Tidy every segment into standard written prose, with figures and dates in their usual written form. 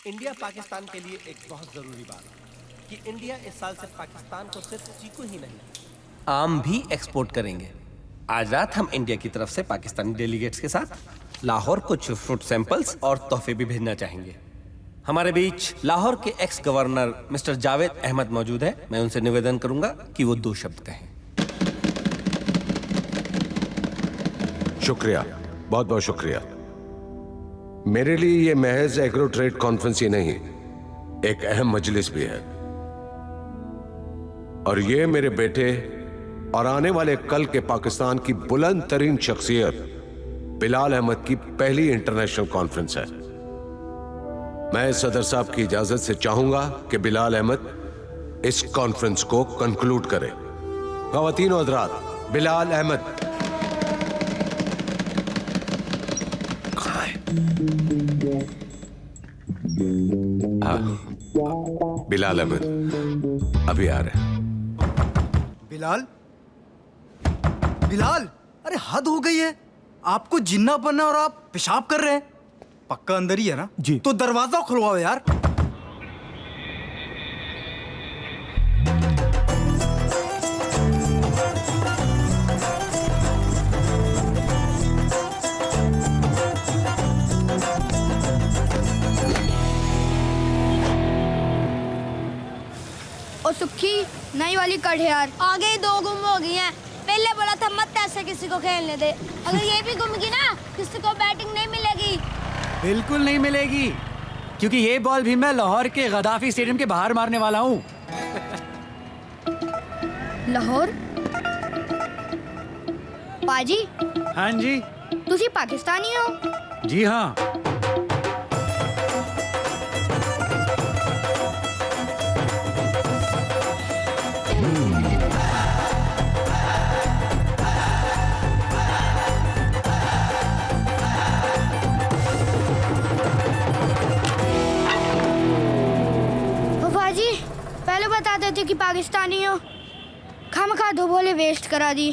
India Pakistan के लिए एक बहुत जरूरी बात कि इंडिया इस साल से पाकिस्तान को सिर्फ चीकू ही नहीं आम भी एक्सपोर्ट करेंगे। आज रात हम इंडिया की तरफ से पाकिस्तानी डेलीगेट्स के साथ लाहौर कुछ फ्रूट सैंपल्स और तोहफे भी भेजना चाहेंगे। हमारे बीच लाहौर के ex governor mister Javed Ahmed मौजूद है। मैं उनसे निवेदन करूंगा कि वो 2 शब्द कहें। शुक्रिया, बहुत बहुत शुक्रिया। मेरे लिए ये महज एग्रो ट्रेड कॉन्फ्रेंस ही नहीं, एक अहम मजलिस भी है। और ये मेरे बेटे और आने वाले कल के पाकिस्तान की बुलंद तरीन शख्सियत बिलाल अहमद की पहली इंटरनेशनल कॉन्फ्रेंस है। मैं सदर साहब की इजाजत से चाहूंगा कि बिलाल अहमद इस कॉन्फ्रेंस को कंक्लूड करे। ख़वातीन और हज़रात, बिलाल अहमद। बिलाल अहमद अभी आ रहे हैं। बिलाल, बिलाल, अरे हद हो गई है। आपको जिन्ना बनना और आप पेशाब कर रहे हैं। पक्का अंदर ही है ना? जी। तो दरवाजा खुलवाओ यार। और सुखी नई वाली कट है यार। आगे ही 2 गुम हो गई हैं। पहले बोला था मत ऐसे किसी को खेलने दे। अगर ये भी गुम गई ना, किसी को बैटिंग नहीं मिलेगी। बिल्कुल नहीं मिलेगी, क्योंकि ये बॉल भी मैं लाहौर के गद्दाफी स्टेडियम के बाहर मारने वाला हूँ। लाहौर? पाजी, हाँ जी। तुसी पाकिस्तानी हो? जी हाँ। पहले बता देते कि पाकिस्तानी हो। खामखा दो बोले वेस्ट करा दी।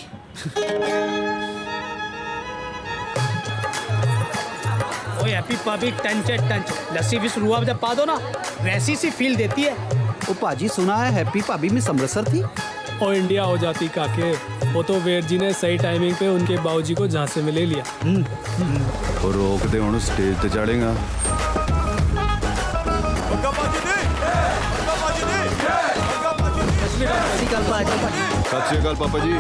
ओए हैप्पी पबी टंच लस्सी भी शुरू जब पा दो ना, वैसी सी फील देती है। ओ पाजी, सुना है हैप्पी पबी में समृसर थी। ओ इंडिया हो जाती काके, वो तो वेट जी ने सही टाइमिंग पे उनके बाबूजी को झांसे में ले लिया। और रोक दे उन्हें स्टेज पे चढ़ेगा। सत श्री अकाल पापा जी।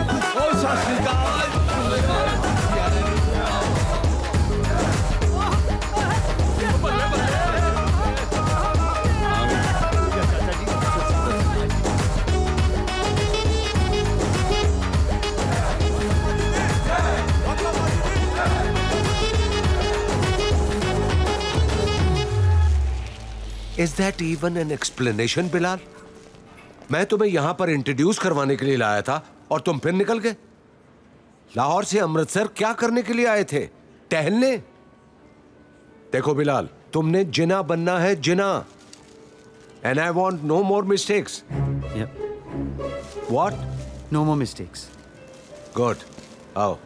Is that even an explanation, Bilal? मैं तुम्हें यहां पर इंट्रोड्यूस करवाने के लिए लाया था और तुम फिर निकल गए। लाहौर से अमृतसर क्या करने के लिए आए थे? टहलने? देखो बिलाल, तुमने जिना बनना है, Jinnah. And I want no more mistakes. What? No more mistakes. Good, आओ।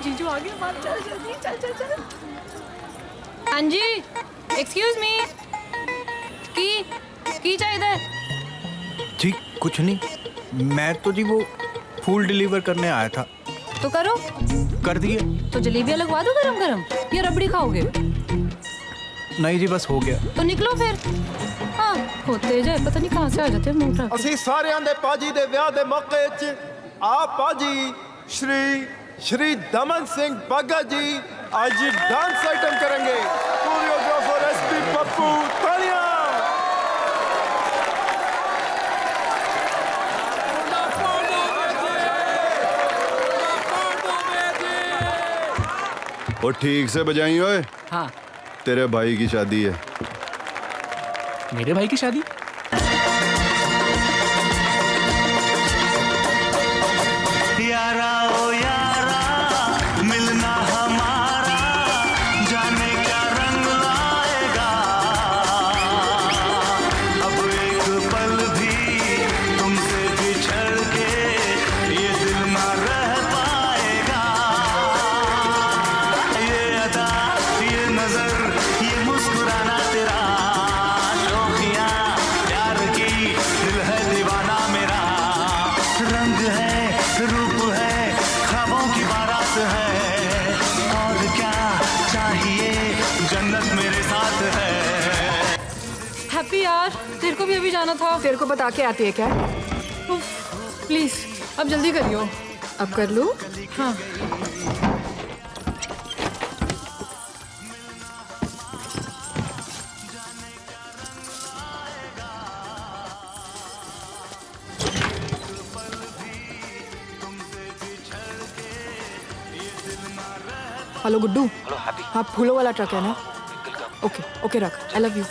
जीजू आगे मार, चल जल्दी, चल। हाँ जी, एक्सक्यूज मी। की चाहिए? जी कुछ नहीं, मैं तो जी वो फूल डिलीवर करने आया था। तो करो। कर दिए। तो जलेबियाँ लगवा दो गरम या रबड़ी खाओगे? नहीं जी, बस हो गया। तो निकलो फिर। हाँ, होते जाए, पता नहीं कहाँ से आ जाते हैं मोटा। ਅਸੀਂ ਸਾਰਿਆਂ ਦੇ ਪਾਜੀ ਦੇ ਵਿਆਹ ਦੇ ਮੌਕੇ 'ਚ ਆਪ ਪਾਜੀ श्री दमन सिंह बग्गा जी आज डांस आइटम करेंगे। कोरियोग्राफर एसपी पप्पू तालियां। और ठीक से बजाई ओए। हाँ। तेरे भाई की शादी है। मेरे भाई की शादी? यारा ओ यारा, मिलना हमारा जाने क्या रंग लाएगा। अब एक पल भी तुमसे बिछड़ के ये दिल ना रह पाएगा। हैप्पी यार, तेरे को भी अभी जाना था। तेरे को बता के आती है क्या? प्लीज अब जल्दी करियो। अब कर लूं? हाँ। हेलो गुड्डू। हेलो हैप्पी। हाँ फूलों वाला ट्रक है ना? ओके ओके रख। I love you.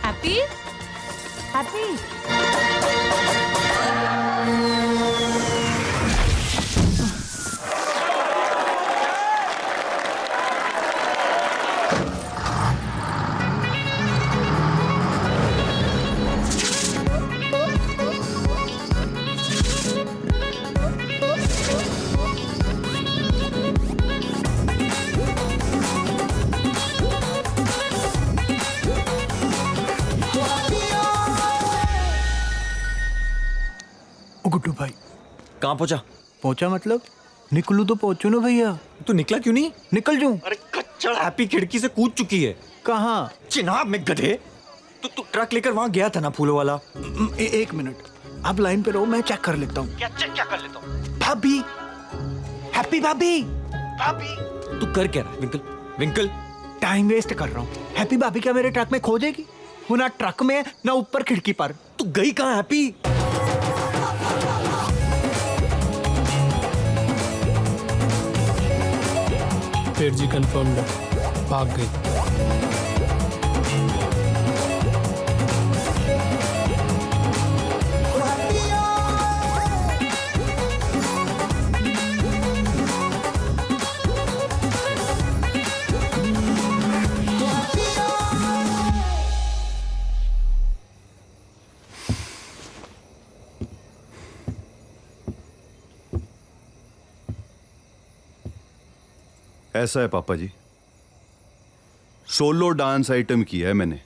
Happy Happy Guddu भाई कहाँ पहुंचा? पहुंचा मतलब निकलू तो पहुंचू ना भैया। तू निकला क्यों नहीं? निकल जाऊं? अरे कच्चड़ हैप्पी खिड़की से कूद चुकी है। कहाँ? चिनाब में गधे। तू ट्रक लेकर वहां गया था ना फूलों वाला। एक मिनट आप लाइन पे रहो, मैं चेक कर लेता हूँ। क्या कर लेता हूँ? भाभी, हैप्पी भाभी। तू कर क्या रहा है विंकल? विंकल टाइम वेस्ट कर रहा हूँ। हैप्पी भाभी क्या मेरे ट्रक में खो जाएगी? वो ना ट्रक में ना ऊपर खिड़की पर। तू गई कहाँ हैप्पी? फिर जी कंफर्म है, भाग गई। ऐसा है पापा जी, सोलो डांस आइटम किया है मैंने।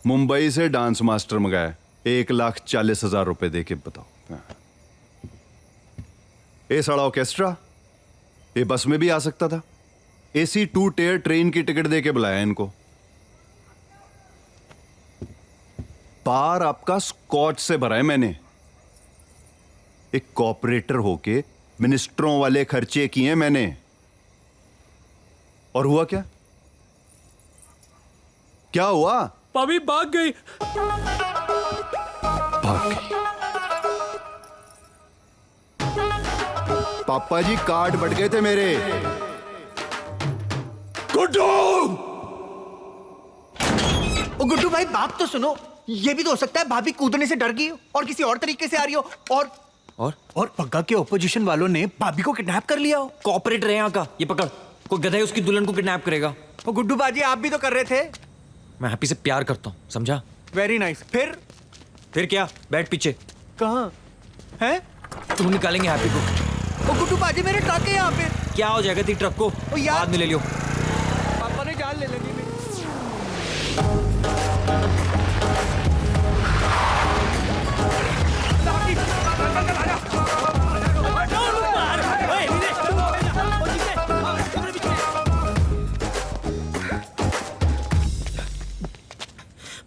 मुंबई से डांस मास्टर मंगाया, 1,40,000 रुपए दे के बताओ। ये सारा ऑर्केस्ट्रा ये बस में भी आ सकता था। AC 2 टियर ट्रेन की टिकट दे के बुलाया इनको। पार आपका स्कॉच से भरा है मैंने। एक कॉपरेटर होके मिनिस्टरों वाले खर्चे किए मैंने। और हुआ क्या? क्या हुआ? भाभी भाग गई। भाग गई। पापा जी कार्ड बढ़ गए थे मेरे। गुड्डू! ओ गुड्डू भाई बात तो सुनो। ये भी तो हो सकता है भाभी कूदने से डर गई हो और किसी और तरीके से आ रही हो। और पग्गा के ओपोजिशन वालों ने भाभी को किडनैप कर लिया हो। कॉपरेटर है यहाँ का, ये पकड़। कोई गधा है उसकी दुल्हन को किडनैप करेगा। ओ गुड्डू बाजी आप भी तो कर रहे थे। मैं हैप्पी से प्यार करता हूँ, समझा? Very nice. फिर क्या? बैठ पीछे। कहाँ है? तुम निकालेंगे हैप्पी को। ओ गुड्डू बाजी मेरे ट्रक है यहाँ पे। क्या हो जाएगा तेरी ट्रक को? बाद में ले लियो। पापा ने जान ले लेनी।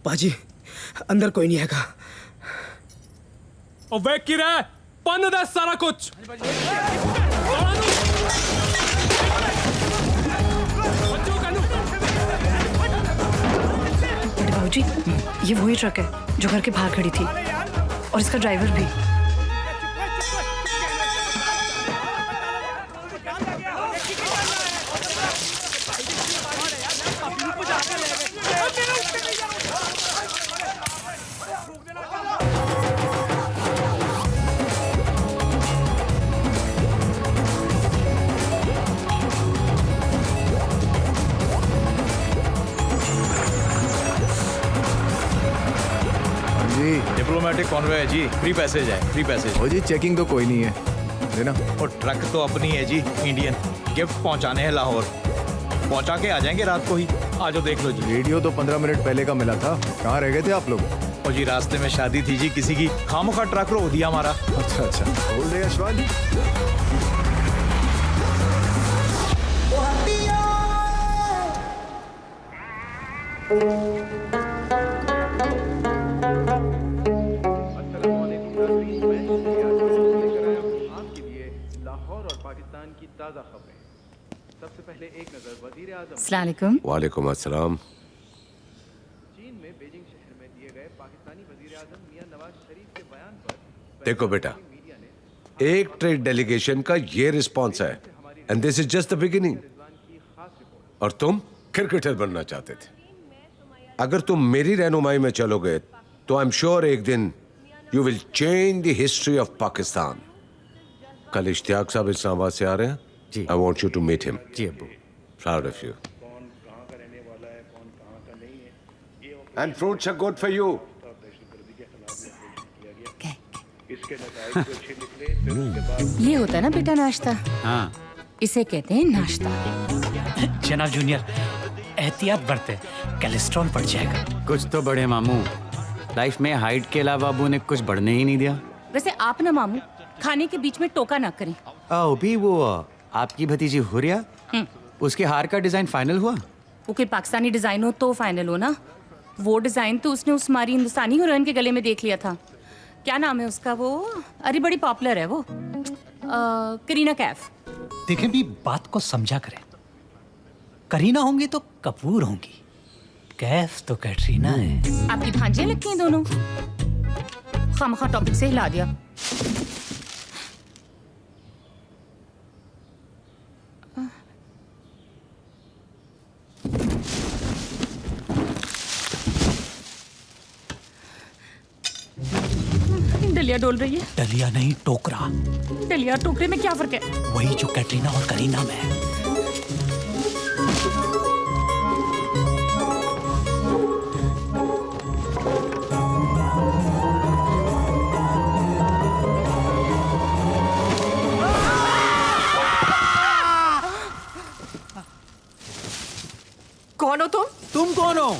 पाजी अंदर कोई नहीं हैगा। और वे की रहा बंद दे सारा कुछ। बाबूजी ये वही ट्रक है जो घर के बाहर खड़ी थी और इसका ड्राइवर भी। डिप्लोमेटिक कॉन्वे है जी, फ्री पैसेज है, फ्री पैसेज। ओ जी चेकिंग तो कोई नहीं है, देना। और ट्रक तो अपनी है जी, इंडियन। गिफ्ट पहुंचाने हैं लाहौर, पहुंचा के आ जाएंगे रात को ही। आ जाओ देख लो जी। रेडियो तो 15 मिनट पहले का मिला था, कहाँ रह गए थे आप लोग? और जी रास्ते में शादी थी जी किसी की, खामोखा ट्रक रो दिया हमारा। अच्छा अच्छा, बोल रहे यशवानी। लाहौर और पाकिस्तान की ताज़ा खबरें। सबसे पहले एक नजर वजीर आज़म। अस्सलाम वालेकुम। वालेकुम अस्सलाम। चीन में बीजिंग शहर में दिए गए पाकिस्तानी वजीर आज़म मियां नवाज शरीफ के बयान पर देखो बेटा, एक ट्रेड डेलीगेशन का ये रिस्पॉन्स है, and this is just the beginning. और तुम क्रिकेटर बनना चाहते थे। अगर तुम मेरी रहनुमाई में चलोगे तो आई एम श्योर एक दिन you will change the history of Pakistan. कल इश्तियाक साहब इस्लामाबाद से आ रहे हैं जी। I want you to meet him. जी अब्बू। Proud of you. And fruits are good for you. ये होता है ना बेटा नाश्ता। हाँ, इसे कहते हैं नाश्ता। जनाब जूनियर, एहतियात बरते, कोलेस्ट्रॉल बढ़ जाएगा। कुछ तो बढ़े मामू। लाइफ में हाइट के अलावा अब्बू ने कुछ बढ़ने ही नहीं दिया। वैसे आप ना मामू खाने के बीच में टोका ना करें। ओ भी वो आपकी भतीजी हुरिया, उसके हार का डिजाइन फाइनल हुआ? वो कोई पाकिस्तानी डिजाइन हो तो फाइनल हो ना। वो डिजाइन तो उसने उस हमारी हिंदुस्तानी हीरोइन के गले में देख लिया था। क्या नाम है उसका? वो अरे बड़ी पॉपुलर है वो, करीना कैफ। देखें भी, बात को समझा करें। करीना होंगी तो कपूर होंगी, कैफ तो कैटरीना है। आपकी भांजियां लगती हैं दोनों। खामखा टॉपिक से हिला दिया। डलिया डोल रही है। डलिया नहीं, टोकरा। डलिया टोकरे में क्या फर्क है? वही जो कैटरीना और करीना में है। कौन हो तुम? तुम कौन हो?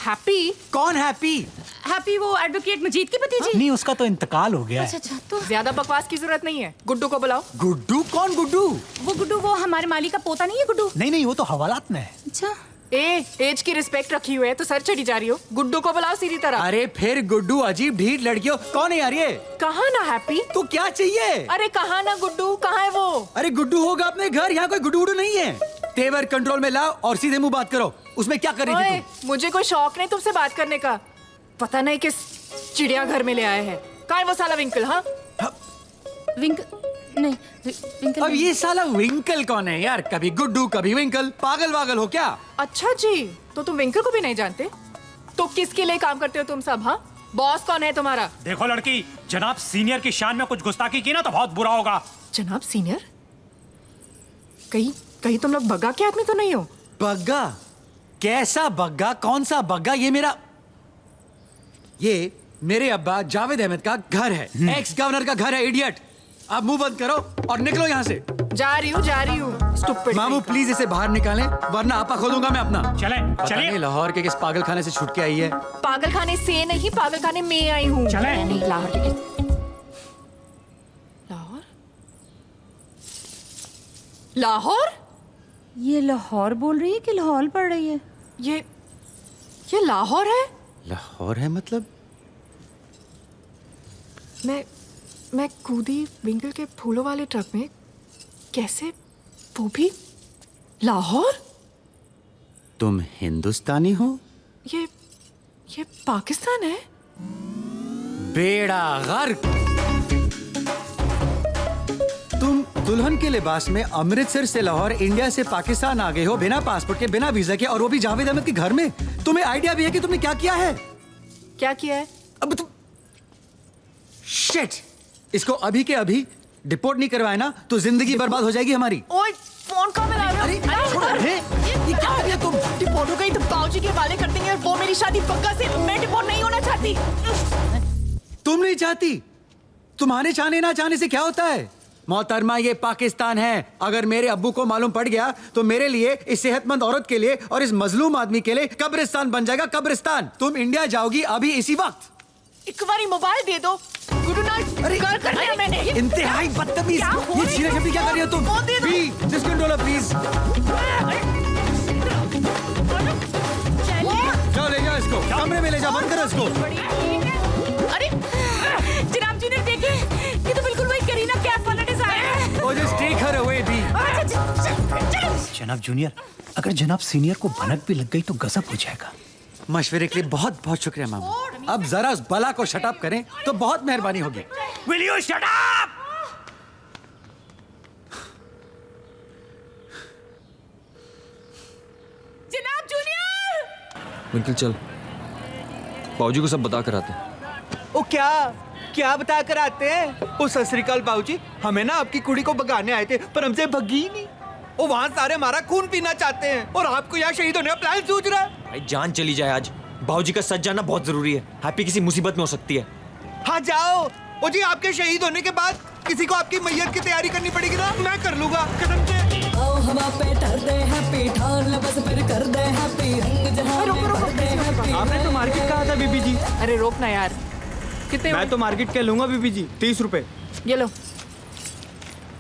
हैप्पी? कौन हैप्पी? हैप्पी वो एडवोकेट मजीद की भतीजी। नहीं, उसका तो इंतकाल हो गया है। अच्छा अच्छा, तो ज्यादा बकवास की जरूरत नहीं है। गुड्डू को बुलाओ। गुड्डू? कौन गुड्डू? वो गुड्डू, वो हमारे माली का पोता नहीं है गुड्डू? नहीं नहीं, वो तो हवालात में है। अच्छा। एज की रिस्पेक्ट रखी हुई है तो सर चढ़ी जा रही हो। गुड्डू को बुलाओ सीधी तरह। अरे फिर गुड्डू अजीब ढीठ लड़कियों, कौन है यार ये? कहाँ ना हैप्पी? तो क्या चाहिए? अरे कहाँ ना गुड्डू, कहाँ है वो? अरे गुड्डू होगा अपने घर, यहाँ कोई गुड्डू नहीं है। तेवर कंट्रोल में लाओ और सीधे मुंह बात करो। उसमें क्या कर रही थी तुम? मुझे कोई शौक नहीं तुमसे बात करने का। पता नहीं किस चिड़ियाघर में ले आए हैं। कहाँ है वो साला विंकल? हाँ नहीं विंकल। अब ये साला विंकल कौन है यार? कभी गुड्डू कभी विंकल, पागल वागल हो क्या? अच्छा जी, तो तुम विंकल को भी नहीं जानते? तो किसके लिए काम करते हो तुम सब? हाँ, बॉस कौन है तुम्हारा? देखो लड़की, जनाब सीनियर की शान में कुछ गुस्ताखी की ना तो बहुत बुरा होगा। जनाब सीनियर? कहीं तुम लोग बग्गा के आदमी तो नहीं हो? बग्गा? कैसा बग्गा? कौन सा बग्गा? ये मेरे अब्बा जावेद अहमद का घर है, एक्स गवर्नर का घर है। इडियट, अब मुंह बंद करो और निकलो यहाँ से। जा रही हूँ। स्टूपिड। मामू प्लीज इसे बाहर निकालें, वरना आपा खोलूंगा मैं अपना। चले। लाहौर के किस पागल खाने से छूट के आई है? पागल खाने से नहीं, पागल खाने में आई हूँ। चले। लाहौर? ये लाहौर बोल रही है कि लाहौर पढ़ रही है? ये लाहौर है? लाहौर है मतलब? मैं कूदी विंकल के फूलों वाले ट्रक में। कैसे? वो भी लाहौर? तुम हिंदुस्तानी हो? ये पाकिस्तान है? बेड़ा गर्क। तुम दुल्हन के लिबास में अमृतसर से लाहौर, इंडिया से पाकिस्तान आ गए हो बिना पासपोर्ट के, बिना वीजा के, और वो भी जावेद अहमद के घर में। तुम्हें आइडिया भी है कि तुमने क्या किया है? क्या किया है? अब तुम शिट, इसको अभी के अभी डिपोर्ट नहीं करवाए ना तो जिंदगी बर्बाद हो जाएगी हमारी। ओए, फोन कहाँ मिला रहे हो? अरे छोड़ो। ये क्या कर रही हो तुम? डिपोर्ट हो गई तो बाबूजी के हवाले कर देंगे। वो मेरी शादी पक्का से, मैं डिपोर्ट नहीं होना चाहती। तुम नहीं चाहती? तुम्हारे चाहने ना चाहने से क्या होता है? मोहतरमा, ये पाकिस्तान है। अगर मेरे अब्बू को मालूम पड़ गया तो मेरे लिए, इस सेहतमंद औरत के लिए और इस मजलूम आदमी के लिए कब्रिस्तान बन जाएगा, कब्रिस्तान। तुम इंडिया जाओगी अभी इसी वक्त। एक बारी मोबाइल दे दो। गुरु नाल कर दिया मैंने। इंतहाई बदतमीज। ये छीना छपी क्या कर रही हो तुम? B, this controller please. जाओ ले जाओ इसको, कमरे में ले जाओ, बंद करो इसको। अरे जनाब जी ने देखे, ये तो बिल्कुल वही करीना कैफ वाला डिजाइन है। Oh, just take her away, B. जनाब जूनियर, अगर जनाब सीनियर को भनक भी लग गई तो गजब हो जाएगा। मशवरे के लिए बहुत बहुत शुक्रिया मामा। अब जरा उस बला को शट अप करें तो बहुत मेहरबानी होगी। Will you shut up? जनाब जूनियर। विंकल चल, बाबूजी को सब बता कर आते हैं। ओ क्या बता कर आते हैं? ओ सत श्री अकाल बाबूजी, हमें ना आपकी कुड़ी को भगाने आए थे पर हमसे भगी ही नहीं। ओ वहाँ सारे हमारा खून पीना चाहते हैं और आपको यहाँ शहीद होने का प्लान सूझ रहा है। भाई जान चली जाए आज, बाबूजी का सच जानना बहुत जरूरी है। हैप्पी किसी मुसीबत में हो सकती है। हाँ जाओ। ओ जी आपके शहीद होने के बाद किसी को आपकी मैयत की तैयारी करनी पड़ेगी ना, मैं कर लूंगा कसम से। आपने तो मार्केट कहा था बीबी जी। अरे रोक ना यार। कितने? मैं तो मार्केट के लूंगा बीबी जी, 30 रुपए। ये लो।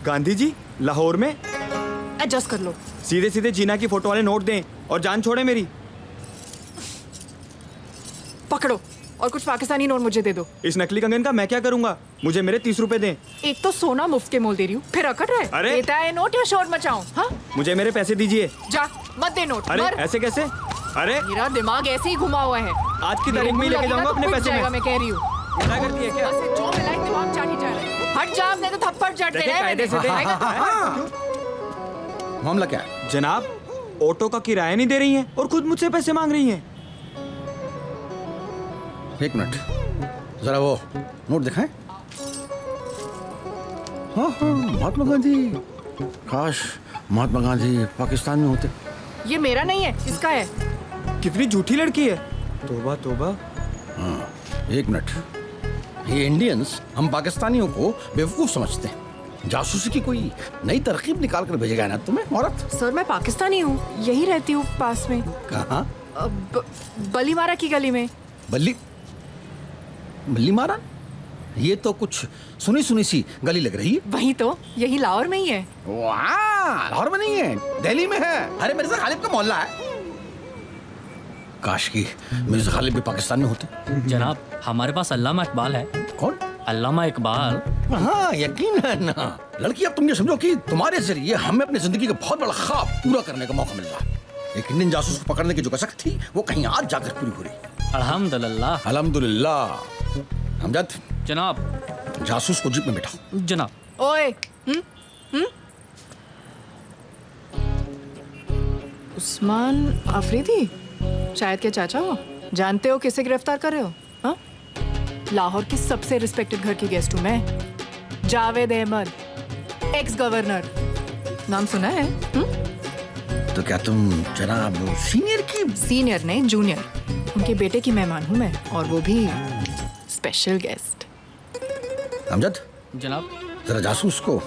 गांधी जी लाहौर में एडजस्ट कर लो। सीधे सीधे जीना की फोटो वाले नोट दें और जान छोड़े मेरी। पकड़ो और कुछ पाकिस्तानी नोट मुझे दे दो। इस नकली कंगन का मैं क्या करूंगा? मुझे मेरे 30 रुपए दें। एक तो सोना मुफ्त के मोल दे रही हूँ, फिर अकड़ रहे। अरे! देता है नोट या शोर मचाऊं? हाँ? मुझे मेरे पैसे दीजिए। जा मत दे नोट। अरे मर। ऐसे कैसे? अरे मेरा दिमाग ऐसे ही घुमा हुआ है। आज की तारीख में ही लेके जाऊंगा अपने पैसे में। मैं कह रही हूँ। क्या करती है क्या? बस जो मिला दिमाग चाट ही जा रहा है। हट जा, नहीं तो थप्पड़ जड़ दे रहे हैं। कायदे से दे। मामला क्या है? जनाब ऑटो का किराया नहीं दे रही हैं और खुद मुझसे पैसे मांग रही हैं। एक मिनट, जरा वो नोट दिखाएं। हाँ महात्मा गांधी। काश महात्मा गांधी पाकिस्तान में होते। ये मेरा नहीं है, इसका है। कितनी झूठी लड़की है। तौबा तौबा। हाँ एक मिनट, ये इंडियंस हम पाकिस्तानियों को बेवकूफ समझते हैं। जासूसी की कोई नई तरकीब निकाल कर भेजेगा ना तुम्हें औरत। सर मैं पाकिस्तानी हूँ, यही रहती हूँ पास में। कहाँ? बलीमारा की गली में। बल्ली मारा? ये तो कुछ सुनी सुनी सी गली लग रही है। वही तो, यही लाहौर में ही है। वाह, लाहौर में नहीं है, दिल्ली में है। अरे मिर्जा गालिब का मोहल्ला है। काश की मिर्जा गालिब भी पाकिस्तान में होते। जनाब हमारे पास अल्लामा इकबाल है। कौन? अल्लामा इकबाल। हाँ यकीन है ना। लड़की अब तुम ये समझो कि तुम्हारे जरिए हमें अपनी जिंदगी का बहुत बड़ा ख्वाब पूरा करने का मौका मिल रहा है। एक इंडियन जासूस को पकड़ने की जो कसक थी वो कहीं आज जाकर पूरी हो रही। अल्हम्दुलिल्लाह। अल्हम्दुलिल्लाह। हमजद जनाब, जासूस को जीप में बैठाओ। जनाब। ओए उस्मान अफरीदी, शायद के चाचा हो। जानते हो किसे गिरफ्तार कर रहे हो? हाँ? लाहौर की सबसे रिस्पेक्टेड घर की गेस्ट हूँ मैं, जावेद अहमद, एक्स गवर्नर। नाम सुना है? तो क्या तुम जनाब सीनियर की? सीनियर नहीं, जूनियर। उनके बेटे की मेहमान हूँ मैं, और वो भी स्पेशल गेस्ट। अमजद जनाब। जरा जासूस को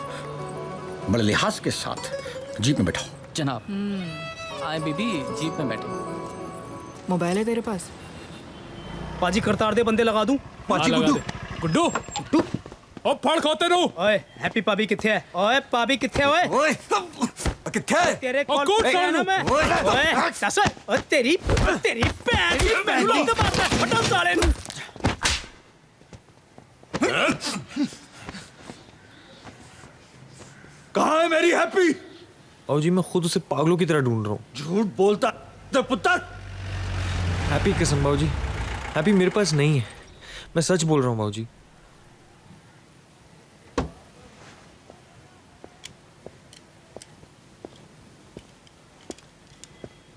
बड़े लिहाज के साथ जीप में बैठाओ। जनाब। आए बीबी, जीप में बैठे। मोबाइल है तेरे पास? पाजी करतार दे बंदे लगा दूं। पाजी गुड्डू गुड्डू गुड्डू ओ फड़ खाते रहो। ओए हैप्पी पाबी किथे है? ओए पाबी किथे है? ओए किथे है? तेरे कॉल पे ना मैं। ओए दस। ओ तेरी पैर की बैंडिंग तो मारता है। हटो साले। कहाँ है मेरी हैप्पी? बाबूजी मैं खुद उसे पागलों की तरह ढूंढ रहा हूँ। झूठ बोलता तो पुत्र। हैप्पी कसम बाबूजी, हैप्पी मेरे पास नहीं है। मैं सच बोल रहा हूँ बाबूजी।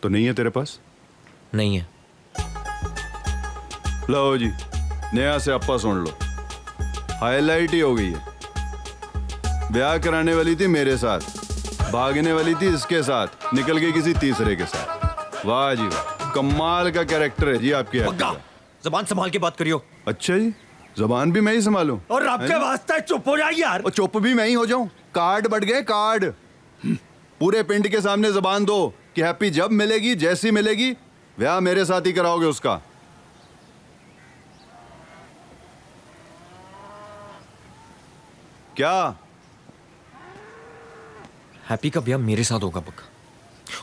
तो नहीं है तेरे पास? नहीं है। लो जी, नया से अप्पा सुन लो। हाईलाइट ही हो गई है। ब्याह कराने वाली थी मेरे साथ, भागने वाली थी इसके साथ, निकल गई किसी तीसरे के साथ। वाह जी वाह, कमाल का कैरेक्टर है जी आपकी। जबान संभाल के बात करियो। अच्छा जी, जबान भी मैं ही संभालूं? और रब के वास्ते चुप हो जा यार। और चुप भी मैं ही हो जाऊं? कार्ड बढ़ गए कार्ड। पूरे पिंड के सामने जबान दो कि हैप्पी जब मिलेगी, जैसी मिलेगी, ब्याह मेरे साथ ही कराओगे उसका। क्या? हैप्पी का ब्याह मेरे साथ होगा पक्का,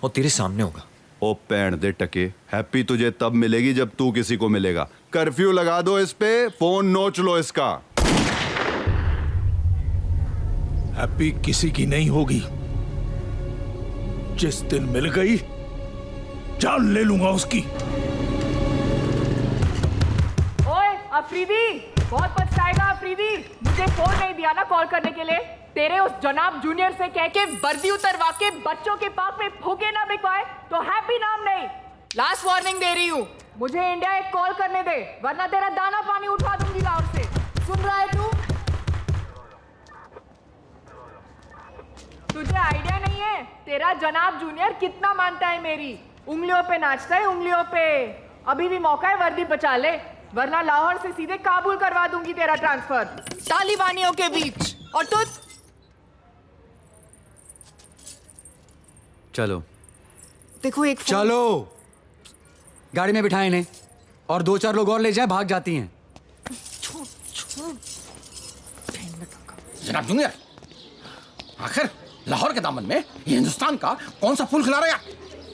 और तेरे सामने होगा। ओ पैण दे टके, हैप्पी तुझे तब मिलेगी जब तू किसी को मिलेगा। कर्फ्यू लगा दो इस पे, फोन नोच लो इसका। हैप्पी किसी की नहीं होगी। जिस दिन मिल गई जान ले लूंगा उसकी। ओए अफरीदी, बहुत पछताएगा अफरीदी। मुझे फोन नहीं दिया ना कॉल करने के लिए। तेरे उस जनाब जूनियर से कह के वर्दी उतरवा के बच्चों के पार्क में फुगे ना बिकवाए तो हैप्पी नाम नहीं। लास्ट वार्निंग दे रही हूँ, मुझे इंडिया एक कॉल करने दे, वरना तेरा दाना पानी उठा दूंगी लाहौर से। सुन रहा है तू? तुझे आइडिया नहीं है तेरा जनाब जूनियर कितना मानता है मेरी। उंगलियों पे नाचता है, उंगलियों पे। अभी भी मौका है, वर्दी बचा ले, वरना लाहौर से सीधे काबुल करवा दूंगी तेरा ट्रांसफर तालिबानियों के बीच। और तू चलो देखो एक चलो, गाड़ी में बिठाए इन्हें, और 2-4 लोग और ले जाए, भाग जाती हैं। जनाब जूनियर, आखिर लाहौर के दामन में ये हिंदुस्तान का कौन सा फूल खिला रहा है?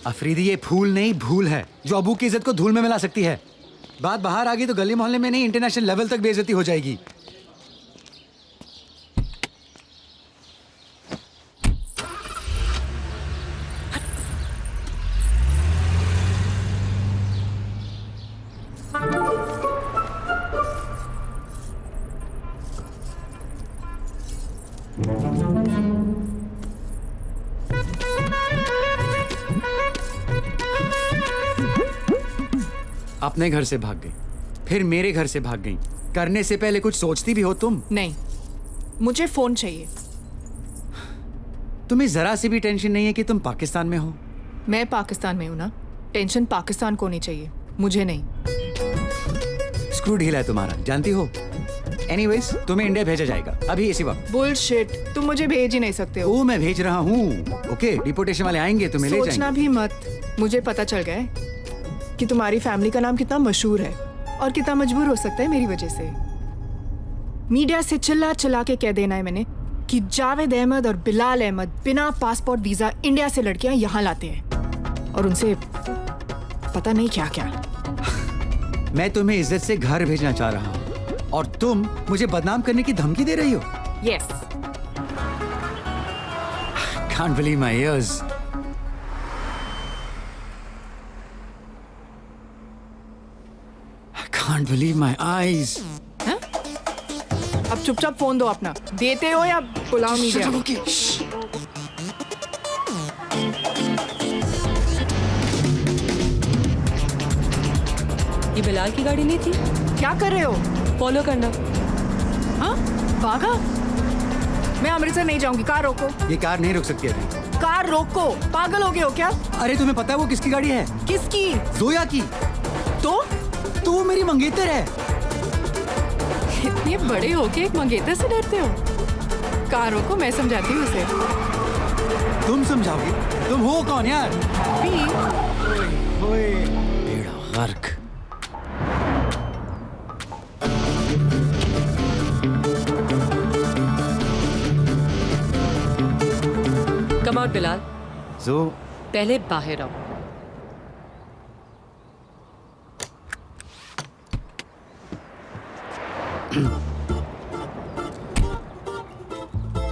अफरीदी, ये फूल नहीं भूल है जो अबू की इज्जत को धूल में मिला सकती है। बात बाहर आ गई तो गली मोहल्ले में नहीं, इंटरनेशनल लेवल तक बेइज्जती हो जाएगी। अपने घर से भाग गई, फिर मेरे घर से भाग गई। करने से पहले कुछ सोचती भी हो तुम? नहीं, मुझे फोन चाहिए। तुम्हें जरा सी भी टेंशन नहीं है कि तुम पाकिस्तान में हो? मैं पाकिस्तान में हूं ना, टेंशन पाकिस्तान को नहीं चाहिए, मुझे नहीं। स्क्रू ढीला है तुम्हारा, जानती हो। एनीवेज, तुम्हें इंडिया भेजा जाएगा अभी इसी वक्त। बुलशिट, तुम मुझे भेज ही नहीं सकते हो। ओ, मैं भेज रहा हूँ। ओके, डिपोटेशन वाले आएंगे, तुम्हें ले जाएंगे। सोचना भी मत, मुझे पता चल गया है कि तुम्हारी फैमिली का नाम कितना मशहूर है और कितना मजबूर हो सकता है मेरी वजह से। मीडिया से चिल्ला चिल्ला के कह देना है मैंने कि जावेद अहमद और बिलाल अहमद बिना पासपोर्ट वीजा इंडिया से लड़कियां यहाँ लाते हैं, और उनसे पता नहीं क्या क्या। मैं तुम्हें इज्जत से घर भेजना चाह रहा हूँ और तुम मुझे बदनाम करने की धमकी दे रही हो। Yes. Can't believe my ears. Can't believe my eyes. अब चुपचाप फोन दो अपना, देते हो या बुलाओ मीडिया। ये बिलाल की गाड़ी नहीं थी? क्या कर रहे हो? फॉलो करना। हाँ, भागा। मैं अमृतसर नहीं जाऊंगी, कार रोको। ये कार नहीं रुक सकती अभी। कार रोको, पागल हो गए हो क्या? अरे तुम्हें पता है वो किसकी गाड़ी है? किसकी? जोया की। तो वो मेरी मंगेतर है। इतने बड़े हो के एक मंगेतर से डरते हो? कार रोको, मैं समझाती हूँ उसे। तुम समझाओगी? तुम हो कौन यार? बेड़ा गर्क। Come out Bilal. जो पहले बाहर आओ।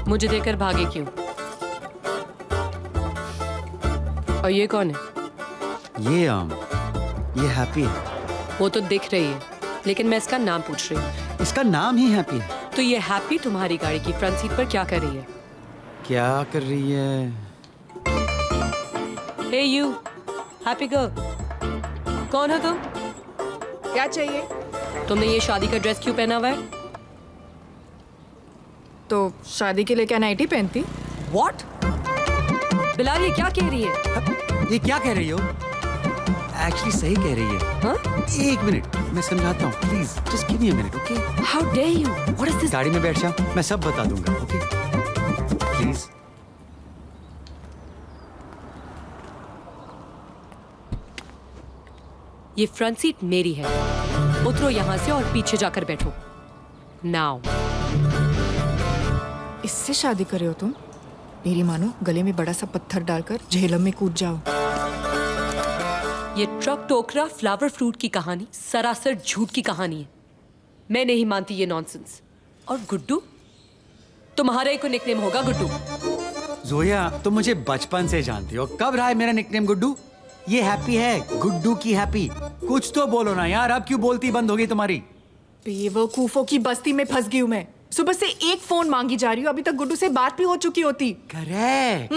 मुझे देखकर भागे क्यों? और ये कौन है? ये हैप्पी है। वो तो दिख रही है, लेकिन मैं इसका नाम पूछ रही हूँ। इसका नाम ही हैप्पी है। तो ये हैप्पी तुम्हारी गाड़ी की फ्रंट सीट पर क्या कर रही है? क्या कर रही है? हे यू, हैप्पी गर्ल, कौन हो तुम? क्या चाहिए? तुमने ये शादी का ड्रेस क्यों पहना हुआ है? तो शादी के लिए क्या नाइटी पहनती? What? बिलाल, ये क्या कह रही है? ये क्या कह रही हो? एक्चुअली सही कह रही है। हाँ? एक मिनट, मैं समझाता हूँ। Please just give me a minute, okay? How dare you? What is this? गाड़ी में बैठ जाओ, मैं सब बता दूंगा, ओके? प्लीज। ये फ्रंट सीट मेरी है। उतरो यहाँ से और पीछे जाकर बैठो। Now. इससे शादी करे हो तुम? मेरी मानो गले में बड़ा सा पत्थर डालकर झेलम में कूद जाओ। ये ट्रक टोकरा फ्लावर फ्रूट की कहानी सरासर झूठ की कहानी है। मैं नहीं मानती ये नॉनसेंस। और गुड्डू, तुम्हारा ही कोई निकनेम होगा गुड्डू। जोया, तुम मुझे बचपन से जानती हो। कब रहा है मेरा निकनेम गुड्डू? ये हैप्पी है, गुड्डू की हैप्पी। कुछ तो बोलो ना यार, अब क्यों बोलती बंद हो गई तुम्हारी? बेवकूफों की बस्ती में फंस गई हूँ मैं। सुबह से एक फोन मांगी जा रही हूँ, अभी तक गुड्डू से बात भी हो चुकी होती। करेक्ट।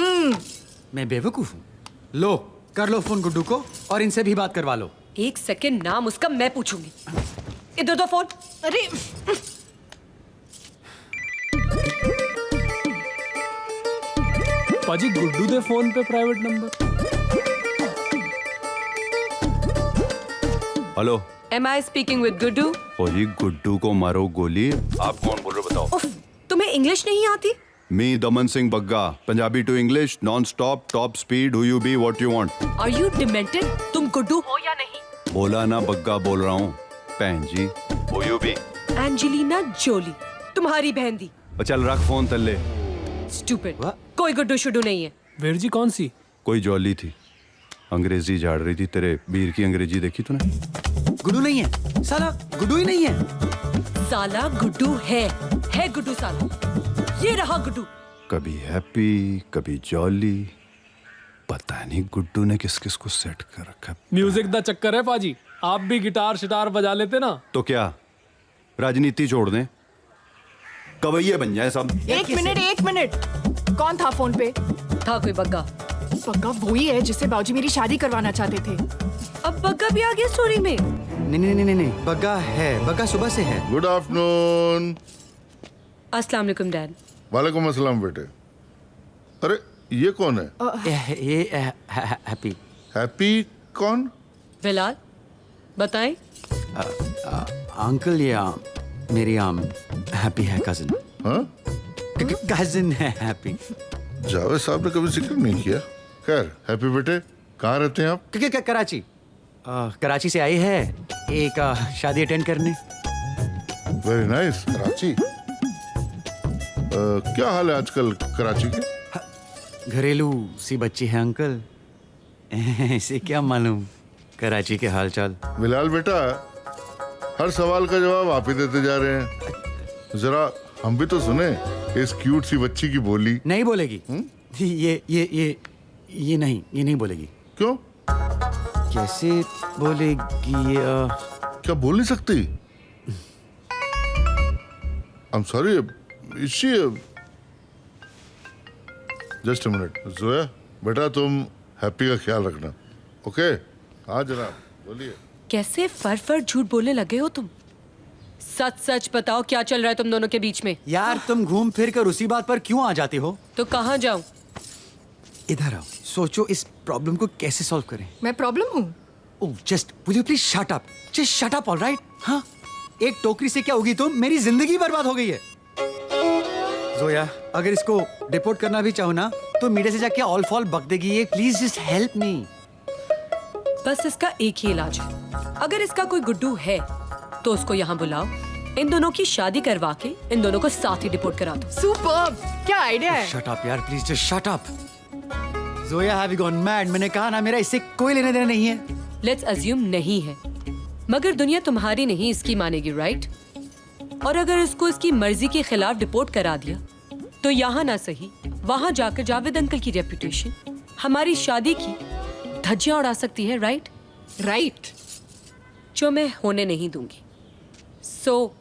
मैं बेवकूफ हूँ। लो कर लो फोन गुड्डू को और इनसे भी बात करवा लो। एक सेकंड, नाम उसका मैं पूछूंगी। इधर दो फोन। अरे पाजी गुड्डू दे फोन पे private number. Hello, Am I speaking with Guddu? जी गुड्डू को मारो गोली। आप कौन बोल रहे हो बताओ? उफ, तुम्हें इंग्लिश नहीं आती? Me Daman Singh Bagga, Punjabi to English, non stop, top speed, who you be, what you want. Are you demented? तुम गुड्डू हो या नहीं? बोला ना बग्गा बोल रहा हूँ। बहन जी, who you be? Angelina Jolie, तुम्हारी बहन दी। चल रख फोन तल्ले। Stupid. कोई गुड्डू शुड्डू नहीं है। वीर जी कौन सी? कोई जॉली थी, अंग्रेजी झाड़ रही थी। तेरे वीर की अंग्रेजी देखी तूने? गुड्डू नहीं है साला, गुड्डू ही नहीं है साला। गुड्डू है गुड्डू साला। ये रहा गुड्डू। कभी हैप्पी, कभी जॉली, पता नहीं गुड्डू ने किस किस को सेट कर रखा। म्यूजिक दा चक्कर है पाजी। आप भी गिटार शिटार बजा लेते ना। तो क्या राजनीति छोड़ दें, कवैये बन जाए सब। एक मिनट, कौन था फोन पे? था कोई बग्गा। बग्गा वही है जिससे बाबूजी मेरी शादी करवाना चाहते थे। अब बग्गा भी आ गया स्टोरी में। नहीं, बग्गा है, बग्गा सुबह से है। Good afternoon. अस्सलाम वालेकुम डैड। वालेकुम अस्सलाम बेटे। अरे ये कौन है? ये हैप्पी। हैप्पी कौन? बिलाल, बताएं। अंकल, ये मेरी हैप्पी है कजिन। हाँ? कजिन है हैप्पी। जावेद साहब ने कभी जिक्र नहीं किया। खैर, हैप्पी बेटे कहाँ रहते हैं आप? कराची। कराची से आई है एक शादी अटेंड करने। Very nice. कराची क्या हाल है आजकल कराची के? घरेलू सी बच्ची है अंकल, इसे क्या मालूम कराची के हालचाल। बिलाल बेटा, हर सवाल का जवाब आप ही देते जा रहे हैं। जरा हम भी तो सुने इस क्यूट सी बच्ची की बोली। नहीं बोलेगी। ये नहीं बोलेगी। क्यों? कैसे बोलेगी? क्या बोल नहीं सकती? I'm sorry, इसी जस्ट अ मिनट। जोया बेटा, तुम हैप्पी का ख्याल रखना, ओके? हाँ जनाब, बोलिए। कैसे फर झूठ बोलने लगे हो तुम? सच सच बताओ, क्या चल रहा है तुम दोनों के बीच में? यार तुम घूम फिर कर उसी बात पर क्यों आ जाती हो? तो कहाँ जाऊं? इधर आओ, सोचो इस प्रॉब्लम को कैसे सॉल्व करें। मैं प्रॉब्लम हूँ? Oh just will you please shut up, just shut up, alright? हाँ, एक टोकरी से क्या होगी तुम? मेरी जिंदगी बर्बाद हो गई है। जोया, अगर इसको डिपोर्ट करना भी चाहो ना तो मीडिया से जाके ऑल फॉल बक देगी ये। Please just help me. बस इसका एक ही इलाज है। अगर इसका कोई गुड्डू है तो उसको यहाँ बुलाओ, इन दोनों की शादी करवा के इन दोनों को साथ ही डिपोर्ट करा दो। सुपर्ब! क्या आइडिया है। शट अप यार, please just shut up. Zoya, have you gone mad? मैंने कहा ना, मेरा इससे कोई लेना देना नहीं है। लेट्स अज्यूम नहीं है, मगर दुनिया तुम्हारी नहीं इसकी मानेगी, राइट? और अगर इसको इसकी मर्जी के खिलाफ डिपोर्ट करा दिया तो यहाँ ना सही वहां जाकर जावेद अंकल की रेपुटेशन, हमारी शादी की धज्जियां उड़ा सकती है, राइट? राइट, जो मैं होने नहीं दूंगी। सो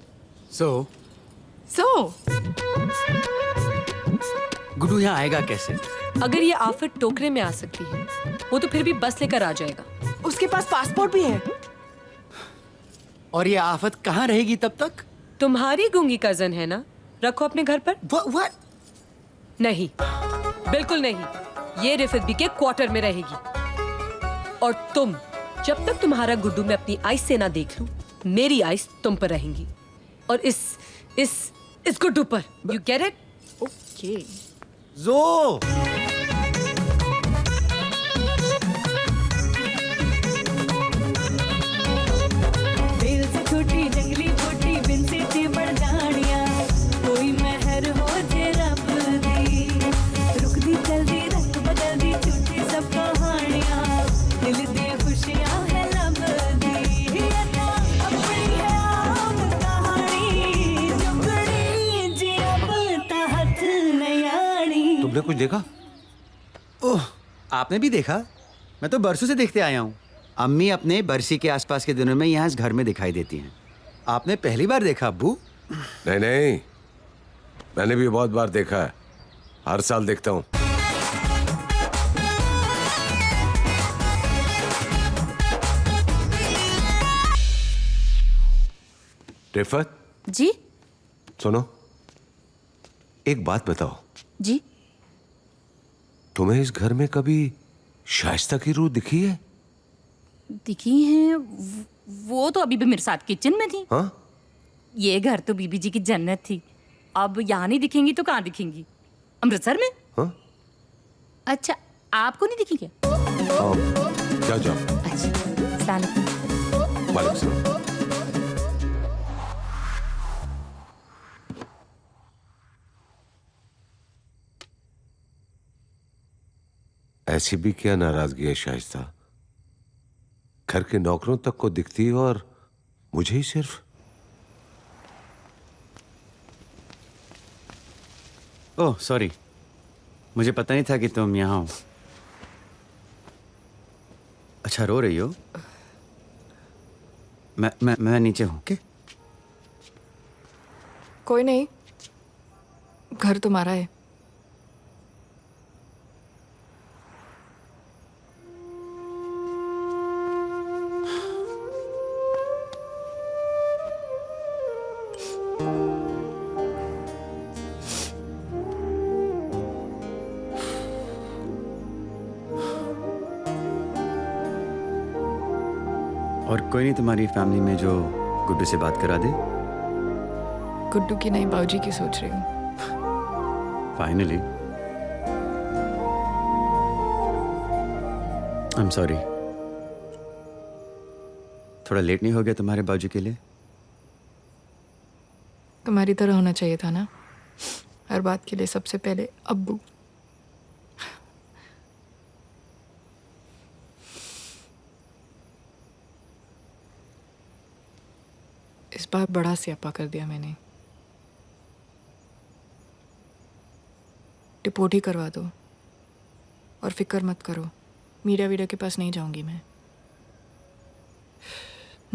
गुड्डू यहाँ आएगा कैसे? अगर ये आफत टोकरे में आ सकती है, वो तो फिर भी बस लेकर आ जाएगा। उसके पास पासपोर्ट भी है। और ये आफत कहाँ रहेगी तब तक? तुम्हारी गूंगी कजन है ना, रखो अपने घर पर। What? नहीं, बिल्कुल नहीं, ये रिफत बी के क्वार्टर में रहेगी। और तुम, जब तक तुम्हारा गुड्डू मैं अपनी आइस से ना देख लूं, मेरी आइस तुम पर रहेंगी और इस गुड्डू पर। You get it? ओके। जो दिल से छोटी जंगली छोटी बिन से बढ़ जानिया, कोई महर हो जे रब तुमने कुछ देखा? ओह, आपने भी देखा? मैं तो बरसों से देखते आया हूँ। अम्मी अपने बरसी के आसपास के दिनों में यहाँ इस घर में दिखाई देती हैं। आपने पहली बार देखा अब्बू? नहीं नहीं, मैंने भी बहुत बार देखा है, हर साल देखता हूँ। रिफत जी सुनो, एक बात बताओ, जी तुम्हें इस घर में कभी शाइस्ता की रूह दिखी है? दिखी है वो तो अभी भी मेरे साथ किचन में थी। हाँ? ये घर तो बीबी जी की जन्नत थी, अब यहाँ नहीं दिखेंगी तो कहाँ दिखेंगी? अमृतसर में? हाँ? अच्छा, आपको नहीं दिखी क्या? जाओ जाओ। अच्छा, अस्सलाम वालेकुम। वालेकुम सलाम। ऐसी भी क्या नाराजगी है शाइस्ता? घर के नौकरों तक को दिखती है और मुझे ही सिर्फ। ओह सॉरी, मुझे पता नहीं था कि तुम यहाँ हो। अच्छा, रो रही हो? मैं नीचे हूँ। ओके, कोई नहीं, घर तुम्हारा है। और कोई नहीं तुम्हारी फैमिली में जो गुड्डू से बात करा दे? गुड्डू की नहीं, बाबूजी की सोच रही हूँ। फाइनली। आई एम सॉरी, थोड़ा लेट नहीं हो गया तुम्हारे बाबूजी के लिए? तुम्हारी तरह होना चाहिए था ना, हर बात के लिए सबसे पहले अब्बू। इस बार बड़ा स्यापा कर दिया मैंने। डिपोर्ट ही करवा दो और फिक्र मत करो, मीडिया वीडिया के पास नहीं जाऊंगी मैं।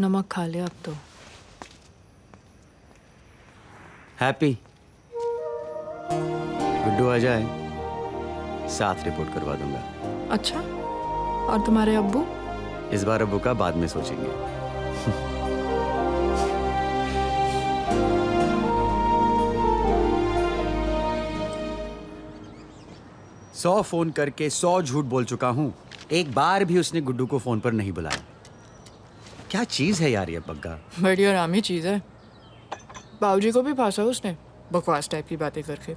नमक खा लिया अब तो। हैप्पी, गुड्डू आ जाए साथ रिपोर्ट करवा दूंगा। अच्छा, और तुम्हारे अब्बू? इस बार अब्बू का बाद में सोचेंगे। 100 फोन करके 100 झूठ बोल चुका हूं, एक बार भी उसने गुड्डू को फोन पर नहीं बुलाया। क्या चीज है यार ये बग्गा? बड़ी आरामी चीज है। बाबूजी को भी फांसा उसने, बकवास टाइप की बातें करके।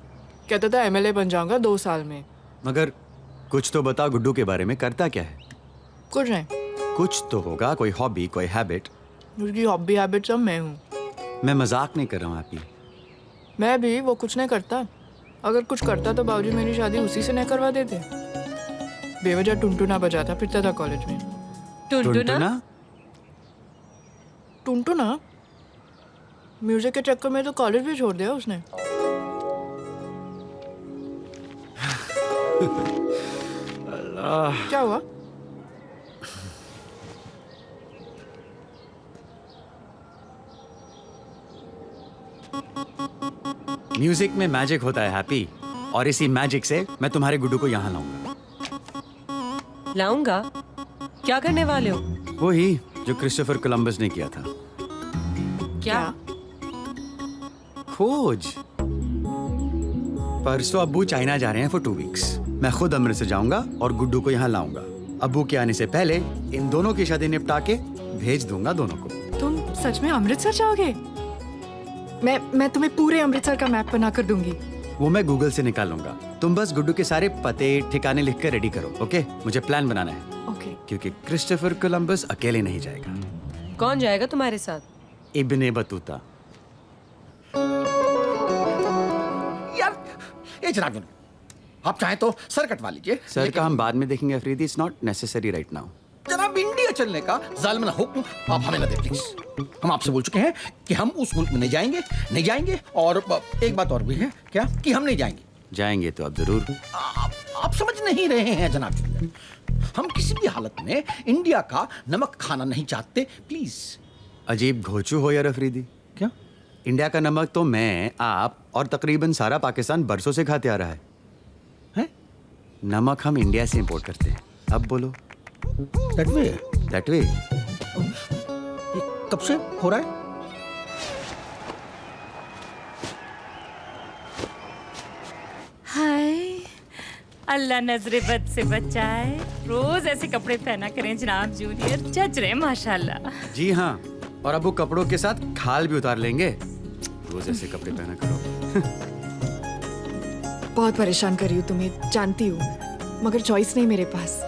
कहता था एमएलए बन जाऊंगा 2 साल में। मगर कुछ तो बता, गुड्डू के बारे में करता क्या है? कुछ नहीं। कुछ तो होगा, कोई हॉबी, कोई हैबिट। उसकी हॉबी हैबिट सब मैं हूँ। मैं मजाक नहीं कर रहा हूँ आपकी। मैं भी, वो कुछ नहीं करता। अगर कुछ करता तो बाबूजी मेरी शादी उसी से नहीं करवा देते। बेवजह टुनटुना बजाता फिरता था कॉलेज में। टुनटुना? टुनटुना? म्यूजिक के चक्कर में तो कॉलेज भी छोड़ दिया उसने। अल्लाह। क्या हुआ? म्यूजिक में मैजिक होता है हैप्पी, और इसी मैजिक से मैं तुम्हारे गुड्डू को यहाँ लाऊंगा। लाऊंगा? क्या करने वाले हो? वही जो क्रिस्टोफर कोलंबस ने किया था। क्या? खोज। परसों अब्बू चाइना जा रहे हैं फॉर 2 वीक्स। मैं खुद अमृतसर जाऊंगा और गुड्डू को यहाँ लाऊंगा। अब्बू के आने से पहले इन दोनों की शादी निपटा के भेज दूंगा दोनों को। तुम सच में अमृतसर जाओगे? मैं तुम्हें पूरे अमृतसर का मैप बना कर दूंगी। वो मैं गूगल से निकालूंगा। तुम बस गुड्डू के सारे पते ठिकाने लिख कर रेडी करो, ओके? मुझे प्लान बनाना है। ओके। क्योंकि क्रिस्टोफर कोलंबस अकेले नहीं जाएगा। कौन जाएगा तुम्हारे साथ? Ibn Battuta. यार ये जनाब, आप चाहें तो सर कटवा लीजिए। सर का हम बाद में देखेंगे Afridi, it's not necessary right now. जनाब, इंडिया चलने का जालिम हुक्म आप हमें न दें प्लीज। हम आपसे बोल चुके हैं कि हम उस मुल्क में नहीं जाएंगे और एक बात और भी है क्या, कि हम नहीं जाएंगे। जाएंगे तो अब जरूर। आप समझ नहीं रहे हैं जनाब जूनियर, हम किसी भी हालत में इंडिया का नमक खाना नहीं चाहते, प्लीज। अजीब घोचू हो यार अफरीदी। क्या? इंडिया का नमक तो मैं, आप और तकरीबन सारा पाकिस्तान बरसों से खाते आ रहा है। हैं? नमक हम इंडिया से इंपोर्ट करते हैं। अब बोलो। That way? That way. कब से हो रहा है? हाय, अल्लाह नजरे बद से बचाए। रोज ऐसे कपड़े पहना करें जनाब जूनियर, जज रहे माशाल्लाह। जी हाँ, और अब वो कपड़ों के साथ खाल भी उतार लेंगे। रोज ऐसे कपड़े पहना करो। बहुत परेशान कर रही हूँ तुम्हें, जानती हूँ, मगर चॉइस नहीं मेरे पास।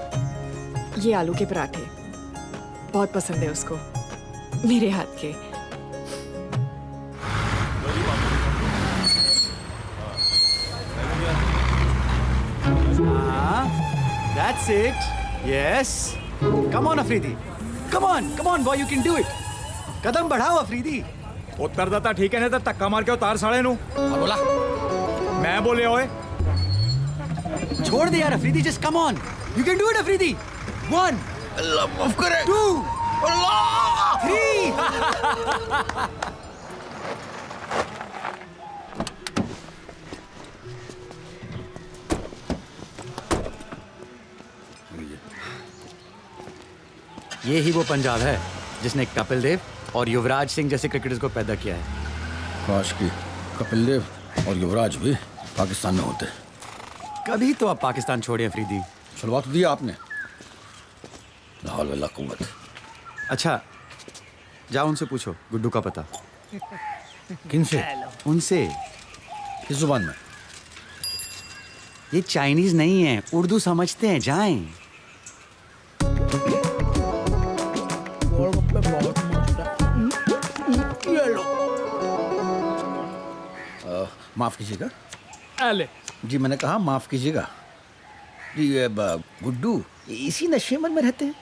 ये आलू के पराठे बहुत पसंद है उसको, मेरे हाथ के। That's it. Yes. Come on, Afridi. Come on, boy, you can do it. कदम बढ़ाओ अफरीदी. उत्तरदाता ठीक है ना, तो धक्का मार के उतार साले नू। हाँ बोला। मैं बोले ओए। छोड़ दे यार Afridi, just come on. You can do it Afridi. 1. अल्लाह माफ करे। 2. अल्लाह। 3. ये ही वो पंजाब है जिसने कपिल देव और युवराज सिंह जैसे क्रिकेटर्स को पैदा किया है। काश की कपिल देव और युवराज भी पाकिस्तान में होते। कभी तो आप पाकिस्तान छोड़े अफरीदी। छुड़वा तो दिया आपने। लाहौल वल्ला कुव्वत। अच्छा, जाओ उनसे पूछो गुड्डू का पता। किनसे? उनसे। किस जुबान में? ये चाइनीज नहीं है, उर्दू समझते हैं, जाएं। माफ कीजिएगा। अले जी मैंने कहा माफ कीजिएगा जी। ये गुड्डू इसी नशे में रहते हैं।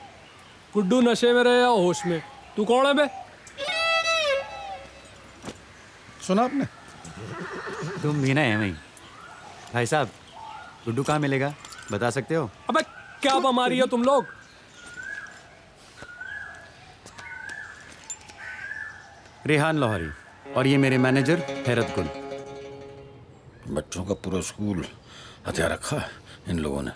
गुड्डू नशे में रहे या होश में? तू कौन है बे? सुना आपने? तुम भी ना है वही। भाई साहब, गुड्डू कहाँ मिलेगा, बता सकते हो? अबे क्या बमारी है तुम लोग? रेहान लाहौरी, और ये मेरे मैनेजर हैरत गुल। बच्चों का पूरा स्कूल हथियार रखा है इन लोगों ने।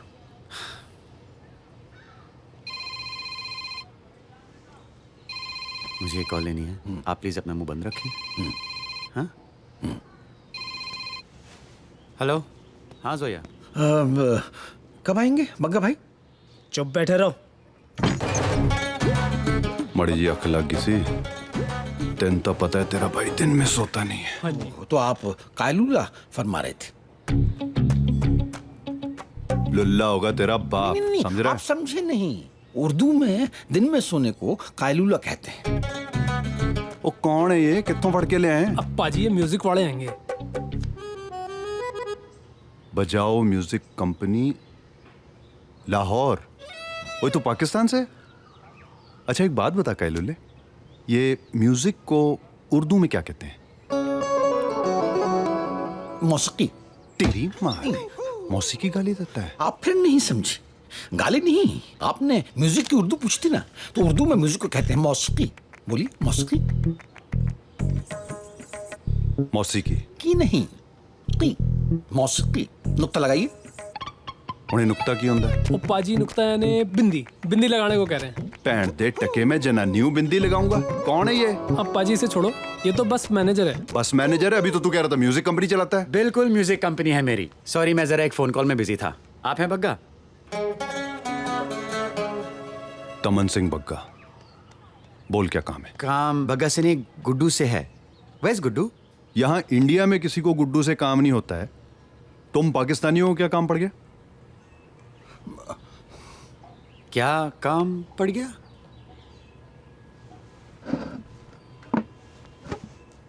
मुझे कॉल लेनी है, आप प्लीज अपना मुंह बंद रखें। हाँ? हेलो। हाँ जोया। कब आएंगे बग्गा भाई? चुप बैठे रहो। मड़ी जी अख लग गई सी। तेन तो पता है तेरा भाई दिन में सोता नहीं है। हाँ जी। तो आप कायलूला फरमा रहे थे। लुल्ला होगा तेरा बाप। नहीं, समझ रहा? आप समझे नहीं। उर्दू में दिन में सोने को कायलूला कहते हैं। वो कौन है ये, कितों पढ़ के ले आए? अप्पा जी ये म्यूजिक वाले आएंगे। बजाओ म्यूजिक कंपनी लाहौर। वो तो पाकिस्तान से। अच्छा एक बात बता कैलुले, ये म्यूजिक को उर्दू में क्या कहते हैं? मौसीकी। तेरी माँ, मौसीकी गाली देता है? आप फिर नहीं समझे। गाली नहीं, आपने म्यूजिक की उर्दू पूछती ना, तो उर्दू में म्यूजिक को कहते हैं मौसीकी। बोलिए मौसीकी। मौसीकी की नहीं, की मौसीकी। नुक्ता लगाइए। उन्हें नुक्ता की होता है? अप्पा जी नुक्ता यानी बिंदी लगाने को कह रहे हैं। पैंट दे टके में जनानियों बिंदी लगाऊंगा। कौन है ये? अप्पा जी इसे छोड़ो, ये तो बस मैनेजर है। बस मैनेजर है? अभी तो तू कह रहा था म्यूजिक कंपनी चलाता है। बिल्कुल म्यूजिक कंपनी है मेरी। सॉरी, मैं जरा एक फोन कॉल में बिजी था। आप हैं बग्गा? तमन सिंह बग्गा। बोल क्या काम है? काम बग्गा से नहीं, गुड्डू से है। वैस गुड्डू? यहाँ इंडिया में किसी को गुड्डू से काम नहीं होता है। तुम पाकिस्तानियों को क्या काम पड़ गया? क्या काम पड़ गया?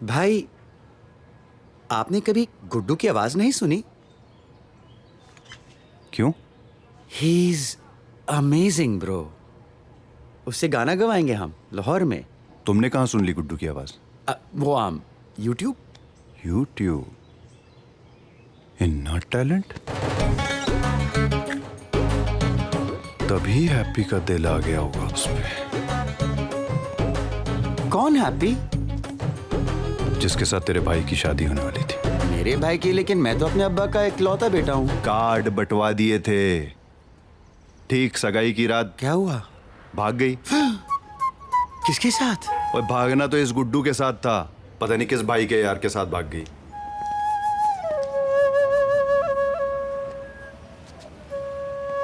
भाई, आपने कभी गुड्डू की आवाज नहीं सुनी? क्यों? He is amazing bro. उससे गाना गवाएंगे हम लाहौर में। तुमने कहाँ सुन ली गुड्डू की आवाज? वो यूट्यूब। यूट्यूब? इन्ना टैलेंट, तभी हैप्पी का दिल आ गया होगा उस पे। कौन हैप्पी? जिसके साथ तेरे भाई की शादी होने वाली थी। मेरे भाई की? लेकिन मैं तो अपने अब्बा का इकलौता बेटा हूँ। कार्ड बंटवा दिए थे, ठीक सगाई की रात क्या हुआ? भाग गई। किसके साथ? और भागना तो इस गुड्डू के साथ था, पता नहीं किस भाई के यार के साथ भाग गई।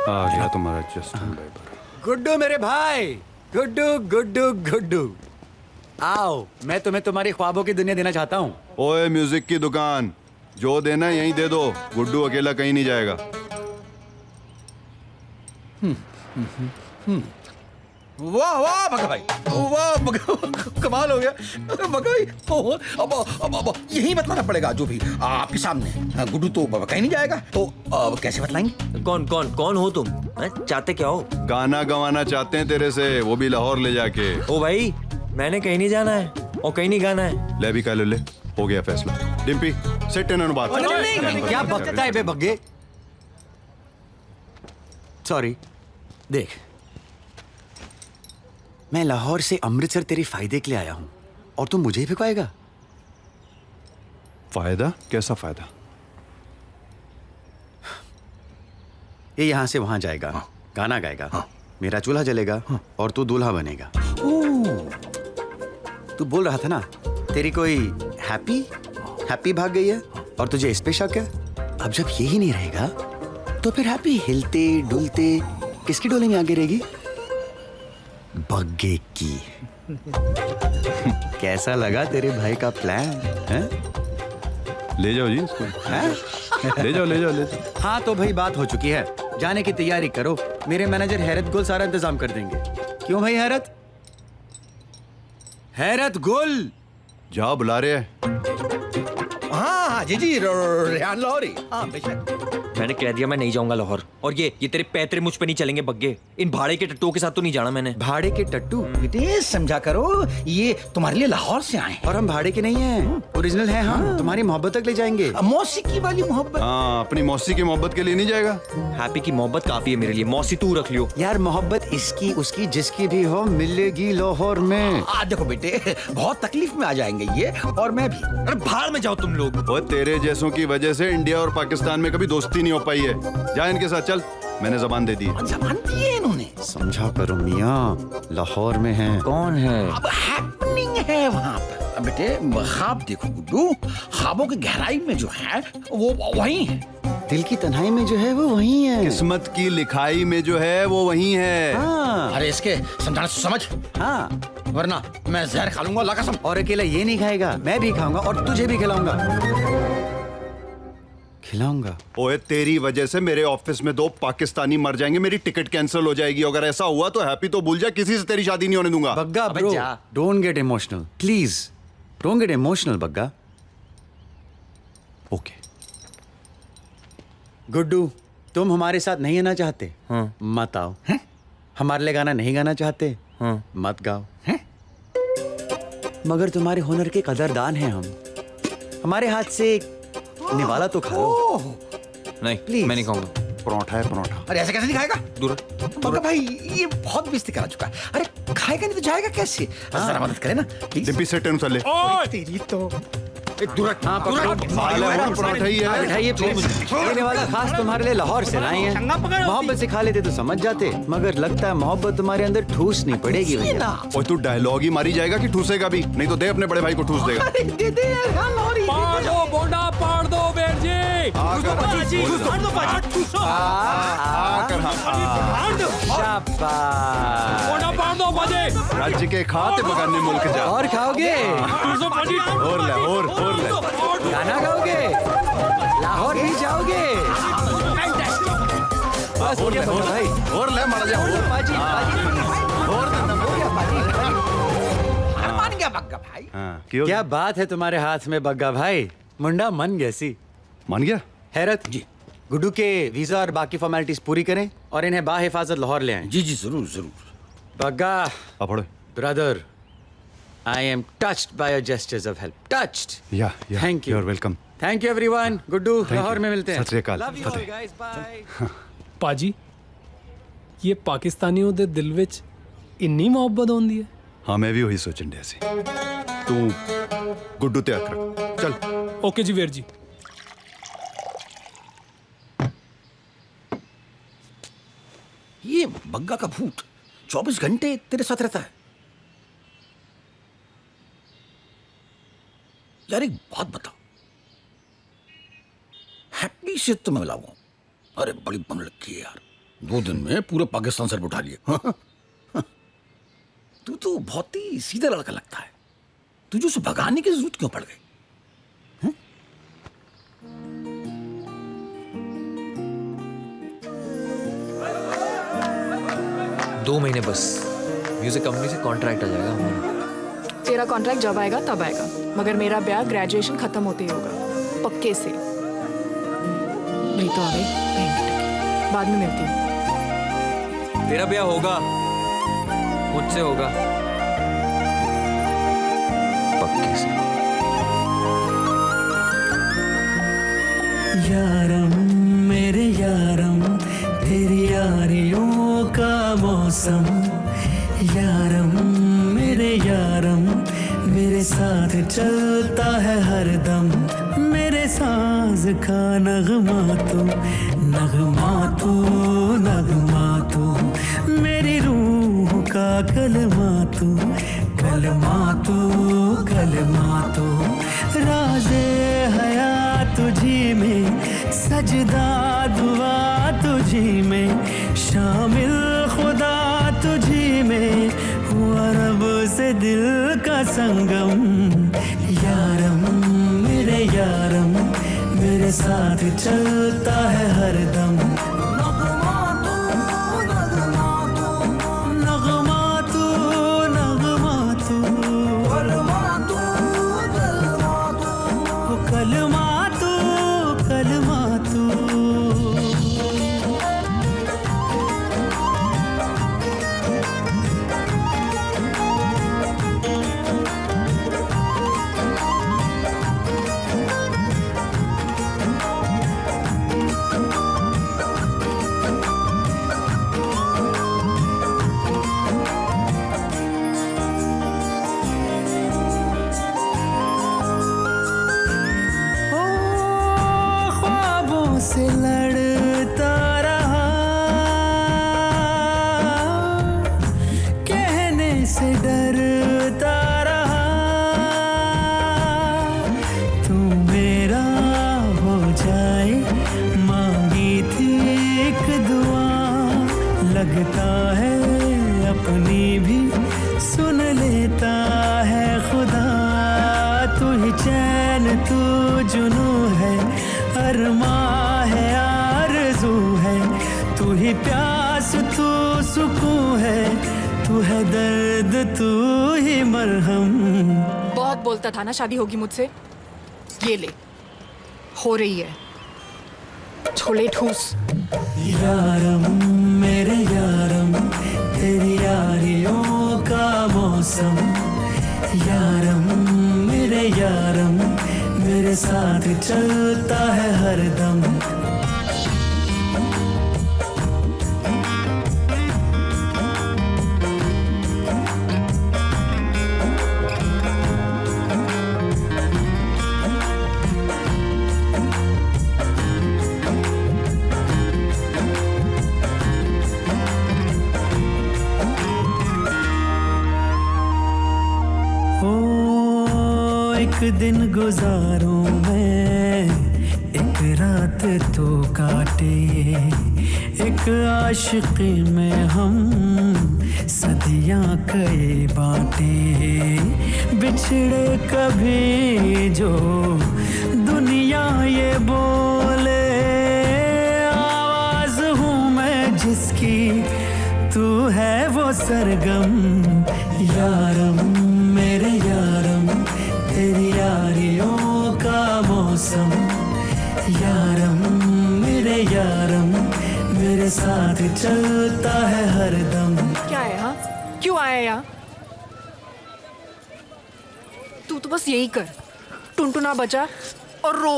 आ गया तुम्हारा जस्टिन बीबर। गुड्डू मेरे भाई, गुड्डू गुड्डू गुड्डू, आओ, मैं तुम्हें तुम्हारी ख्वाबों की दुनिया देना चाहता हूँ। ओए म्यूजिक की दुकान, जो देना है यहीं दे दो, गुड्डू अकेला कहीं नहीं जाएगा। वाह वाह भगा भाई, वाह भगा, कमाल हो गया भगा भाई। अब यही बतलाना पड़ेगा जो भी आपके सामने। गुड्डू तो कहीं नहीं जाएगा, तो अब कैसे बतलाएंगे? कौन कौन कौन हो तुम? चाहते क्या हो? गाना गवाना चाहते हैं तेरे से, वो भी लाहौर ले जाके। ओ भाई, मैंने कहीं नहीं जाना है और कहीं नहीं गाना है। ले भी काले ले, हो गया फैसला। डिम्पी सेट इन बात। क्या बकता है बे बग्गे? सॉरी, देख, मैं लाहौर से अमृतसर तेरे फायदे के लिए आया हूं और तू मुझे ही भिगवाएगा? फायदा? कैसा फायदा? ये यहां से वहां जाएगा, गाना गाएगा, मेरा चूल्हा जलेगा और तू दूल्हा बनेगा। तू बोल रहा था ना तेरी कोई हैप्पी भाग गई है और तुझे इस पे शक है। अब जब यही नहीं रहेगा तो फिर हैप्पी हिलते डुलते किसकी डोले में आगे रहेगी? बग्गे की। कैसा लगा तेरे भाई का प्लान है? ले जाओ जी इसको। ले जाओ ले जाओ ले जाओ। हाँ तो भाई बात हो चुकी है, जाने की तैयारी करो। मेरे मैनेजर हैरत गुल सारा इंतजाम कर देंगे। क्यों भाई हैरत? हैरत गुल जा, बुला रहे हैं। हाँ जी जी, रेहान लाहौरी। हाँ बेशक। मैंने कह दिया मैं नहीं जाऊंगा लाहौर। और ये तेरे पैतरे मुझ पे नहीं चलेंगे बग्गे। इन भाड़े के टट्टुओं के साथ तो नहीं जाना मैंने। भाड़े के टट्टू? बेटे समझा करो, ये तुम्हारे लिए लाहौर से आए हैं। और हम भाड़े के नहीं हैं, ओरिजिनल हैं हम। तुम्हारी मोहब्बत तक ले जाएंगे। मौसीकी वाली मोहब्बत? हाँ, अपनी मौसी की मोहब्बत के लिए नहीं जाएगा। हैप्पी की मोहब्बत काफी है मेरे लिए, मौसी तू रख लियो। यार मोहब्बत इसकी उसकी जिसकी भी हो मिलेगी लाहौर में। देखो बेटे, बहुत तकलीफ में आ जाएंगे ये और मैं भी। अरे बाहर में जाओ तुम लोग। वो तेरे जैसों की वजह से इंडिया और पाकिस्तान में कभी दोस्ती नहीं हो पाई है। जा इनके साथ चल, मैंने जबान दे दी। जबान दी है इन्होंने? समझा करो मियाँ, लाहौर में है। कौन है? अब हैपनिंग है वहाँ पर। अब बेटे ख्वाब देखो गुड्डू, ख्वाबों की गहराई में जो है वो वही है। दिल की तन्हाई में जो है वो वही है। किस्मत की लिखाई में जो है वो वही है। हाँ। अरे इसके समझाना समझ। हाँ, वरना मैं जहर खा लूंगा, अल्लाह कसम। और अकेला ये नहीं खाएगा, मैं भी खाऊंगा और तुझे भी खिलाऊंगा। ओए तेरी वजह से मेरे ऑफिस में 2 पाकिस्तानी मर जाएंगे, मेरी टिकट कैंसिल हो जाएगी। अगर ऐसा हुआ तो हैप्पी तो भूल जा, किसी से तेरी शादी नहीं होने दूंगा। Bagga bro, don't get emotional please, don't get emotional Bagga. Okay Guddu, तुम हमारे साथ नहीं आना चाहते? हाँ। मत आओ। हमारे लिए गाना नहीं गाना चाहते? हाँ। मत गाओ। मगर तुम्हारे हुनर के कदरदान हैं हम। हमारे हाथ से एक निवाला तो खा लो। नहीं प्लीज, मैं नहीं खाऊंगा। परोठा है परोठा। अरे ऐसे कैसे नहीं खाएगा? दूर बग्गा भाई ये बहुत बेइज्जती करा चुका है। अरे खाएगा नहीं तो जाएगा कैसे? जरा मदद करे ना प्लीज। डिम्पी से टेन चले। तेरी तो हाँ, परोठा ही है। बैठाइए प्लीज। ये वाला खास तुम्हारे लिए लाहौर से लाए हैं। मोहब्बत से खा लेते तो समझ जाते, मगर लगता है मोहब्बत तुम्हारे अंदर ठूस नहीं पड़ेगी। और तू डायलॉग ही मारी जाएगा कि ठूसेगा भी? नहीं तो दे अपने बड़े भाई को ठूस देगा। पाड़ दो बोंडा, पाड़ दो बेर जी। बोंडा पाड़ दो बाजे। राज्य के खाते बगाने मुल्क जा। और खाओगे? और ले और ले। गाना गाओगे? लाहौर भी जाओगे? और ले मर जा। मान गया बग्गा भाई। क्या बात है तुम्हारे हाथ में बग्गा भाई, मुंडा मन गैसी। मान गया? हैरत जी, गुड्डू के वीजा और बाकी फॉर्मेलिटीज पूरी करें और इन्हें बाहिफाजत लाहौर ले आएं। जी जी जरूर जरूर। बग्गा पढ़ो। Brother, I am touched by your gestures of help. Touched. Yeah. Thank you. You're welcome. Thank you everyone. Guddu, Lahore में मिलते हैं। सत श्री अकाल। Love you all guys, bye. पाजी ये पाकिस्तानियों दे दिल विच इन्नी मोहब्बत होंदी है। हाँ मैं भी वही सोचन दिया सी। तू गुड्डू ते अख रख चल। ओके जी वीर जी। ये बग्गा का भूत 24 घंटे तेरे साथ रहता है। यार एक बात बता, हैप्पी से तो मैं मिलाऊंगा। अरे बड़ी बम लगी है यार, 2 दिन में पूरे पाकिस्तान सर पे उठा लिया। तू तो बहुत ही सीधा लड़का लगता है, तुझे उसे भगाने की जरूरत क्यों पड़ गई? 2 महीने बस, म्यूजिक कंपनी से कॉन्ट्रैक्ट आ जाएगा हमारा। तेरा कॉन्ट्रैक्ट जब आएगा तब आएगा, मगर मेरा ब्याह ग्रेजुएशन खत्म होते ही होगा, पक्के से। तो आ गई, बाद में मिलती हूँ। तेरा ब्याह होगा, मुझसे होगा, पक्के से। यारम मेरे यारम, तेरी यारियों का मौसम। यारम मेरे यारम, मेरे साथ चलता है हरदम। मेरे साज का नगमा तू, नगमा तू, नगमा तू। मेरी रूह का कलमा तू, कलमा तू, कलमा तू। राज़े हया तुझी में, सजदा दुआ तुझी में, शामिल खुदा तुझी में, हुआ रब से दिल का संगम। यारम मेरे यारम, मेरे साथ चलता है हरदम। नगमा तू, नगमा तू, नगमा तू, नगमा तू, कलमा तू, कलमा तू, कलमा तू, कलमा तू। से लड़ता रहा, कहने से डरता रहा। तू मेरा हो जाए, मांगी थी एक दुआ। लगता है अपनी भी सुन लेता है खुदा। तू ही चैन, तू जुनू है, अरमा है, आरज़ू है। तू ही प्यास, तू सुकून है। तू है दर्द, तू ही मरहम। बहुत बोलता था ना शादी होगी मुझसे, ये ले, हो रही है। छोले ठूस। यारम मेरे यारम, तेरी यारियों का मौसम। यारम मेरे यारम, मेरे साथ चलता है हरदम। एक दिन गुजारूं मैं, एक रात तो काटे। एक आशिकी में हम सदियां कई बाटे। बिछड़े कभी जो दुनिया ये बोले, आवाज हूँ मैं जिसकी, तू है वो सरगम। यारम मेरे यारम, तेरी यारियों का मौसम। यारम मेरे यारम, मेरे साथ चलता है हरदम। क्या है हाँ? क्यों आया यहाँ? तू तो बस यही कर, टुनटुना बजा और रो।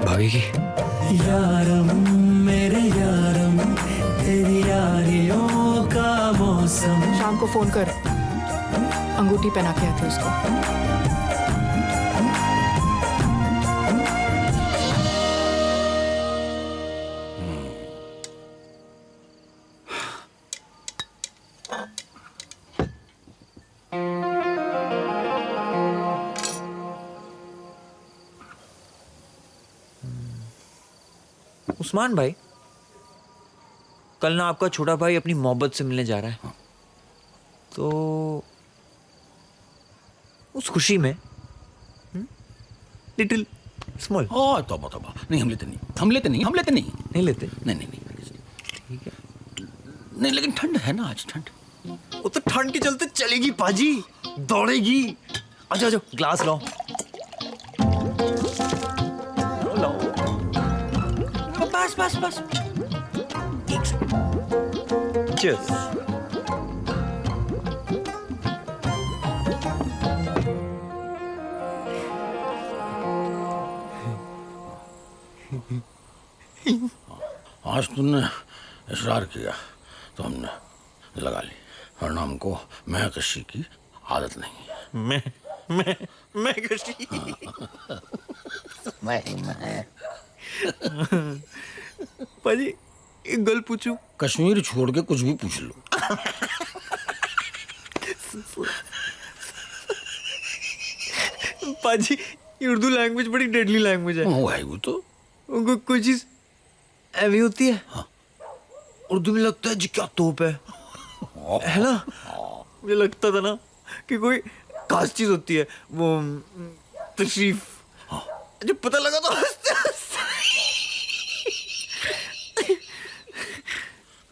भागेगी? यारम मेरे यारम, तेरी यारियों का मौसम। शाम को फोन कर, अंगूठी पहना के आते उसको। उस्मान भाई, कल ना आपका छोटा भाई अपनी मोहब्बत से मिलने जा रहा है। तो उस खुशी में लिटिल स्मॉल। तौबा तौबा, नहीं हम लेते नहीं, हम लेते नहीं, हम लेते नहीं, नहीं लेते, नहीं नहीं नहीं, ठीक है। नहीं लेकिन ठंड है ना आज, ठंड। वो तो ठंड के चलते चलेगी पाजी, दौड़ेगी। अच्छा अच्छा, ग्लास लाओ। बस बस बस, एक सेकंड। चीयर्स। आज तुमने इसरार किया तो हमने लगा ली, वरना हमको महकशी की आदत नहीं है। महकशी। पाजी, एक गल पूछूं? कश्मीर छोड़ के कुछ भी पूछ लो। पाजी, ये उर्दू लैंग्वेज बड़ी डेडली लैंग्वेज है। वो है वो तो। उनको कोई चीज ऐवी होती है। हाँ। उर्दू में लगता है जी क्या तोप है ना? मुझे लगता था ना कि कोई खास चीज होती है, वो तशरीफ। जब पता लगा तो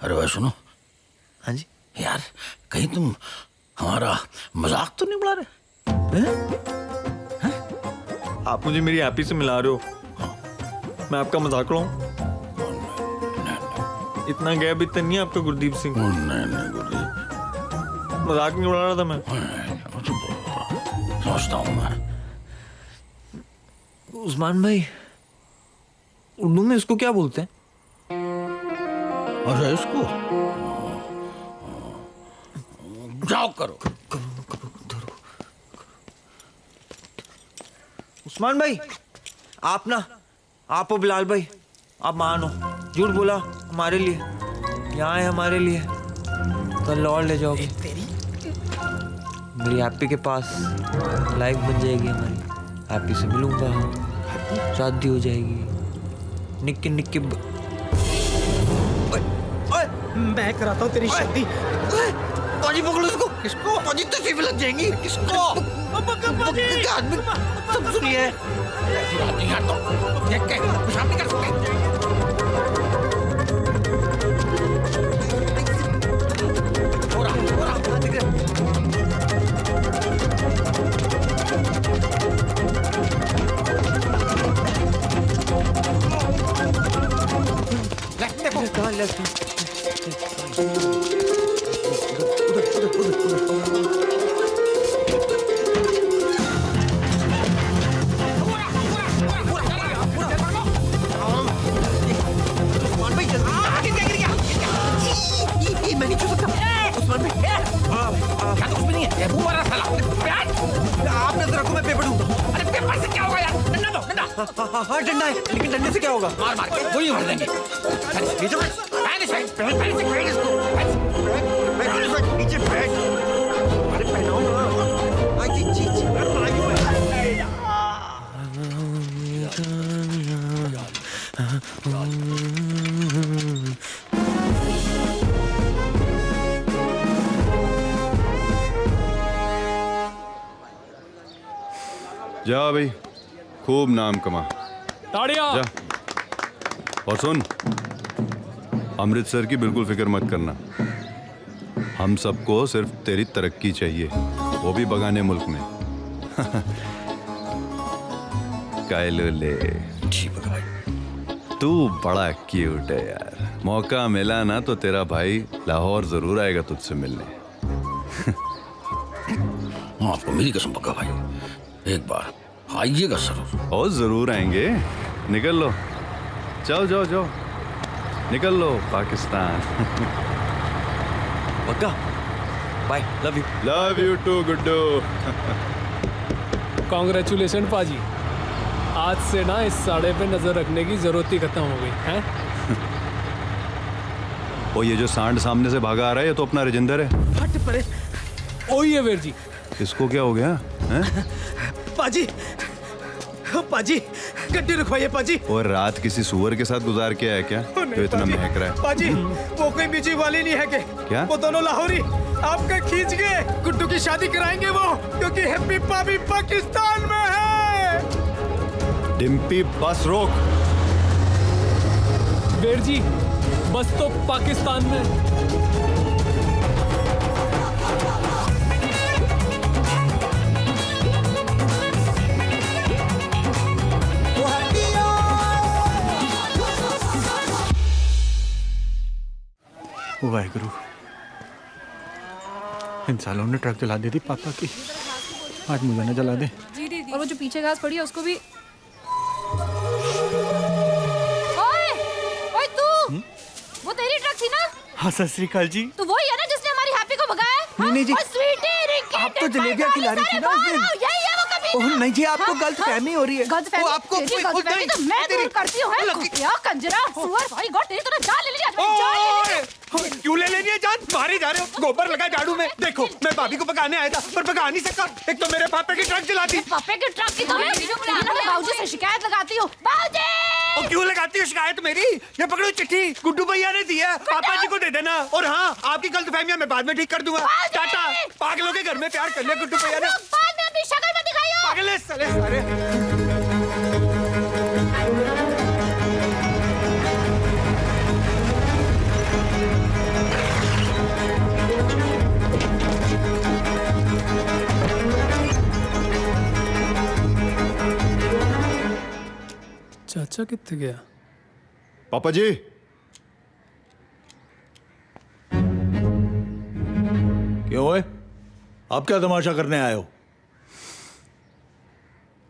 अरे भाई सुनो। हाँ जी। यार कहीं तुम हमारा मजाक तो नहीं उड़ा रहे? आप मुझे मेरी हैप्पी से मिला रहे हो? मैं आपका मजाक रहा हूँ? इतना गैप इतना नहीं है आपका गुरदीप सिंह। नहीं गुरदीप, मजाक नहीं उड़ा रहा था मैं। समझता हूँ मैं। उस्मान भाई, उर्दू में इसको क्या बोलते हैं? अच्छा इसको जाओ करो। उस्मान भाई, आप ना, आप और बिलाल भाई, आप मानो, झूठ बोला हमारे लिए, यहाँ है हमारे लिए, कल और ले जाओगे। मेरी हैप्पी के पास लाइफ बन जाएगी हमारी, हैप्पी से मिलूंगा, शादी हो जाएगी, निक्के निक्के मैं कराता हूँ तेरी शादी। पाजी पकड़ो इसको। किसको? पाजी तकलीफ लग जाएंगी। किसको? आदमी सब सुनिए। देख के पेशाब नहीं कर सकते। आपने तो रखो, मैं पेपर दूंगा। अरे पेपर से क्या होगा यार? डंडा दो, डंडा। हाँ डंडा है, लेकिन डंडे से क्या होगा? मार मार के गोली मार देंगे। नीचे बैठ। अरे पहनाओ ना। आई जी जी। जा भाई, खूब नाम कमा। ताड़िया। जा। और सुन, अमृतसर की बिल्कुल फिक्र मत करना, हम सबको सिर्फ तेरी तरक्की चाहिए, वो भी बगाने मुल्क में। कायलोले, तू बड़ा क्यूट है यार, मौका मिला ना तो तेरा भाई लाहौर जरूर आएगा तुझसे मिलने। आपको मेरी कसम पक्का भाई, एक बार आइएगा जरूर। ओ जरूर आएंगे, निकल लो, जाओ जाओ जाओ, निकल लो पाकिस्तान। पक्का, bye, love you too Guddu. Congratulation पाजी, आज से ना इस साड़े पे नजर रखने की जरूरत ही खत्म हो गई है। ओ ये जो सांड सामने से भागा आ रहा है, ये तो अपना राजेंद्र है। हट परे। ओ ये वीर जी, इसको क्या हो गया हैं? पाजी, पाजी गड्डी रुकवाइए पाजी। और रात किसी सुअर के साथ गुजार के आया क्या, जो इतना महक रहा है? पाजी वो कोई बीजी वाली नहीं है के? क्या? वो दोनों लाहौरी आपका खींच गए, गुड्डू की शादी कराएंगे वो, क्योंकि हैप्पी पापी पाकिस्तान में है। डिम्पी बस रोक। वीर जी बस तो पाकिस्तान में। वाहेगुरु, इन सालों ने ट्रक जला दी थी पापा की, आज मुझे न जला दे। जी दीदी। और वो जो पीछे घास पड़ी है उसको भी। ओए, ओए तू, वो तेरी ट्रक थी ना? हाँ सत श्री अकाल जी। तो वही है ना जिसने हमारी हैप्पी को भगाया? नहीं जी, और स्वीटी, रिंकी, आप तो जलेबियाँ खिला रही थी ना उस दिन। यही है वो कभी। ओह नहीं जी, आपको गलतफहमी हो रही है। गलतफहमी? तेरी गलतफहमी तो मैं दूर करती हूँ। क्या कंजरा, सुअर, भाई गॉड, तेरी तो ना जान ले ली आज मैंने, जान ले ली। क्यों ले लेनी है जान? मारे जा रहे हो, गोबर लगा झाड़ू में। देखो मैं भाभी को पकाने आया था पर पका नहीं सका, एक तो मेरे पापे की ट्रक जलाती। पापे की ट्रक की तो मैं बाबूजी से शिकायत लगाती हूँ। बाबूजी! और क्यों लगाती हो शिकायत मेरी? ये पकड़ो चिट्ठी, गुड्डू भैया ने दी है, पापा जी को दे देना। और हाँ, आपकी गलतफहमियां मैं बाद में ठीक कर दूंगा। टाटा। पागलों के घर में प्यार कर लिया गुड्डू भैया ने। बाद में अपनी शक्ल मत दिखाइयो। पागल है साले सारे। चाचा कितने गया? पापा जी, क्यों है? आप क्या तमाशा करने आए हो?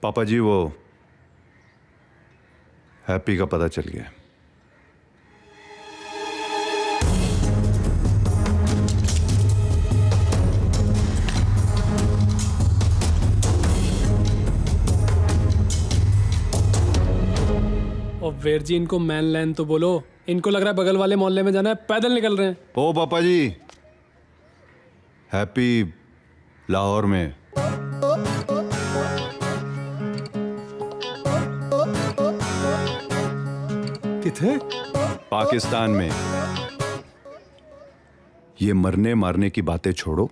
पापा जी वो हैप्पी का पता चल गया। और वीर जी इनको मैन लैन तो बोलो, इनको लग रहा है बगल वाले मोहल्ले में जाना है, पैदल निकल रहे हैं। ओ पापा जी, हैप्पी लाहौर में। किथे? पाकिस्तान में। ये मरने मारने की बातें छोड़ो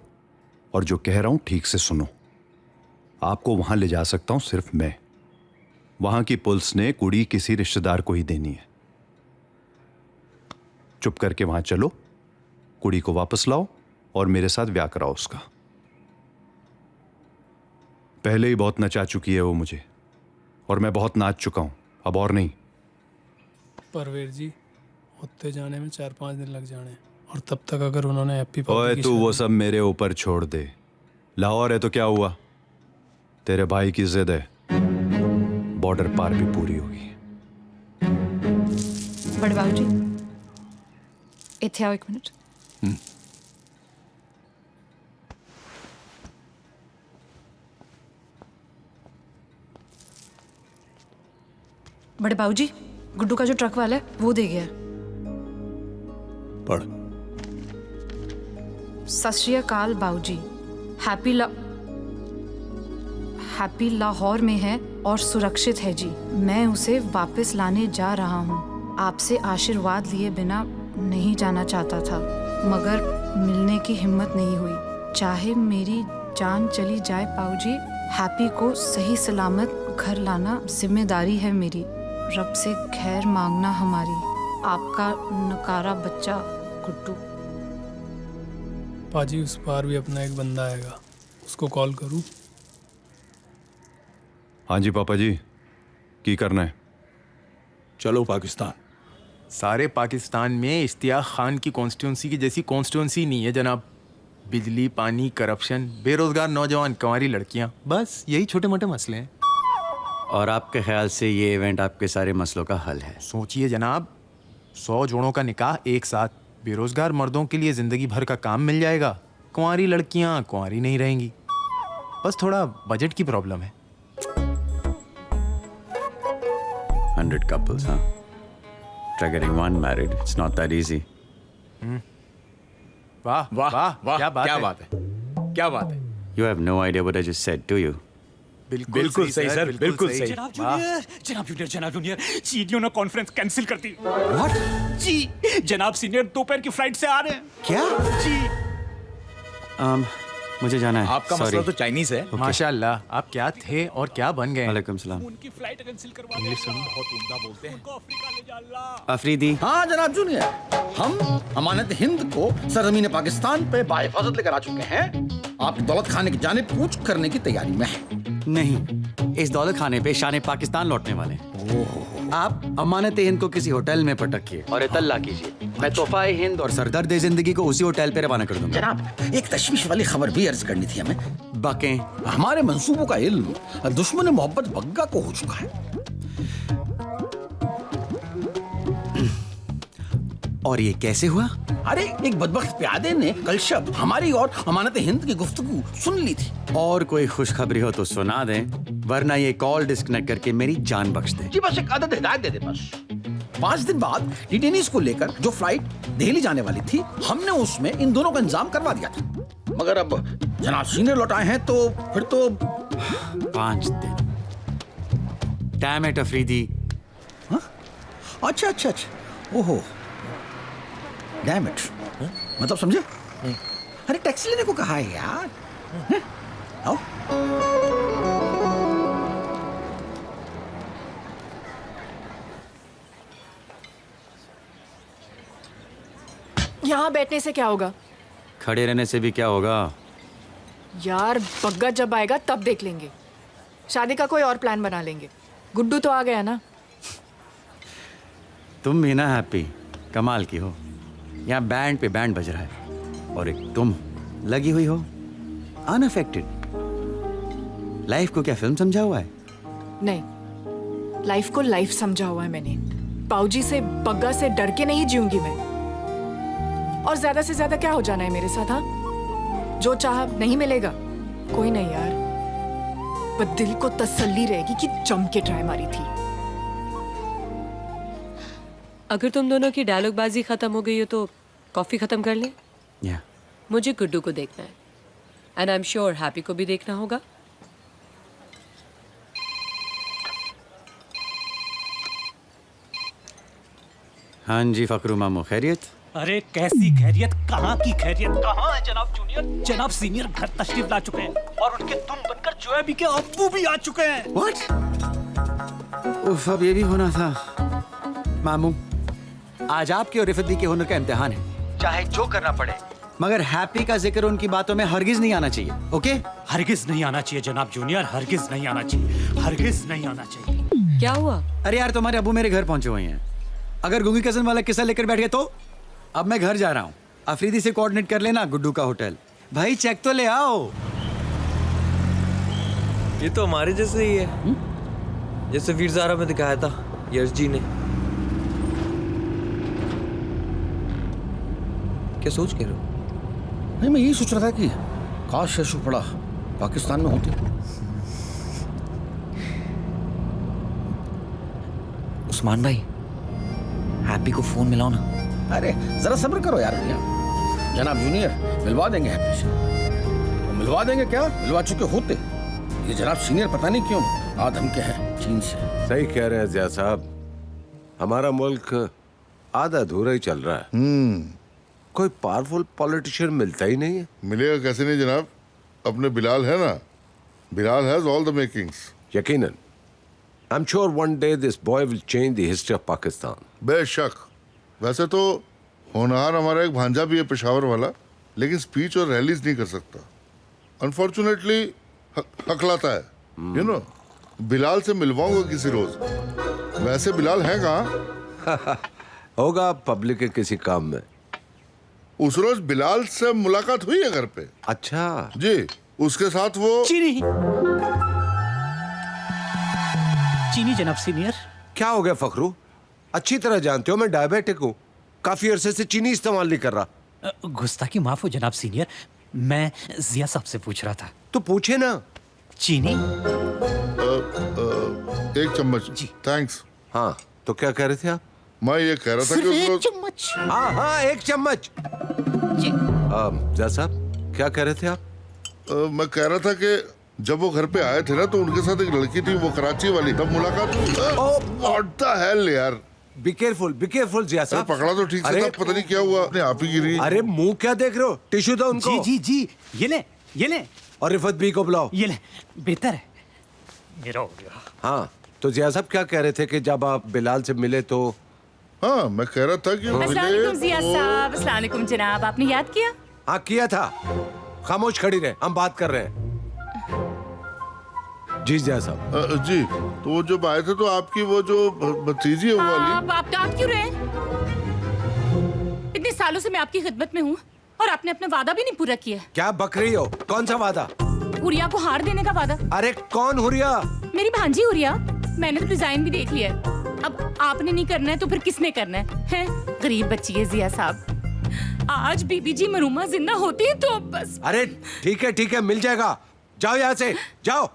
और जो कह रहा हूं ठीक से सुनो। आपको वहां ले जा सकता हूं सिर्फ मैं। वहां की पुलिस ने कुड़ी किसी रिश्तेदार को ही देनी है। चुप करके वहां चलो, कुड़ी को वापस लाओ और मेरे साथ ब्याह कराओ उसका। पहले ही बहुत नचा चुकी है वो मुझे, और मैं बहुत नाच चुका हूं, अब और नहीं। पर वीर जी होते जाने में 4-5 दिन लग जाने, और तब तक अगर उन्होंने हैप्पी ओए तू वो सब मेरे ऊपर छोड़ दे। लाहौर है तो क्या हुआ, तेरे भाई की जिद है, बॉर्डर पार भी पूरी होगी। बड़े बाबूजी, इथे आओ एक मिनट। बड़े बाबूजी, गुड्डू का जो ट्रक वाला है वो दे गया है। पढ़। सत श्री अकाल बाबूजी, हैप्पी लाहौर में है और सुरक्षित है जी। मैं उसे वापस लाने जा रहा हूँ। आपसे आशीर्वाद लिए बिना नहीं जाना चाहता था, मगर मिलने की हिम्मत नहीं हुई। चाहे मेरी जान चली जाए बाबूजी, हैप्पी को सही सलामत घर लाना जिम्मेदारी है मेरी। रब से खैर मांगना हमारी। आपका नकारा बच्चा गुड्डू। पाजी उस पार भी अपना एक बंदा आएगा, उसको कॉल करूं? हाँ जी पापा जी, की करना है? चलो पाकिस्तान। सारे पाकिस्तान में इश्तियाक खान की कॉन्स्टिट्यूंसी की जैसी कॉन्स्टिट्यूंसी नहीं है जनाब। बिजली, पानी, करप्शन, बेरोजगार नौजवान, कंवारी लड़कियां, बस यही छोटे मोटे मसले हैं। और आपके ख्याल से ये इवेंट आपके सारे मसलों का हल है? सोचिए जनाब, 100 जोड़ों का निकाह एक साथ, बेरोजगार मर्दों के लिए जिंदगी भर का काम मिल जाएगा, कुंवारी लड़कियां कुंवारी नहीं रहेंगी। बस थोड़ा बजट की प्रॉब्लम है। 100 couples, huh? Try getting one married. It's not that easy. वाह वाह वाह, क्या बात है, क्या बात है। You have no idea what I just said, do you? बिल्कुल सही सर, बिल्कुल सही। जनाब जूनियर, सीनियर ने कॉन्फ्रेंस कैंसिल कर दी। What? जी, जनाब सीनियर दोपहर की फ्लाइट से आ रहे हैं। क्या? जी। मुझे जाना है। आपका मसला तो चाइनीज है। माशाल्लाह, आप क्या थे और क्या बन गए। वालेकुम सलाम। उनकी फ्लाइट कैंसिल करवा दी। बहुत उम्दा बोलते हैं। उनको अफ्रीका ले जा अल्लाह। अफरीदी। हाँ जनाब जूनियर, हम अमानत हिंद को सरजमीन पाकिस्तान पे बाहिफाजत लेकर आ चुके हैं। आपकी दौलत खाने की जानिब कूच करने की तैयारी में है। नहीं, इस दौलत खाने पे शान पाकिस्तान लौटने वाले हैं। आप अमानत हिंद को किसी होटल में पटकिए और इतला कीजिए। मैं तोहफा हिंद और सरदर्द जिंदगी को उसी होटल पे रवाना कर दूंगा। जनाब, एक तशवीश वाली खबर भी अर्ज करनी थी हमें। बाकें हमारे मंसूबों का इल्म दुश्मन मोहब्बत बग्गा को हो चुका है। और ये कैसे हुआ? अरे एक बदबख्त प्यादे ने कल शब हमारी और अमानत हिंद की गुफ्तगू सुन ली थी। और कोई खुशखबरी हो तो सुना दें, वरना ये कॉल डिस्कनेक्ट करके मेरी जान बख्श दे। जी बस एक आदत हिदायत दे दे बस। 5 दिन बाद डिटेनीज को लेकर जो फ्लाइट दिल्ली जाने वाली थी, हमने उसमें इन दोनों का इंतजाम करवा दिया था। मगर अब जनाब सीनियर लौट आए हैं तो फिर तो 5 दिन। Damn it Afridi. अच्छा अच्छा अच्छा, ओहो डैम इट, मतलब समझे? अरे टैक्सी लेने को कहा है यार। आओ। यहाँ बैठने से क्या होगा? खड़े रहने से भी क्या होगा? यार बग्गा जब आएगा तब देख लेंगे। शादी का कोई और प्लान बना लेंगे। गुड्डू तो आ गया ना। तुम भी ना हैप्पी, कमाल की हो। यहाँ बैंड पे बैंड बज रहा है और एक तुम लगी हुई हो अनअफेक्टेड। लाइफ को क्या फिल्म समझा हुआ है? नहीं, लाइफ को लाइफ समझा हुआ है मैंने। पाऊजी से बग्गा से डर के नहीं जीऊंगी मैं। और ज्यादा से ज्यादा क्या हो जाना है मेरे साथ? हाँ, जो चाहा नहीं मिलेगा। कोई नहीं यार, पर दिल को तसल्ली रहेगी कि जम के ट्राई मारी थी। अगर तुम दोनों की डायलॉग बाजी खत्म हो गई हो तो कॉफी खत्म कर लें। मुझे गुड्डू को देखना है, and I am sure happy को भी देखना होगा। हाँ जी फकरू मामू, खैरियत? अरे कैसी खैरियत, कहाँ की खैरियत, कहाँ है जनाब जूनियर? जनाब सीनियर घर तशरीफ ला चुके हैं और उनके तुम बनकर जोएबी के अब्बू भी आ चुके हैं। What? उफ, अब ये भी होना था। मामू, आज आपके और रिफत दी के हुनर का इम्तिहान है, चाहे जो करना पड़े, मगर हैप्पी का जिक्र उनकी बातों में हरगिज नहीं आना चाहिए। ओके? हरगिज नहीं आना चाहिए जनाब जूनियर, हरगिज नहीं आना चाहिए, हरगिज नहीं आना चाहिए। क्या हुआ? अरे यार, तुम्हारे अबू मेरे घर पहुंचे हुए हैं। अगर गुंगी कजन वाला किस्सा लेकर बैठ गए तो अब मैं घर जा रहा हूँ। अफरीदी से कोऑर्डिनेट कर लेना गुड्डू का होटल। भाई चेक तो ले आओ। ये तो हमारे जैसे ही है, जैसे वीर ज़ारा में दिखाया था यश जी ने। क्या सोच कह रहे हो? नहीं, मैं यही सोच रहा था कि काश यशु पड़ा पाकिस्तान में होती। उस्मान भाई, हैप्पी को फोन मिलाओ ना। अरे जरा सब्र करो यार भैया। जनाब जूनियर मिलवा देंगे हैप्पी से। वो मिलवा देंगे क्या, मिलवा चुके होते। ये जनाब सीनियर पता नहीं क्यों आधम के हैं चीन से। सही कह रहे हैं जिया साहब, हमारा मुल्क आधा अधूरा ही चल रहा है। कोई पावरफुल पॉलिटिशियन मिलता ही नहीं है। मिलेगा कैसे नहीं जनाब, अपने बिलाल है ना। Bilal has all the makings. यकीनन। I am sure one day this boy will change the history of Pakistan. बेशक। वैसे तो होनहार हमारा एक भांजा भी है पेशावर वाला, लेकिन स्पीच और रैलीज नहीं कर सकता। अनफॉर्चुनेटली हकलाता है। यू नो, बिलाल से मिलवाऊंगा किसी रोज। वैसे बिलाल है कहाँ? होगा पब्लिक के किसी काम में। उस रोज बिलाल से मुलाकात हुई है घर पे। अच्छा जी, उसके साथ वो चीनी चीनी जनाब सीनियर। क्या हो गया फखरू? अच्छी तरह जानते हो मैं डायबिटिक हूँ, काफी अरसे से चीनी इस्तेमाल नहीं कर रहा। गुस्ताखी माफ हो जनाब सीनियर, मैं जिया साहब से पूछ रहा था। तो पूछे ना। चीनी 1 चम्मच जी। थैंक्स। हाँ तो क्या कह रहे थे आप? मैं ये कह रहा था कि 1 चम्मच। हाँ 1 चम्मच जी। जिया साहब क्या कह रहे थे आप? मैं कह रहा था कि जब वो घर पे आए थे ना तो उनके साथ एक लड़की थी, वो कराची वाली, तब मुलाकात हुई। व्हाट द हेल यार। बी केयरफुल जिया साहब। पकड़ा तो ठीक से था, पता नहीं क्या हुआ, अपने आप ही गिरी। अरे मुंह क्या देख रहे हो? टिश्यू दो उनको। जी जी जी, ये ले। और रिफत बी को बुलाओ। ये ले, बेहतर है, मेरा हो गया। हाँ तो जिया साहब क्या कह रहे थे कि जब आप बिलाल से मिले तो? हाँ मैं कह रहा था कि अस्सलाम वालेकुम जिया साहब। अस्सलाम वालेकुम जनाब, आपने याद किया? हाँ किया था। खामोश खड़ी रहे, हम बात कर रहे हैं। जी जिया साहब। जी, तो वो जब आए थे तो आपकी वो जो भतीजी है वो वाली। आप डांट क्यों रहे? इतने सालों से मैं आपकी खिदमत में हूँ और आपने अपना वादा भी नहीं पूरा किया। क्या बक रही हो? कौन सा वादा? हुरिया को हार देने का वादा। अरे कौन हुरिया? मेरी भांजी हुरिया। मैंने तो डिजाइन भी देख लिया है। अब आपने नहीं करना है तो फिर किसने करना है? गरीब बच्ची है जिया साहब। आज बीबी जी मरूमा जिंदा होती तो बस। अरे ठीक है मिल जाएगा, जाओ यहाँ से जाओ।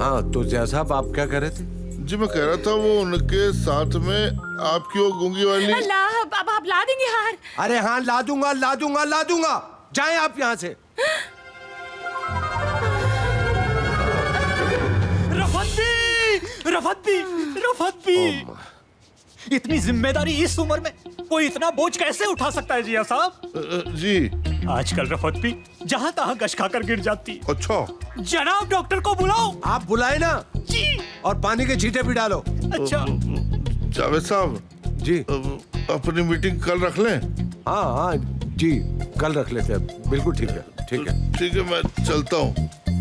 हाँ तो जिया साहब आप क्या कह रहे थे? जी मैं कह रहा था वो उनके साथ में आपकी वो गूंगी वाली। अल्लाह, अब आप ला देंगे हार? अरे हाँ ला दूंगा। जाएं आप यहाँ से। रफत भी इतनी जिम्मेदारी इस उम्र में कोई इतना बोझ कैसे उठा सकता है जिया साहब? जी आजकल रफत भी जहाँ तहाँ गश खाकर गिर जाती। अच्छा जनाब डॉक्टर को बुलाओ। आप बुलाए ना जी। और पानी के छींटे भी डालो। अच्छा जावेद साहब जी, अपनी मीटिंग कल रख लें? हाँ जी कल रख लेते हैं। बिल्कुल ठीक है मैं चलता हूँ।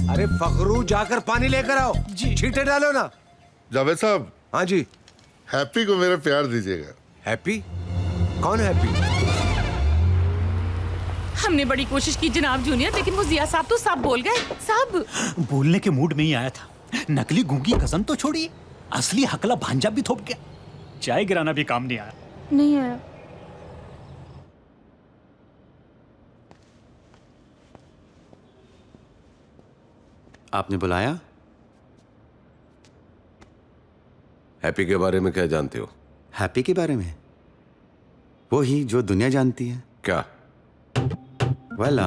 अरे फखरू जाकर पानी लेकर आओ जी, छींटे डालो ना। जावेद साहब। हाँ जी। हैप्पी को मेरा प्यार दीजिएगा। हैप्पी? कौन हैप्पी? हमने बड़ी कोशिश की जनाब जूनियर, लेकिन वो जिया साहब तो सब बोल गए। सब बोलने के मूड में ही आया था। नकली गूंगी कसम तो छोड़िए, असली हकला भांजा भी थोप गया। चाय गिराना भी काम नहीं आया। नहीं आया। आपने बुलाया? हैप्पी के बारे में क्या जानते हो? हैप्पी के बारे में? वो ही जो दुनिया जानती है। क्या? Well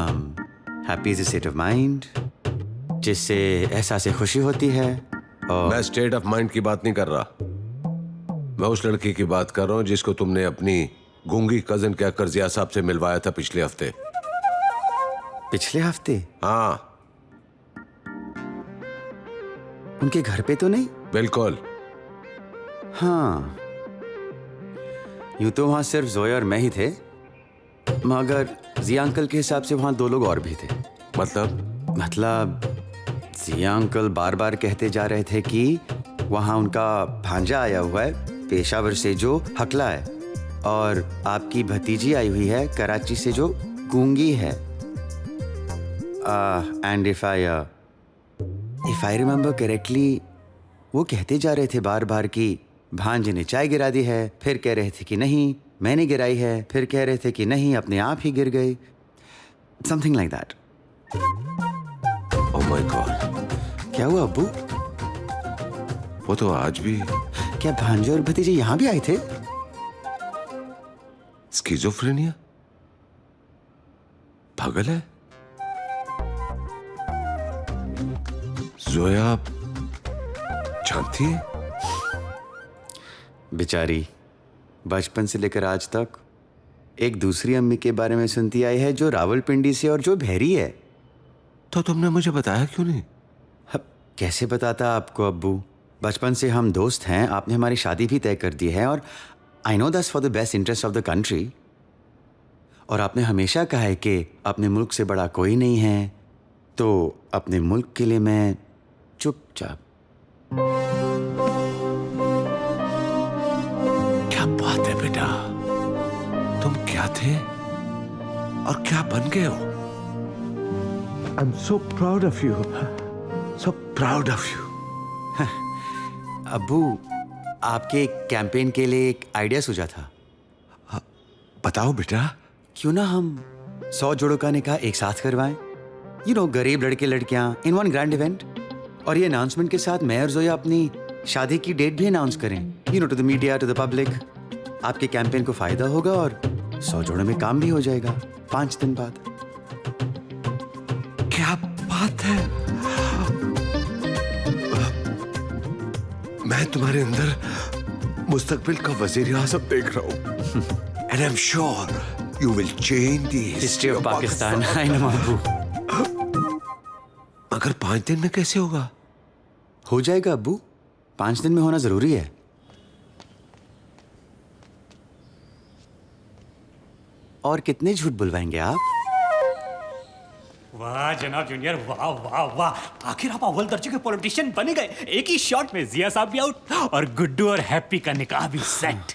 happy is a state of mind जिससे एहसास खुशी होती है। और मैं स्टेट ऑफ माइंड की बात नहीं कर रहा, मैं उस लड़की की बात कर रहा हूँ जिसको तुमने अपनी गूंगी कजन कहकर जिया साहब से मिलवाया था पिछले हफ्ते। पिछले हफ्ते? हाँ। उनके घर पे तो नहीं? बिल्कुल। हाँ, यूं तो वहां सिर्फ जोया और मैं ही थे, मगर जिया अंकल के हिसाब से वहां 2 लोग और भी थे। मतलब जिया अंकल बार बार कहते जा रहे थे कि वहां उनका भांजा आया हुआ है पेशावर से जो हकला है, और आपकी भतीजी आई हुई है कराची से जो गूंगी है। And if I remember correctly, वो कहते जा रहे थे बार बार कि भांजे ने चाय गिरा दी है, फिर कह रहे थे कि नहीं मैंने गिराई है, फिर कह रहे थे कि नहीं अपने आप ही गिर गई। Something like that. Oh my God. क्या हुआ अब्बू? वो तो आज भी। क्या भांजे और भतीजे यहां भी आए थे? स्किज़ोफ्रेनिया? पागल है? जोया जानती है? बेचारी बचपन से लेकर आज तक एक दूसरी अम्मी के बारे में सुनती आई है जो रावलपिंडी से और जो बहरी है। तो तुमने मुझे बताया क्यों नहीं? कैसे बताता आपको अब्बू? बचपन से हम दोस्त हैं, आपने हमारी शादी भी तय कर दी है, और I know that's for the best interest of the country. और आपने हमेशा कहा है कि अपने मुल्क से बड़ा कोई नहीं है, तो अपने मुल्क के लिए मैं चुपचाप। क्या बात है बेटा, थे और क्या बन गए हो। I am so proud of you, so proud of you. अब्बू, आपके कैंपेन के लिए एक आइडिया सूझा था। बताओ बेटा। क्यों ना हम 100 जोड़ों का निकाह एक साथ करवाएं, गरीब लड़के लड़कियां इन वन ग्रैंड इवेंट। और ये अनाउंसमेंट के साथ मैं और जोया अपनी शादी की डेट भी अनाउंस करें, to the media, to the public. आपके कैंपेन को फायदा होगा और 100 जोड़ों में काम भी हो जाएगा 5 दिन बाद। क्या बात है। मैं तुम्हारे अंदर मुस्तकबिल का वजीर आज़म देख रहा हूं। And I am sure you will change the history of Pakistan. I know अब्बू। मगर 5 दिन में कैसे होगा? हो जाएगा अब्बू, 5 दिन में होना जरूरी है। और कितने झूठ बुलवाएंगे आप? वाह जनाब जूनियर, वाह वाह वाह, आखिर आप अव्वल दर्जे के पॉलिटिशियन बन गए। एक ही शॉट में जिया साहब भी आउट और गुड्डू और हैप्पी का निकाह भी सेट।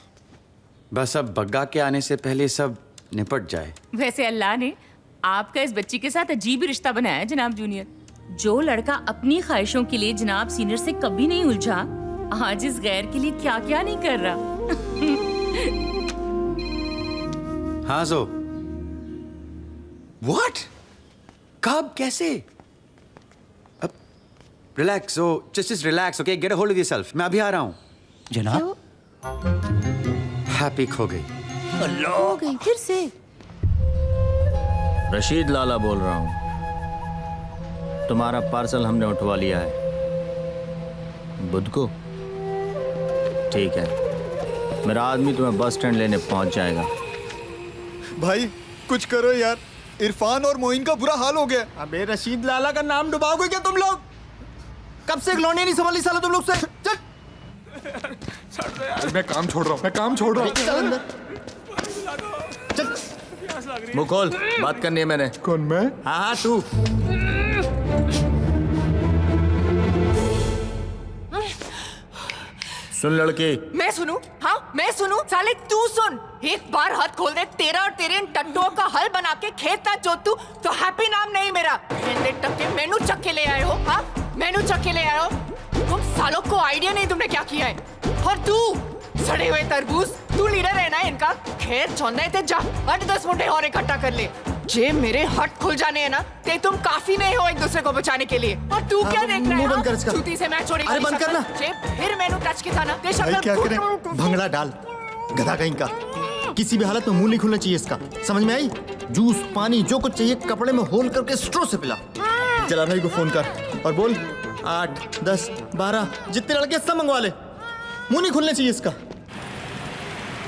बस अब बग्गा के आने से पहले सब निपट जाए। वैसे अल्लाह ने आपका इस बच्ची के साथ अजीब ही रिश्ता बनाया है जनाब जूनियर। जो लड़का अपनी ख्वाहिशों के लिए जनाब सीनियर से कभी नहीं उलझा, आज इस गैर के लिए क्या क्या नहीं कर रहा। हाँ जो। What? कब, कैसे? अब relax, just relax, okay? Get a hold of yourself. मैं अभी आ रहा हूँ। जनाब हैप्पी खो गई। हो गई फिर से। रशीद लाला बोल रहा हूँ, तुम्हारा पार्सल हमने उठवा लिया है। बुध को ठीक है, मेरा आदमी तुम्हें बस स्टैंड लेने पहुंच जाएगा। भाई कुछ करो यार, इरफान और मोइन का बुरा हाल हो गया। अबे रशीद लाला का नाम डुबाओगे क्या तुम लोग? कब से एक लौंडे नहीं संभाली साला तुम लोग से। चल मैं काम छोड़ रहा हूँ, चल अंदर। मुंह खोल, बात करनी है मैंने। कौन, मैं? हाँ तू। सुन लड़की। मैं सुनूं? हाँ मैं सुनूं? साले तू सुन। एक बार हाथ खोल दे तेरा और तेरे इन टट्टुओं का हल बना के खेत ना जोत तू तो हैप्पी नाम नहीं मेरा। टक्के मेनू चक के ले आए हो। हाँ मेनू चक के ले आए हो। तुम सालों को आइडिया नहीं तुमने क्या किया है। और तू सड़े हुए तरबूज, तू लीडर है ना इनका। खेत छोड़ना थे, जा 8-10 मुठे और इकट्ठा कर ले। जे मेरे हट खुल जाने हैं ना, ते तुम काफी नहीं हो एक दूसरे को बचाने के लिए। और तू क्या देख रहा है? बंद कर इसका। चूती से मैच छोड़ेगी। अरे बंद करना। जे फिर मैनू टच किया ना, ते भाई क्या करें? भंगड़ा डाल, गधा कहीं का। किसी भी हालत में मुंह नहीं खुलना चाहिए इसका, समझ में आई? जूस, पानी, जो कुछ चाहिए कपड़े में होल करके स्ट्रो से पिला। चला भाई को फोन कर और बोल 8, 10, 12 जितने लड़के सब मंगवा ले। मुंह नहीं खुलना चाहिए इसका।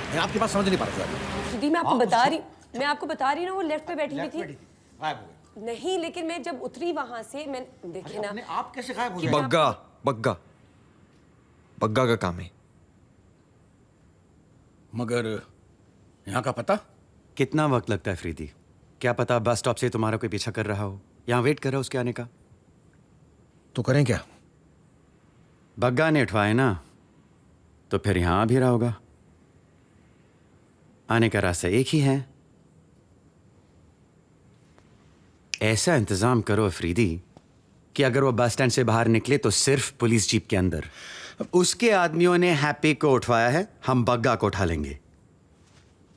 मैं आपकी बात समझ नहीं पा रहा। दीदी मैं आपको बता रही ना, वो लेफ्ट पे बैठी हुई थी। नहीं, लेकिन मैं जब उतरी वहां से मैं देखे ना। आप कैसे गायब हो गए? बग्गा का काम है। मगर यहाँ का पता? कितना वक्त लगता है फरीदी? क्या पता बस स्टॉप से तुम्हारा कोई पीछा कर रहा हो, यहाँ वेट कर रहा हो उसके आने का। तो करें क्या? बग्गा ने उठवाए ना, तो फिर यहाँ आ भी रहा होगा। आने का रास्ता एक ही है। ऐसा इंतजाम करो अफरीदी कि अगर वो बस स्टैंड से बाहर निकले तो सिर्फ पुलिस जीप के अंदर। उसके आदमियों ने हैप्पी को उठवाया है, हम बग्गा को उठा लेंगे।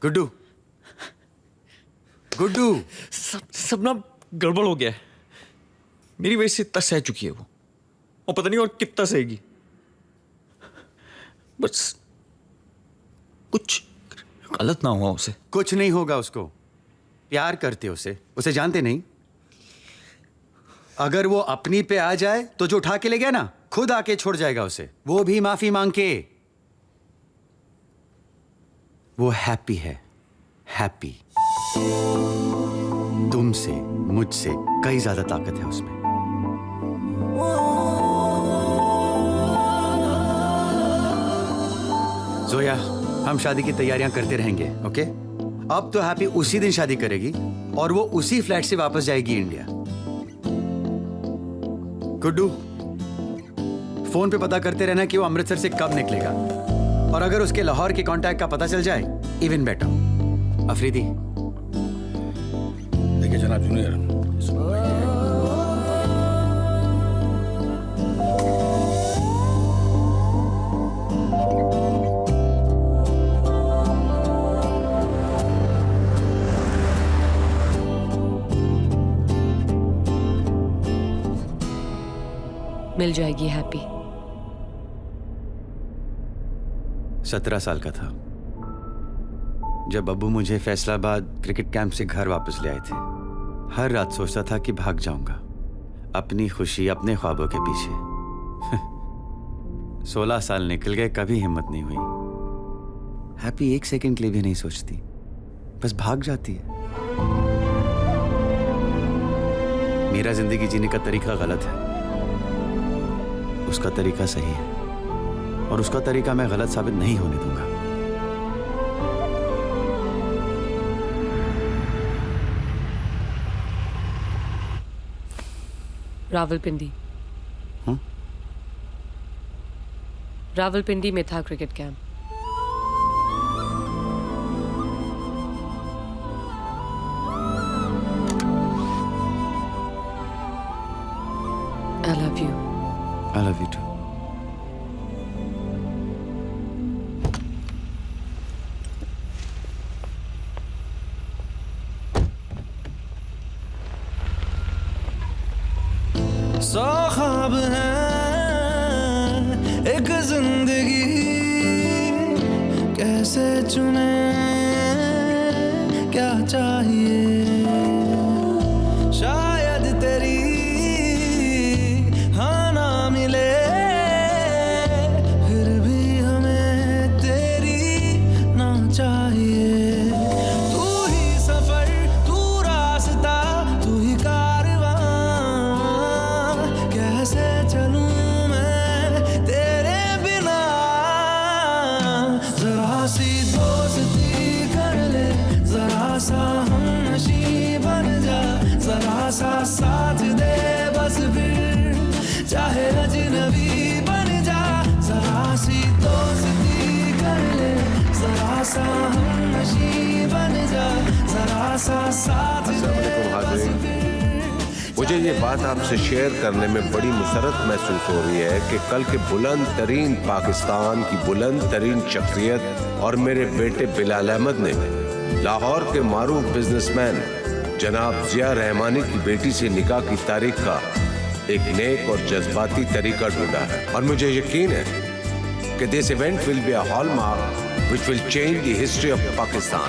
गुड्डू, सब ना गड़बड़ हो गया है। मेरी वजह से इतना सह चुकी है वो, और पता नहीं और कितना सहेगी। बस कुछ गलत ना हुआ उसे। कुछ नहीं होगा उसको। प्यार करते उसे जानते नहीं। अगर वो अपनी पे आ जाए तो जो उठा के ले गया ना, खुद आके छोड़ जाएगा उसे, वो भी माफी मांग के। वो हैप्पी है, हैप्पी। तुमसे, मुझसे कई ज्यादा ताकत है उसमें। जोया, हम शादी की तैयारियां करते रहेंगे, ओके? अब तो हैप्पी उसी दिन शादी करेगी और वो उसी फ्लैट से वापस जाएगी इंडिया। गुड्डू, फोन पे पता करते रहना कि वो अमृतसर से कब निकलेगा, और अगर उसके लाहौर के कांटेक्ट का पता चल जाए, इवन बेटर। अफरीदी। देखिए जनाब जूनियर, मिल जाएगी हैप्पी। 17 साल का था जब अब्बू मुझे फैसलाबाद क्रिकेट कैंप से घर वापस ले आए थे। हर रात सोचता था कि भाग जाऊंगा अपनी खुशी, अपने ख्वाबों के पीछे। 16 साल निकल गए, कभी हिम्मत नहीं हुई। हैप्पी एक सेकंड के लिए भी नहीं सोचती, बस भाग जाती है। मेरा जिंदगी जीने का तरीका गलत है, उसका तरीका सही है, और उसका तरीका मैं गलत साबित नहीं होने दूंगा। रावलपिंडी। रावलपिंडी में था cricket camp. I love you. I love you too. सौ ख्वाब हैं एक जिंदगी, कैसे चुने क्या चाहिए। शायद तेरी हाँ ना मिले, फिर भी हमें तेरी ना चाहिए। तू ही सफर, तू रास्ता, तू ही कारवां, कैसे चलूं मैं तेरे बिना। जरा सी दोस्ती कर ले, जरा सा हमनशी बन जा, जरा सा साथ दे बस फिर, चाहे अजनबी बन जा। जरा सी दोस्ती कर ले, जरा सा हमनशी बन जा, जरा सा साथ दे बस फिर। मुझे ये बात आपसे शेयर करने में बड़ी मुसरत महसूस हो रही है कि कल के बुलंद तरीन पाकिस्तान की बुलंद तरीन शख्सियत और मेरे बेटे बिलाल अहमद ने लाहौर के मारूफ बिजनेसमैन जनाब जिया रहमानी की बेटी से निकाह की तारीख का एक नेक और जज्बाती तरीका ढूंढा है, और मुझे यकीन है कि this event will be a hallmark which will change the history of Pakistan.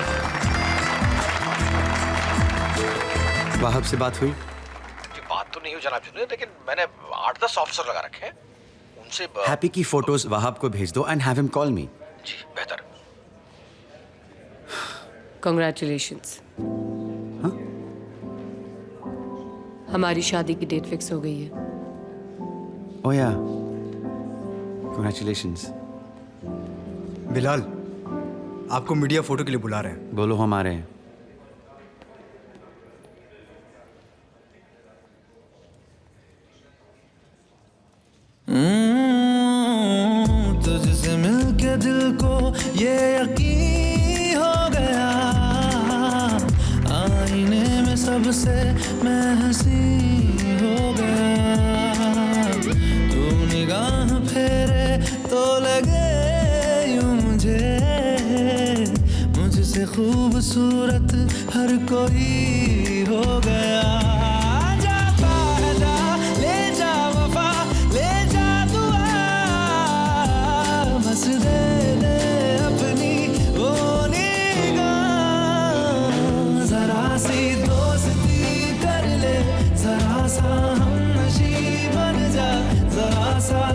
Wahab से बात हुई? बात तो नहीं हो जनाब जूनियर, लेकिन मैंने 8-10 ऑफिसर लगा रखे हैं, उनसे हैप्पी की फोटोज वहाब को भेज दो and have him call me. जी बेहतर। Congratulations. हमारी शादी की डेट फिक्स हो गई है। ओह या, कांग्रेचुलेशंस। बिलाल, आपको मीडिया फोटो के लिए बुला रहे हैं। बोलो हम आ रहे हैं। तुझसे मिलके दिल को ये यकीन हो गया, आईने में सबसे मैं हंसी हो गया। तू निगाह फेरे तो लगे यूं मुझसे खूबसूरत हर कोई हो गया।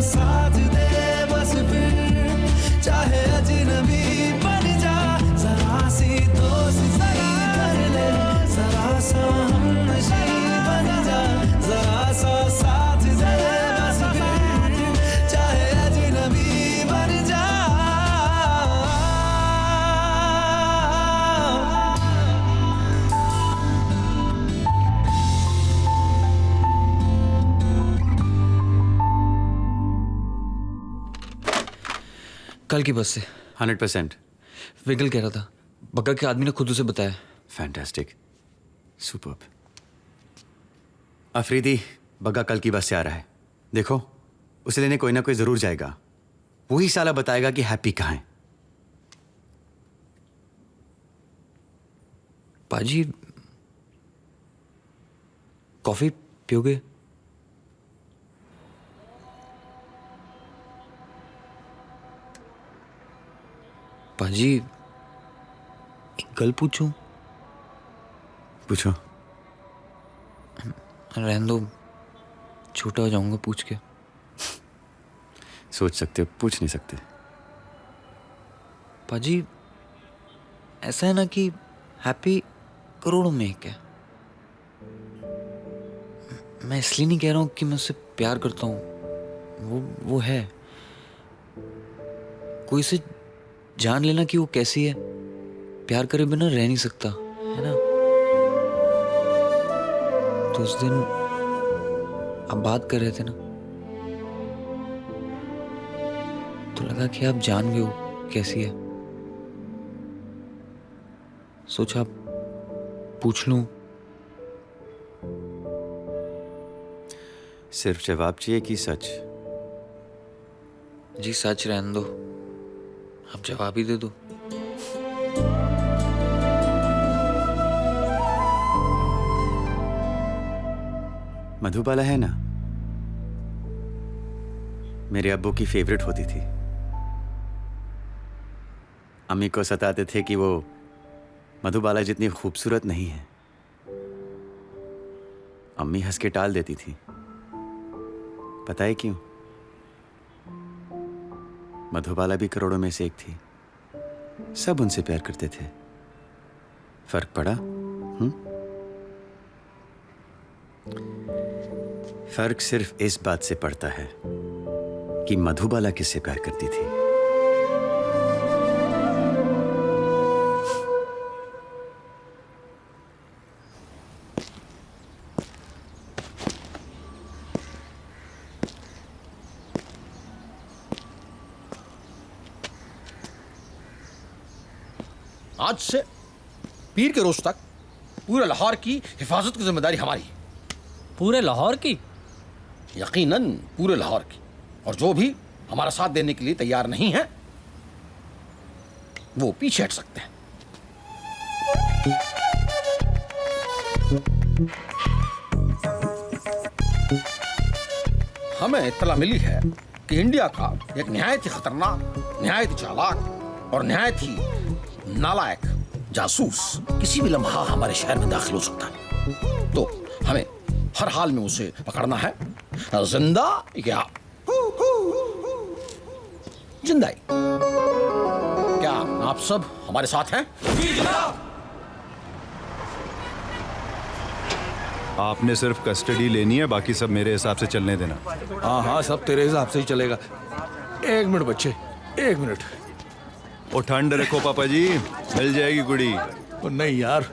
साथ दे बस फिर, चाहे अजनबी बन जा, जरा सी दोस्ती कर ले, जरा सा हमनशी बन जा, जरा सा साथ दे बस फिर, चाहे अजनबी बन जा। कल की बस से 100%। विगल कह रहा था बग्गा के आदमी ने खुद उसे बताया। Fantastic, superb. अफरीदी बग्गा कल की बस से आ रहा है, देखो उसे लेने कोई ना कोई जरूर जाएगा। वही साला बताएगा कि हैप्पी कहाँ है। पाजी कॉफी पियोगे? पाजी एक गल पूछूं? पूछो। रहने दो, छोटा हो जाऊंगा पूछ के। सोच सकते हो, पूछ नहीं सकते। पाजी ऐसा है ना कि हैप्पी करोड़ों में एक है। मैं इसलिए नहीं कह रहा हूं कि मैं उससे प्यार करता हूं, वो है। कोई से जान लेना कि वो कैसी है, प्यार करे बिना रह नहीं सकता, है ना? तो उस दिन आप बात कर रहे थे ना, तो लगा कि आप जान गए हो कैसी है। सोचा पूछ लूं। सिर्फ जवाब चाहिए कि सच? जी सच रहने दो, आप जवाब ही दे दो। मधुबाला है ना, मेरे अब्बू की फेवरेट होती थी। अम्मी को सताते थे कि वो मधुबाला जितनी खूबसूरत नहीं है। अम्मी हंस के टाल देती थी। पता है क्यों? मधुबाला भी करोड़ों में से एक थी, सब उनसे प्यार करते थे। फर्क पड़ा? फर्क सिर्फ इस बात से पड़ता है कि मधुबाला किससे प्यार करती थी। आज से पीर के रोज तक पूरे लाहौर की हिफाजत की जिम्मेदारी हमारी है। पूरे लाहौर की? यकीनन पूरे लाहौर की। और जो भी हमारा साथ देने के लिए तैयार नहीं है वो पीछे हट सकते हैं। हमें इत्तला मिली है कि इंडिया का एक निहायत ही खतरनाक, निहायत ही चालाक और निहायत ही नालायक जासूस किसी भी लम्हा हमारे शहर में दाखिल हो सकता है। तो हमें हर हाल में उसे पकड़ना है, जिंदा या जिंदा। क्या आप सब हमारे साथ हैं? आपने सिर्फ कस्टडी लेनी है, बाकी सब मेरे हिसाब से चलने देना। हाँ हाँ, सब तेरे हिसाब से ही चलेगा। एक मिनट बच्चे, एक मिनट। ओ ठंड रखो पापा जी, मिल जाएगी कुड़ी। नहीं यार,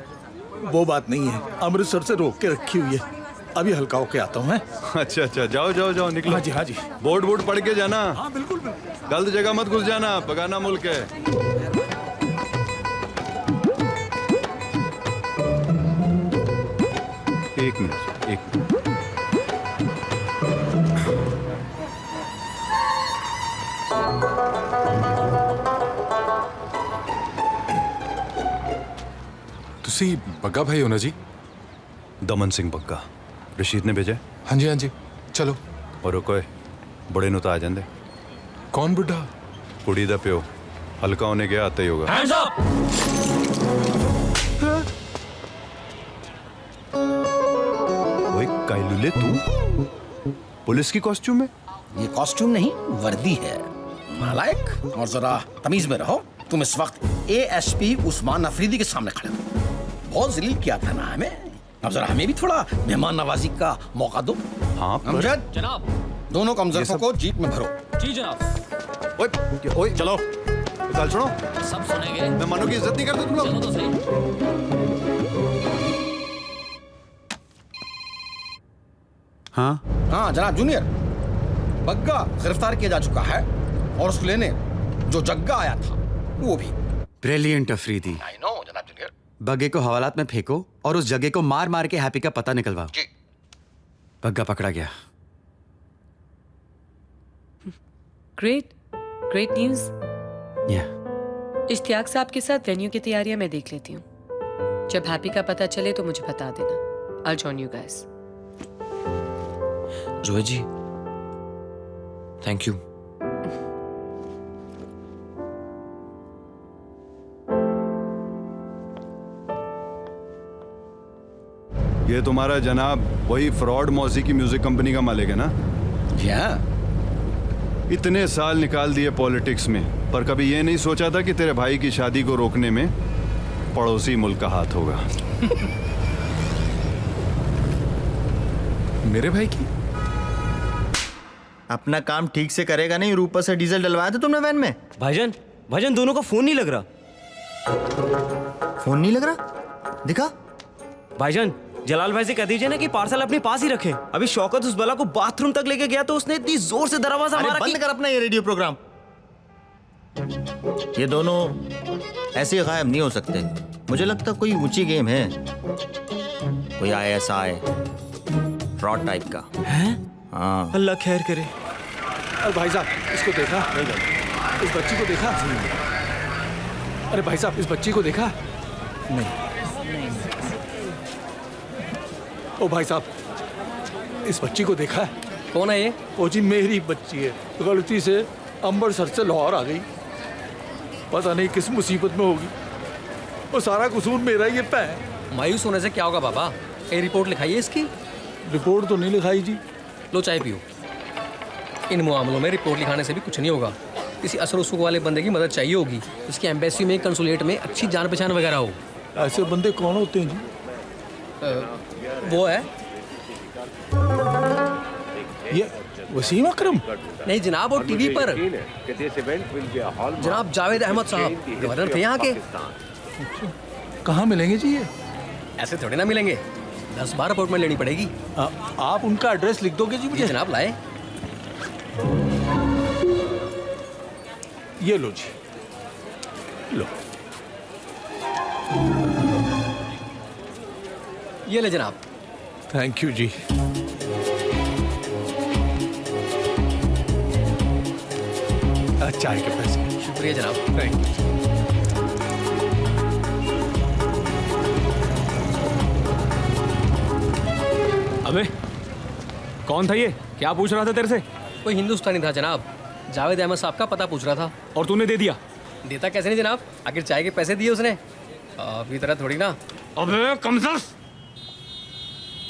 वो बात नहीं है, अमृतसर से रोक के रखी हुई है। अभी हल्का होके आता हूँ मैं। अच्छा अच्छा, जाओ जाओ जाओ, निकलो। हाँ जी हाँ जी। बोर्ड बोर्ड पढ़ के जाना। हाँ बिल्कुल बिल्कुल। गलत जगह मत घुस जाना, बगाना मुल्क है। एक मिनट, एक मिनट। तुसी बग्गा भाई हो ना जी? दमन सिंह बग्गा। रशीद ने भेजा? हाँ जी हाँ जी, चलो। और रुको, बड़े नु तो आ जांदे। कौन बुढ़ा? कुड़ी दा प्यो। हल्का होने गया, आता ही होगा। Hands up! ओए कायलुले, तू पुलिस की कॉस्ट्यूम में? ये कॉस्ट्यूम नहीं, वर्दी है नालायक। और जरा तमीज में रहो। तुम इस वक्त एएसपी उस्मान अफरीदी के सामने खड़े हो। बहुत जलील किया था ना हमें, अब जरा हमें भी थोड़ा मेहमान नवाजी का मौका दो। हाँ अमजद, जनाब। दोनों कमजोरों को जीप में भरो। जी जनाब। ओए ओए, चलो। गाल सुनो, सब सुनेंगे। मैं मानो की इज्जत नहीं करते तुम लोग। चलो तो सही। हाँ हाँ जनाब जूनियर, बग्गा गिरफ्तार किया जा चुका है और उसको लेने जो जग्गा आया था वो भी। ब्रिलियंट अफरीदी। आई नो जनाब जूनियर। बग्गे को हवालात में फेंको और उस जगह को मार मार के हैप्पी का पता निकलवाओ। जी। बग्गा पकड़ा गया। Great news. या इश्तियाक साहब के साथ वेन्यू की तैयारियां मैं देख लेती हूँ। जब हैप्पी का पता चले तो मुझे बता देना। I'll join you guys. Joe ji, thank you. ये तुम्हारा जनाब वही फ्रॉड मौसीकी म्यूजिक कंपनी का मालिक है ना? क्या? इतने साल निकाल दिए पॉलिटिक्स में, पर कभी ये नहीं सोचा था कि तेरे भाई की शादी को रोकने में पड़ोसी मुल्क का हाथ होगा। मेरे भाई की? अपना काम ठीक से करेगा नहीं, ऊपर से डीजल डलवाया था तुमने वैन में। भाईजान दोनों का फोन नहीं लग रहा। फोन नहीं लग रहा? दिखा। भाईजान जलाल भाई से कह दीजिए ना कि पार्सल अपने पास ही रखें। अभी शौकत उस बला को बाथरूम तक लेके गया तो उसने इतनी जोर से दरवाजा मारा। बंद कर अपना ये रेडियो प्रोग्राम। ये दोनों ऐसे गायब नहीं हो सकते। मुझे लगता कोई ऊंची गेम है, कोई ISI फ्रॉड टाइप का है। हाँ, अल्लाह खैर करे। अरे भाई साहब इसको देखा? इस बच्ची को देखा? अरे भाई साहब इस बच्ची को देखा? नहीं। ओ भाई साहब इस बच्ची को देखा? कौन है ये? ओ जी मेरी बच्ची है, गलती से अमृतसर से लाहौर आ गई, पता नहीं किस मुसीबत में होगी। वो सारा कसूर मेरा ही है। मायूस होने से क्या होगा बाबा? ये रिपोर्ट लिखाइए इसकी। रिपोर्ट तो नहीं लिखाई जी। लो चाय पियो। इन मामलों में रिपोर्ट लिखाने से भी कुछ नहीं होगा। किसी असर उसुख वाले बंदे की मदद चाहिए होगी, उसकी एम्बेसी में, कंसुलेट में अच्छी जान पहचान वगैरह हो। ऐसे बंदे कौन होते हैं जी? वो है ये वसीम अकरम? नहीं जनाब, वो टीवी पर जनाब जावेद अहमद साहब गवर्नर थे यहाँ के। कहाँ मिलेंगे जी ये? ऐसे थोड़े ना मिलेंगे, 10-12 अपॉइंटमेंट लेनी पड़ेगी। आप उनका एड्रेस लिख दोगे जी मुझे? जनाब लाए। ये लो जी, लो। ये ले जनाब। थैंक यू जी। चाय के पैसे। शुक्रिया जनाब। Thank you. अबे कौन था ये? क्या पूछ रहा था तेरे से? कोई हिंदुस्तानी था जनाब, जावेद अहमद साहब का पता पूछ रहा था। और तूने दे दिया? देता कैसे नहीं जनाब, आखिर चाय के पैसे दिए उसने, अभी तरह थोड़ी ना। अबे कमजोर।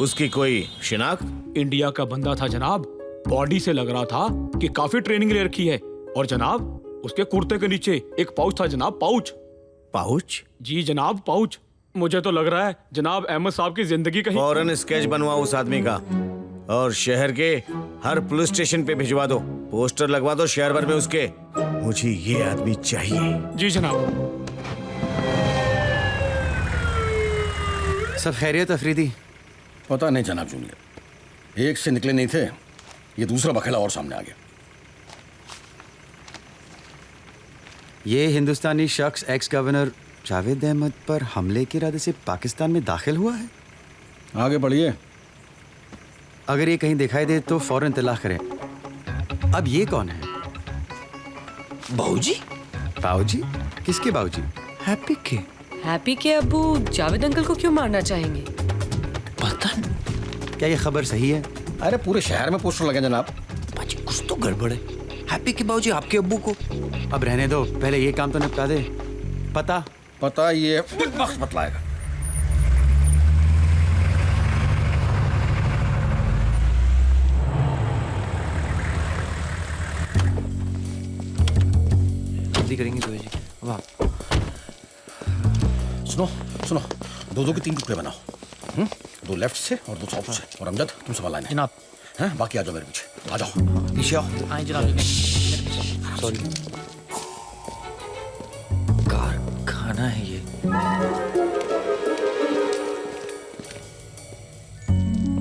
उसकी कोई शिनाख्त? इंडिया का बंदा था जनाब, बॉडी से लग रहा था कि काफी ट्रेनिंग ले रखी है। और जनाब उसके कुर्ते के नीचे एक पाउच था जनाब। पाउच? पाउच? जी जनाब पाउच। मुझे तो लग रहा है जनाब अहमद साहब की जिंदगी कहीं। फौरन स्केच बनवाओ उस आदमी का और शहर के हर पुलिस स्टेशन पे भिजवा दो, पोस्टर लगवा दो शहर भर में उसके। मुझे ये आदमी चाहिए। जी जनाब। सब खैरियत अफरीदी? पता नहीं जनाब जूनियर, एक से निकले नहीं थे, ये दूसरा बखेड़ा और सामने आ गया। ये हिंदुस्तानी शख्स एक्स गवर्नर जावेद अहमद पर हमले के इरादे से पाकिस्तान में दाखिल हुआ है। आगे बढ़िए। अगर ये कहीं दिखाई दे तो फौरन इत्तला करें। अब ये कौन है? बाऊजी? बाऊजी? किसके बाऊजी? हैप्पी के। हैप्पी के अब्बू जावेद अंकल को क्यों मारना चाहेंगे? पता नहीं। क्या ये खबर सही है? अरे पूरे शहर में पोस्टर लगे जनाब। बाजी कुछ तो गड़बड़ है। हैप्पी के बाऊजी आपके अब्बू को? अब रहने दो, पहले ये काम तो निपटा दे। पता ये वक्त बतलाएगा। जल्दी करेंगे जोए जी। वाह। सुनो सुनो, दो के 3 टुकड़े बनाओ। 2 लेफ्ट से और 2 साउथ से। और अमजद तुम संभालना है जनाब। हैं? बाकी आ जाओ मेरे पीछे। आ जाओ पीछे आओ। आए जनाब। सॉरी। कारखाना है ये।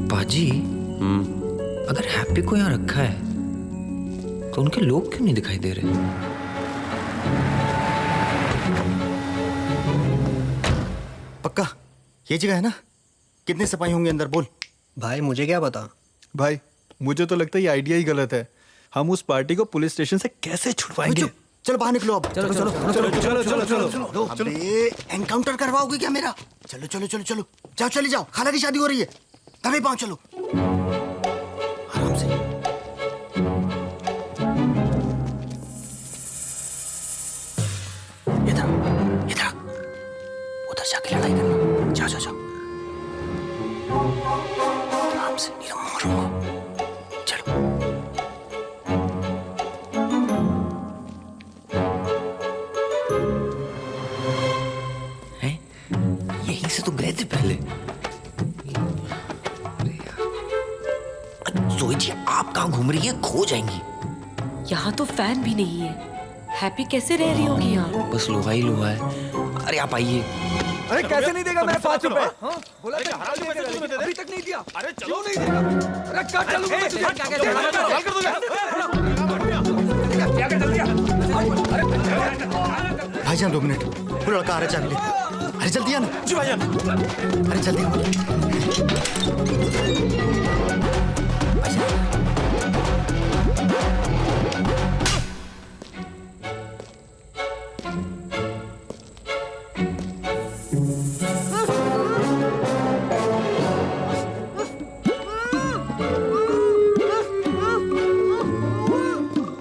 बाजी अगर हैप्पी को यहाँ रखा है तो उनके लोग क्यों नहीं दिखाई दे रहे? ये जगह है ना? कितने सिपाही होंगे अंदर, बोल। भाई मुझे क्या पता। भाई मुझे तो लगता है ये आइडिया ही गलत है। हम उस पार्टी को पुलिस स्टेशन से कैसे छुड़वाएंगे? चलो बाहर निकलो अब। चलो चलो चलो चलो चलो चलो। अबे एनकाउंटर करवाओगे क्या मेरा? चलो चलो चलो चलो, जाओ चले जाओ, खाला की शादी हो रही है, तभी पाओ, चलो आराम से। इधर इधर, उधर जाके लड़ाई करना। जाओ जाओ जाओ, आराम से, नहीं तो मारूंगा। चलो। यहीं से तो गए थे पहले। जोई जी आप कहाँ घूम रही हैं? खो जाएंगी। यहाँ तो फैन भी नहीं है। हैप्पी कैसे रह रही होगी यहाँ? बस लोहा ही लोहा है। अरे आप आइए। अरे कैसे नहीं देगा मेरे 5 रुपए? बोला अभी तक नहीं दिया। अरे चलो नहीं देगा। अरे क्या चलूं मैं? क्या कर दिया? भाईजान 2 मिनट, वो लड़का आ रहा है, चाबी ले। अरे जल्दी आना। जी भाईजान। अरे जल्दी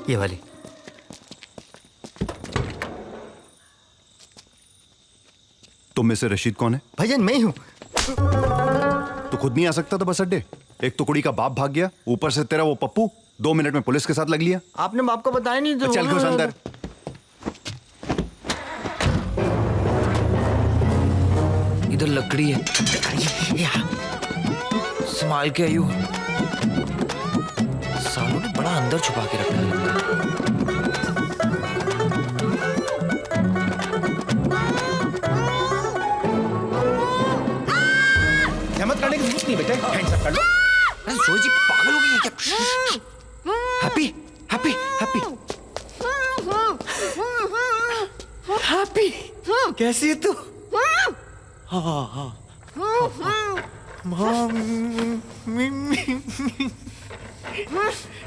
ये वाली। तुम में से रशीद कौन है? भाईजान मैं ही हूँ। तो खुद नहीं आ सकता था बस अड्डे? एक तो कुड़ी का बाप भाग गया, ऊपर से तेरा वो पप्पू 2 मिनट में पुलिस के साथ लग लिया। आपने बाप को बताया नहीं तो चल घुस अंदर। इधर लकड़ी है, संभाल के आयु। सालों ने बड़ा अंदर छुपा के रखा है। हिम्मत करने की जरूरत नहीं बेटे, हैंड्स अप कर लो। अरे जोई जी पागल हो गई है क्या? हैप्पी हैप्पी हैप्पी हैप्पी कैसी है तू? हाँ हाँ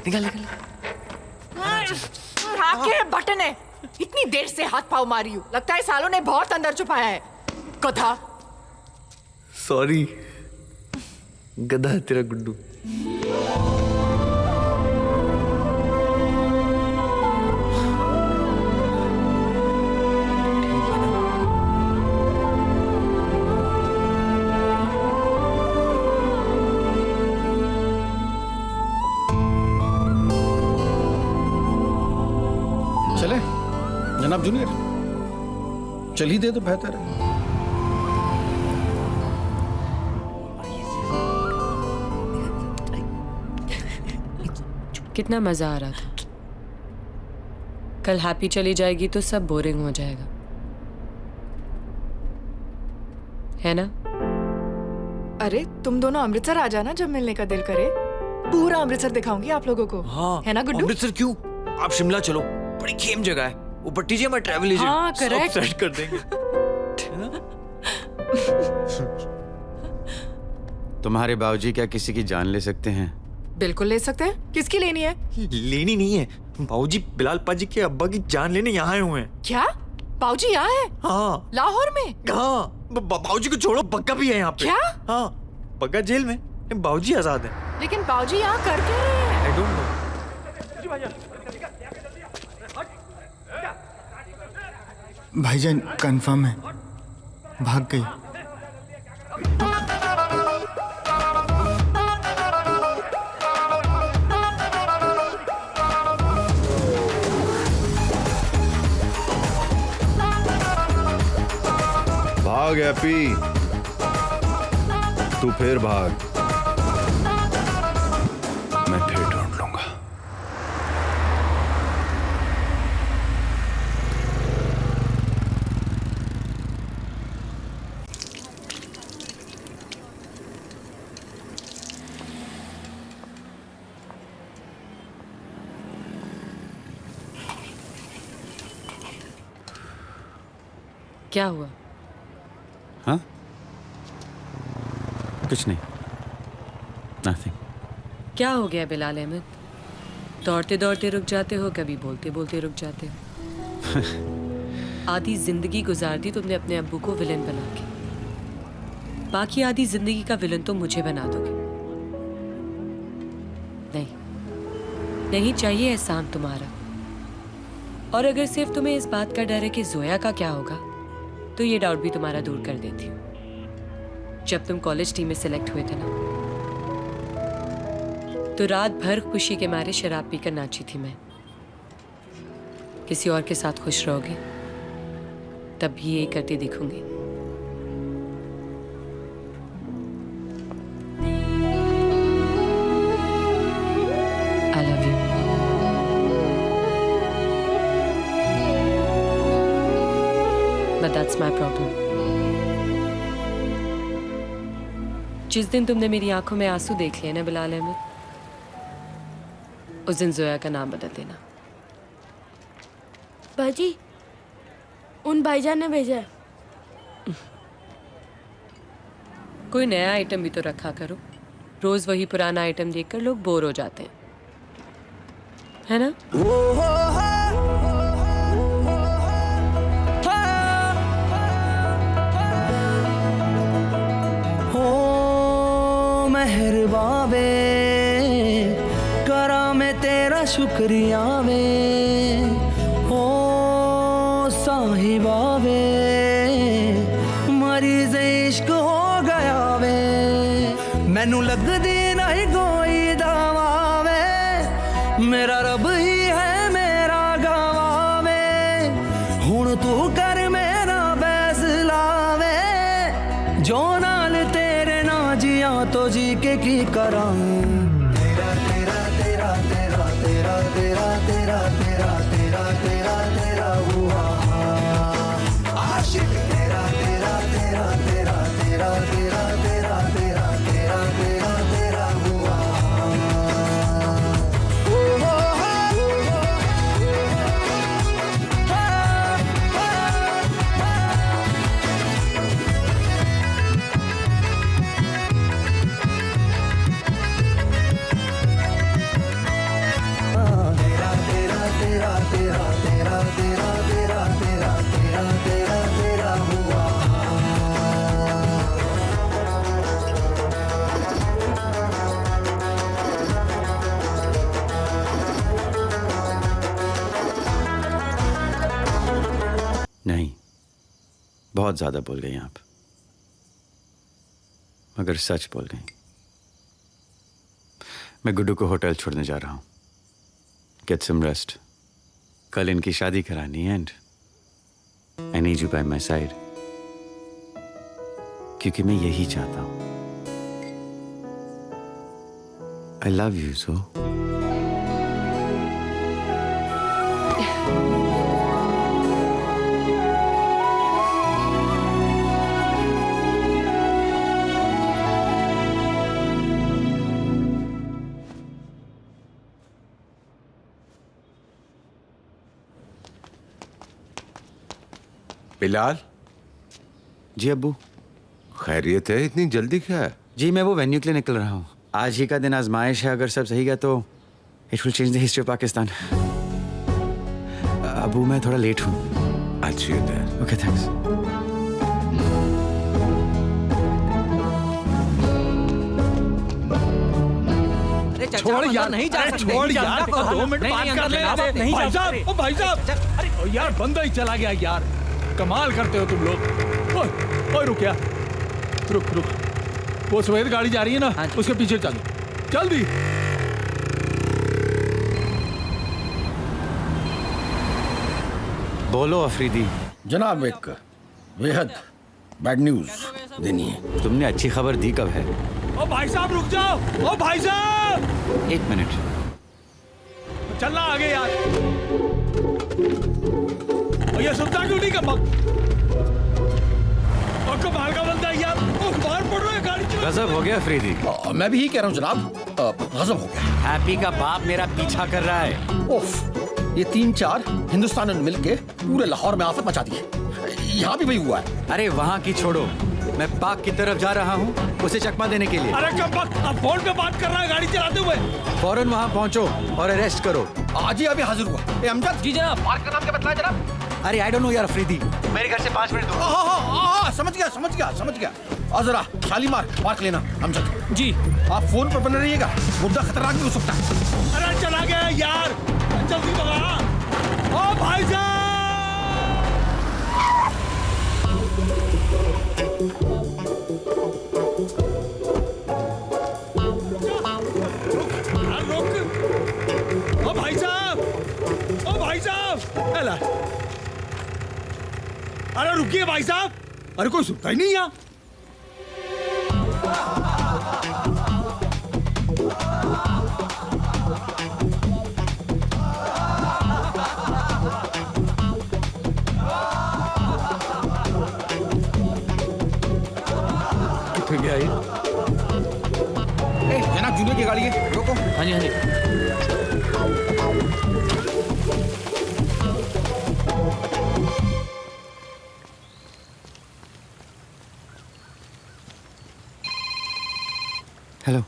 निकल निकल। आपके बटन है, इतनी देर से हाथ पाँव मारी हूँ, लगता है सालों ने बहुत अंदर छुपाया है। गधा। सॉरी, गधा है तेरा गुड्डू। चले जनाब जूनियर, चल ही दे तो बेहतर है। कितना मजा आ रहा था। कल हैप्पी चली जाएगी तो सब बोरिंग हो जाएगा, है ना? अरे तुम दोनों अमृतसर आ जाना जब मिलने का दिल करे, पूरा अमृतसर दिखाऊंगी आप लोगों को। हाँ, है ना गुड्डू? अमृतसर क्यों, आप शिमला चलो, बड़ी खेम जगह है। ऊपर टीजे में ट्रैवल एजेंट हाँ, correct। सब सेट कर देंगे। तुम्हारे बाबूजी क्या किसी की जान ले सकते हैं? बिल्कुल ले सकते हैं। किसकी लेनी है? लेनी नहीं है, बाबूजी बिलाल पाजी के अब्बा की जान लेने यहाँ आए हुए हैं। क्या बाबूजी यहाँ है? हाँ। लाहौर में? हाँ, बाबूजी को छोड़ो, बग्गा भी है यहाँ पे। क्या? हाँ, बग्गा जेल में, बाबूजी आजाद है। लेकिन बाबूजी यहाँ कर क्या रहे हैं? I don't know। भाईजान कंफर्म है, भाग गई। भाग हैप्पी, तू फिर भाग, मैं फिर ढूंढ लूंगा। क्या हुआ? हाँ? कुछ नहीं, नथिंग। क्या हो गया बिलाल अहमद? दौड़ते दौड़ते रुक जाते हो, कभी बोलते बोलते रुक जाते हो। आधी जिंदगी गुजार दी तुमने अपने अब्बू को विलन बना के, बाकी आधी जिंदगी का विलन तो मुझे बना दोगे। नहीं, नहीं चाहिए एहसान तुम्हारा। और अगर सिर्फ तुम्हें इस बात का डर है कि जोया का क्या होगा, तो ये डाउट भी तुम्हारा दूर कर देती हूँ। जब तुम कॉलेज टीम में सिलेक्ट हुए थे ना, तो रात भर खुशी के मारे शराब पीकर नाची थी मैं। किसी और के साथ खुश रहोगे तब भी यही करती दिखूंगी। I love you. But that's my problem. जिस दिन तुमने मेरी आंखों में आंसू देख लिए ना बिलाल अहमद, उस दिन जोया का नाम बदल देना। बाजी, उन भाईजान ने भेजा है। कोई नया आइटम भी तो रखा करो। रोज वही पुराना आइटम देखकर लोग बोर हो जाते हैं, है ना? हो मेहरबा वे, करा मैं तेरा शुक्रिया वे। हो साहिबा वे, मरीज इश्क हो गया वे। मैनू लगदी नहीं कोई दवा वे, मेरा रब ही है मेरा गवाह वे। हुण तू कर मेरा फैसला वे, जो नाल तेरे ना जिया तो जी के की करां। तेरा तेरा तेरा तेरा तेरा तेरा तेरा तेरा तेरा तेरा तेरा हुआ आशिक। तेरा तेरा तेरा तेरा तेरा तेरा तेरा तेरा तेरा तेरा तेरा हुआ। नहीं, बहुत ज्यादा बोल गई आप, मगर सच बोल गई। मैं गुड्डू को होटल छोड़ने जा रहा हूं। Get some rest. कल इनकी शादी करानी and I need you by my side, क्योंकि मैं यही चाहता हूं। I love you so. Bilal. जी अब्बू। खैरियत है? इतनी जल्दी क्या है? जी मैं वो वेन्यू के लिए निकल रहा हूँ। आज ही का दिन आजमाइश है, अगर सब सही गया तो it will change the history of Pakistan. Abu मैं थोड़ा लेट हूँ। अच्छी है। Okay thanks. छोड़ यार, नहीं जा सकते। छोड़ यार, 2 मिनट बात कर ले। भाई साहब, ओ भाई साहब, अरे यार बंदा ही चला गया यार। कमाल करते हो तुम लोग। ओए रुक यार, रुक रुक। वो सफेद गाड़ी जा रही है ना, उसके पीछे चल जल्दी। बोलो अफरीदी। जनाब एक बेहद बैड न्यूज देनी है। तुमने अच्छी खबर दी कब है? ओ भाई साहब रुक जाओ। ओ भाई साहब 1 मिनट। चलना आगे यार। और ये सुनता क्यों नहीं कम? और कमाल का बंदा है यार। ओ बाहर पड़ रहा है गाड़ी। गजब हो गया अफरीदी। मैं भी यही कह रहा हूँ जनाब, गजब हो गया। हैप्पी का बाप मेरा पीछा कर रहा है। उफ, ये 3-4 हिंदुस्तान ने मिलके पूरे लाहौर में आफत मचा दी है। यहाँ भी वही हुआ है। अरे वहाँ की छोड़ो, मैं पार्क की तरफ जा रहा हूँ उसे चकमा देने के लिए। अरे कब बात, अब फोन पे बात कर रहा है गाड़ी चलाते हुए। फौरन वहाँ पहुँचो और अरेस्ट करो। आज ही अभी हाजिर हुआ। ए अमजद जी जनाब, पार्क का नाम क्या बताया जनाब? अरे आई डोंट नो यार अफरीदी, मेरे घर से 5 मिनट दूर। हाँ, समझ गया। और जरा शालीमार पार्क लेना। अमजद जी, आप फोन पर बने रहिएगा, मुद्दा खतरनाक भी हो सकता है। अरे चला गया यार, जल्दी भगा। ओ भाई साहब, भाई साहब, अरे रुकिए भाई साहब, अरे कोई सुनता ही नहीं यहाँ। कितने गया ये? जनाब जूनियर की गाड़ी है, रोको। हाँ जी। हेलो।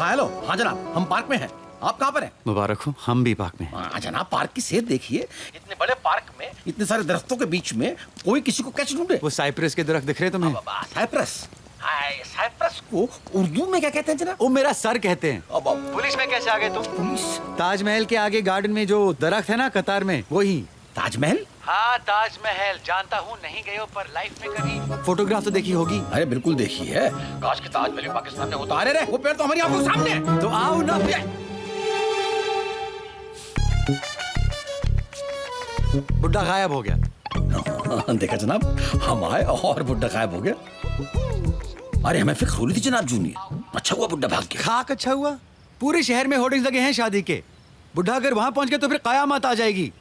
हेलो, हाँ जनाब, हम पार्क में हैं। आप कहाँ पर हैं? मुबारक हो, हम भी पार्क में। हाँ जनाब, पार्क की सेहत देखिए। इतने बड़े पार्क में, इतने सारे दरख्तों के बीच में कोई किसी को कैच ढूंढे। वो साइप्रस के दरख्त दिख रहे तुम्हें? साइप्रस? साइप्रस को उर्दू में क्या कहते हैं जनाब? वो मेरा सर कहते हैं। पुलिस में कैसे आ गए तुम? पुलिस? ताजमहल के आगे गार्डन में जो दरख्त है ना कतार में, वही। ताजमहल? हाँ ताजमहल, जानता हूँ नहीं गए हो पर लाइफ में कभी फोटोग्राफ तो देखी होगी। अरे बिल्कुल देखी है, काश के ताजमहल पाकिस्तान में होता। अरे वो पेड़ तो हमारी आंखों के सामने है। तो आओ ना। बुड्ढा गायब हो गया। देखा जनाब, हम आए और बुड्ढा गायब हो गया। अरे हमें फिक्र हो रही थी जनाब जूनियर, अच्छा हुआ बुड्ढा भाग गया। खाक अच्छा हुआ, पूरे शहर में होर्डिंग्स लगे हैं शादी के। बुड्ढा अगर वहां पहुंच गया तो फिर कयामत आ जाएगी।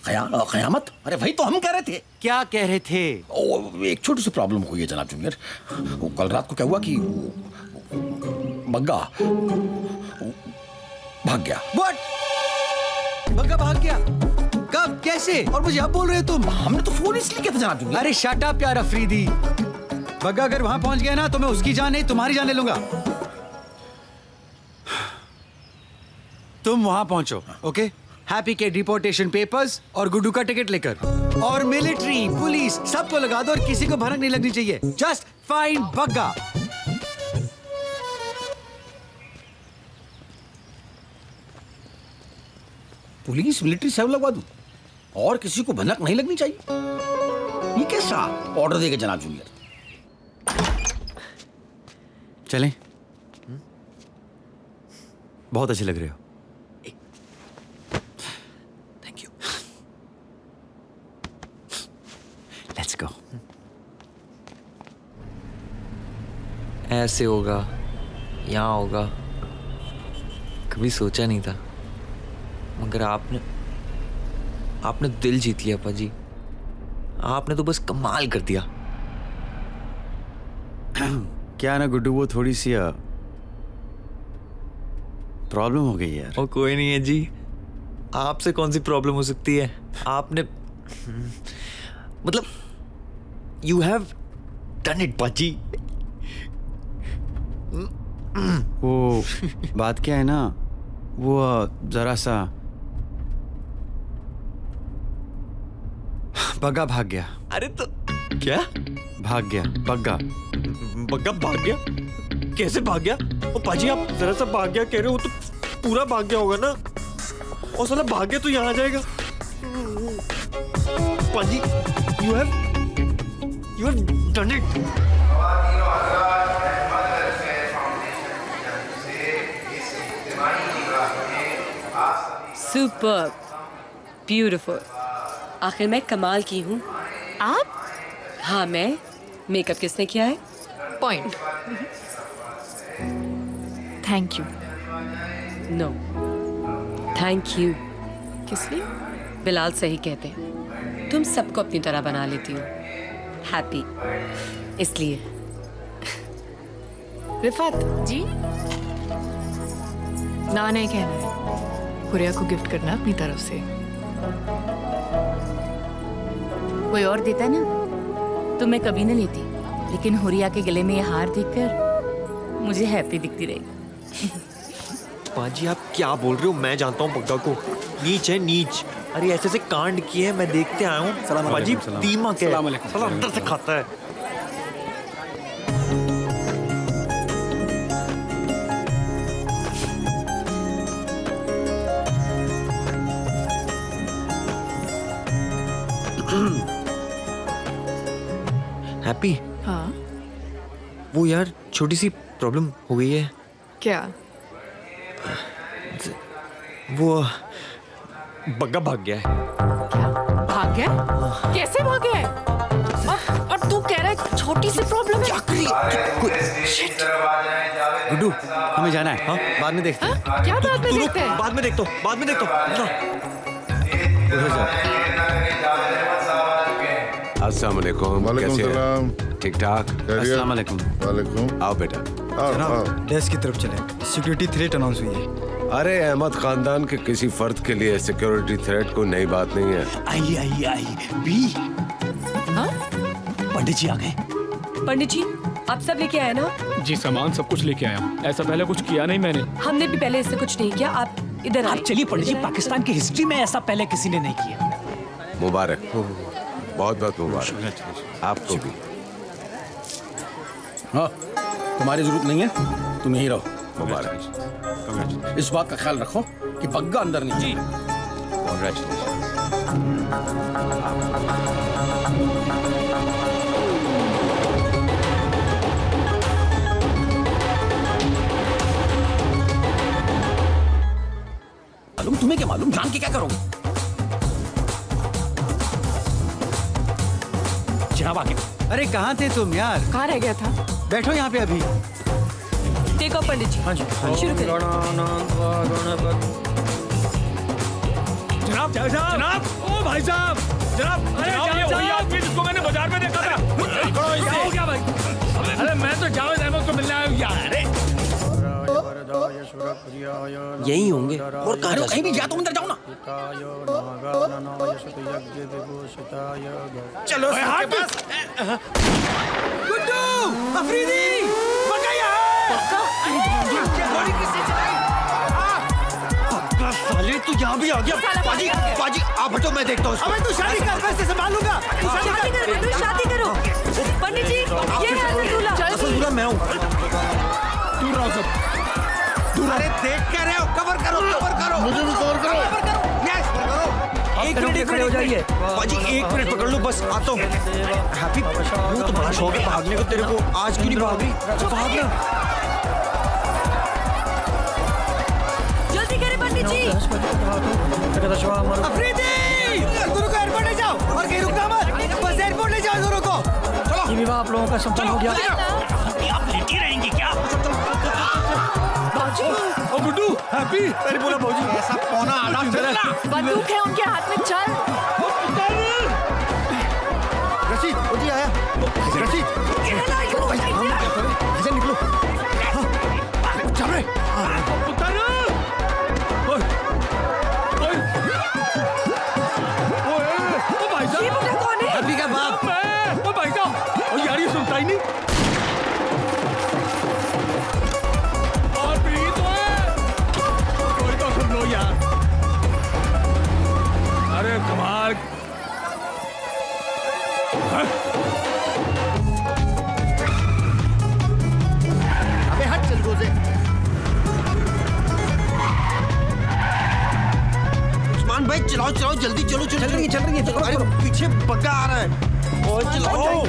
कयामत? अरे वही तो हम कह रहे थे। क्या कह रहे थे? एक छोटी सी प्रॉब्लम हुई है जनाब जूनियर। कल रात को क्या हुआ कि बग्गा भाग गया। व्हाट? बग्गा भाग गया? कब, कैसे? और मुझे अब बोल रहे हो तुम? हमने तो फोन इसलिए किया था जनाब जूनियर। अरे शट अप यार अफरीदी। बग्गा अगर वहां पहुंच गया ना तो मैं उसकी जान नहीं तुम्हारी जान ले लूंगा। तुम वहां पहुंचो, ओके? हैप्पी के डिपोर्टेशन पेपर्स और गुड्डू का टिकट लेकर, और मिलिट्री पुलिस सबको लगा दो और किसी को भनक नहीं लगनी चाहिए। Just find Bagga. Police military सब लगवा दूं और किसी को भनक नहीं लगनी चाहिए? ये कैसा ऑर्डर देगा जनाब जूनियर? चलें? बहुत अच्छे लग रहे हो। Thank you. Let's go. ऐसे होगा, यहाँ होगा, कभी सोचा नहीं था। मगर आपने दिल जीत लिया पाजी। आपने तो बस कमाल कर दिया। क्या ना गुड्डू, वो थोड़ी सी प्रॉब्लम हो गई यार। और कोई नहीं है जी, आपसे कौन सी प्रॉब्लम हो सकती है? आपने मतलब यू हैव डन इट पाजी। वो बात क्या है ना, वो जरा सा बग्गा भाग गया। अरे तो क्या भाग गया? बग्गा भाग गया? कैसे भाग गया? ओ पाजी, आप जरा सा भाग गया कह रहे हो तो पूरा भाग गया होगा ना। और साला भाग गया तो यहाँ आ जाएगा। पाजी, you have done it. Super beautiful. आखिर मैं कमाल की हूँ। आप? हाँ मैं। मेकअप किसने किया है? Point. Thank you. No thank you. किस लिए? बिलाल सही कहते हैं, तुम सबको अपनी तरह बना लेती हो। हैप्पी इसलिए। रिफात जी? ना नहीं कहना है, हुरिया को गिफ्ट करना अपनी तरफ से। कोई और देता ना तो मैं कभी ना लेती। लेकिन हुरिया के गले में ये हार देखकर मुझे हैप्पी दिखती रहेगी। पाजी आप क्या बोल रहे हो? मैं जानता हूँ बग्गा को, नीच है नीच। अरे ऐसे ऐसे कांड किए हैं, मैं देखते आया हूँ। पाजी दीमक है, साला अंदर से खाता है। हैप्पी, हाँ वो यार छोटी सी प्रॉब्लम हो गई है। क्या? वो बग्गा भाग गया है। भाग गया? कैसे भाग गया है? और तू कह रहा है छोटी सी प्रॉब्लम है? गुड्डू, हमें जाना है। हाँ, बाद में देखते हैं। क्या बाद में देखते हैं? बाद में देखता हूँ, बाद में देखता हूँ। अस्सलाम वालेकुम। वालेकुम कैसे हैं? सलाम। ठीक ठाक। अस्सलाम वालेकुम। वालेकुम। आओ बेटा। जनाब, डेस्क की तरफ चलें। सिक्योरिटी थ्रेट अनाउंस हुई है। अरे अहमद खानदान के किसी फर्द के लिए सिक्योरिटी थ्रेट कोई नई बात नहीं है। आइए आइए आइए बी। पंडित जी आ गए। पंडित जी, आप सब लेके आए ना? जी, सामान सब कुछ लेके आया हूँ। ऐसा पहले कुछ किया नहीं मैंने। हमने भी पहले इससे कुछ नहीं किया। आप इधर आइए। चलिए पंडित जी, पाकिस्तान की हिस्ट्री में ऐसा पहले किसी ने नहीं किया। मुबारक, बहुत बहुत मुबारक आपको भी। हाँ, तुम्हारी जरूरत नहीं है, तुम यहीं रहो। मुबारक। इस बात का ख्याल रखो कि बग्गा अंदर नहीं। जी। मालूम तुम्हें क्या मालूम, जान के क्या करोगे? जनाब आगे। अरे कहाँ थे तुम यार? कहाँ रह गया था? बैठो यहाँ पे अभी। देखो पंडित जी। हाँ जी। शुरू करें। जनाब, जनाब, ओ भाई साहब, जनाब, अरे ये वही आदमी जिसको मैंने बाजार में देखा था। क्या हो गया भाई? अरे मैं तो जावेद अहमद को मिलने आया हूँ यार। यही होंगे और कहीं भी जा, तुम अंदर जाओ ना। चलो सबके पास। गुड्डू, अफरीदी, बग्गा यहाँ। गोली किसने चलाई? साले तू यहाँ भी आ गया। पाजी, पाजी आप हटो, मैं देखता हूँ। अबे तू शादी कर, मैं इसे संभालूंगा। शादी करो। पंडित जी, ये है असल दूल्हा। असल दूल्हा मैं हूँ। दूर रहो सब। अरे देख कर रहे हो, कवर करो, कवर करो। मुझे भी कवर करो। यस, एक मिनट खड़े हो जाइए। पाजी एक मिनट पकड़ लो, बस आता हूँ। हैप्पी, वो तो बड़ा शौक है भागने को तेरे को, आज क्यों नहीं भाग रही? भागना। जल्दी करें पंडित जी। अफरीदी, दोनों को एयरपोर्ट ले जाओ और कहीं रुकना मत, बस एयरपोर्ट ले जाओ दोनों को। चलो। ये आप लोगों का संपन्न हो गया। आप लेटी रहेंगी क्या? ओ गुड्डू, हैप्पी। अरे बोला भाजी, ऐसा पौना आधा चलना। बंदूक है उनके हाथ में, चल। रशीद, वो जी आया। रशीद, इधर निकलो। हाँ, चल रहे। उतर। ओए, ओए, ओ भाई साहब। ये बंदा कौन है? हैप्पी का बाप। ओ भाई साहब, ओ यार ये सुनता ही नहीं। यार, अरे कमाल। अबे हट, चल रोजे। उस्मान भाई चलाओ चलाओ, जल्दी चलो चलो। चल रही है। अरे पीछे बग्गा आ रहा है। और चलाओ।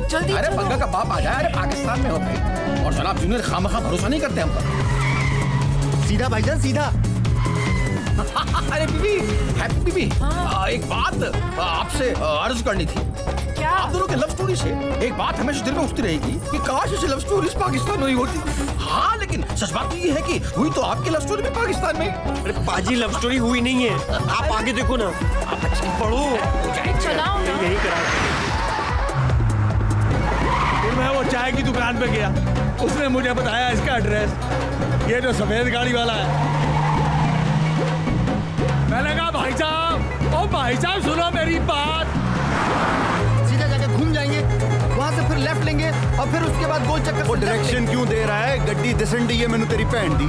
जल्दी। अरे बग्गा का बाप आ जाए। अरे पाकिस्तान में हो भाई। और जनाब जूनियर खामखा भरोसा नहीं करते हम पर। सीधा भाईजान, सीधा। अरे बीबी, हैप्पी बीबी, एक बात आपसे अर्ज करनी थी। क्या? आप दोनों के लव स्टोरी से एक बात हमेशा दिल में उठती रहेगी कि काश ऐसी लव स्टोरी पाकिस्तान में ही होती। हाँ, लेकिन सच बात तो ये है कि हुई तो आपकी लव स्टोरी भी पाकिस्तान में। अरे पाजी लव स्टोरी हुई नहीं है, आप आगे देखो ना। आप पढ़ो। चलाओ ना। यही करा। मैं वो चाय की दुकान पे गया, उसने मुझे बताया इसका एड्रेस। ये जो सफेद गाड़ी वाला है। मैंने कहा भाई साहब, ओ भाई साहब सुनो मेरी बात। सीधा जाके घूम जाएंगे, वहां से फिर लेफ्ट लेंगे और फिर उसके बाद गोल चक्कर वो डायरेक्शन क्यों दे रहा है? गड्डी दिसंडी है मैंने तेरी भैन दी।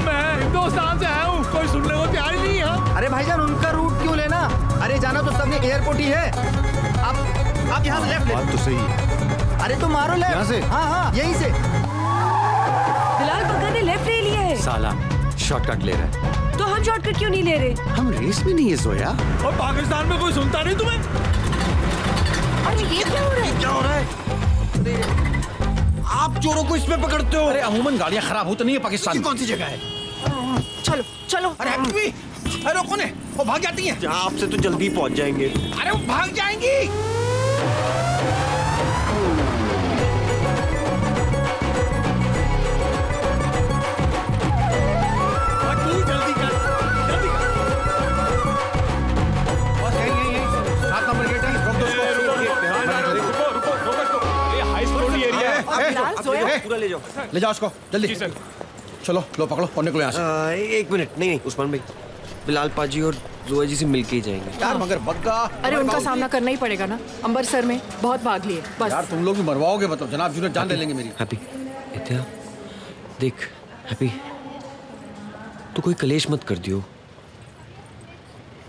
मैं हिंदुस्तान से आया हूँ, कोई सुनने को तैयार ही नहीं है। अरे भाईजान उनका रूट क्यों लेना? अरे जाना तो सबने एयरपोर्ट ही है। आप यहाँ से लेफ्ट ले। बात तो सही है। अरे तो मारो लेफ्ट। यहाँ से? हाँ यहीं से। बिलाल बग्गा ने लेफ्ट ले लिया है। साला शॉर्टकट ले रहा है। तो हम शॉर्टकट क्यों नहीं ले रहे? हम रेस में नहीं है जोया। और पाकिस्तान में कोई सुनता नहीं तुम्हें? अरे ये क्या हो रहा है? क्या हो रहा है? आप चोरों को इसमें पकड़ते हो? अरे अमूमन गाड़ियां खराब होती नहीं है पाकिस्तान में। कौन सी जगह है? चलो चलो। अरे हैप्पी, अरे वो कौन है? वो भाग जाती हैं। आपसे तो जल्दी पहुंच जाएंगे। अरे वो भाग जाएंगी। जल्दी कर, जल्दी कर। बस यही 7 नंबर गेट है। रोक दो उसको। रुको। ये हाई सिक्योरिटी एरिया है। पूरा ले जाओ। ले जाओ उसको जल्दी। चलो लो पकड़ो और निकलो यहाँ से। 1 मिनट। नहीं उस्मान भाई, बिलाल पाजी और जोया जी से मिलके ही जाएंगे। यार मगर बग्गा। अरे उनका सामना करना ही पड़ेगा ना। अमृतसर में बहुत भाग लिए बस। यार तुम लोग भी मरवाओगे मतलब, जनाब जुनेद जान ले लेंगे मेरी। हैप्पी इत्या देख, हैप्पी तू कोई कलेश मत कर दियो।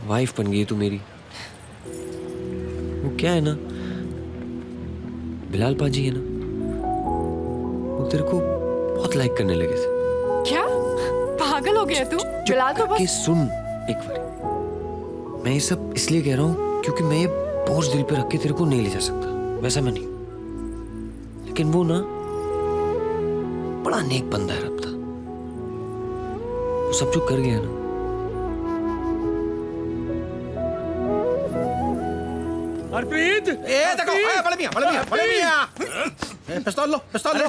वाइफ बन गई तू मेरी। वो क्या है ना, बिलाल पाजी है ना, वो तेरे को बहुत लाइक करने लगे थे। क्या पागल हो गया तू? बिलाल तो बस सुन एक बार, मैं ये सब इसलिए कह रहा हूँ क्योंकि मैं ये बोझ दिल पे रख के तेरे को नहीं ले जा सकता, वैसा मैं नहीं। लेकिन वो ना बड़ा नेक बंदा है रब्ता। वो सब जो कर गया ना, हरप्रीत, देखो बड़े मियां। पिस्तौल लो।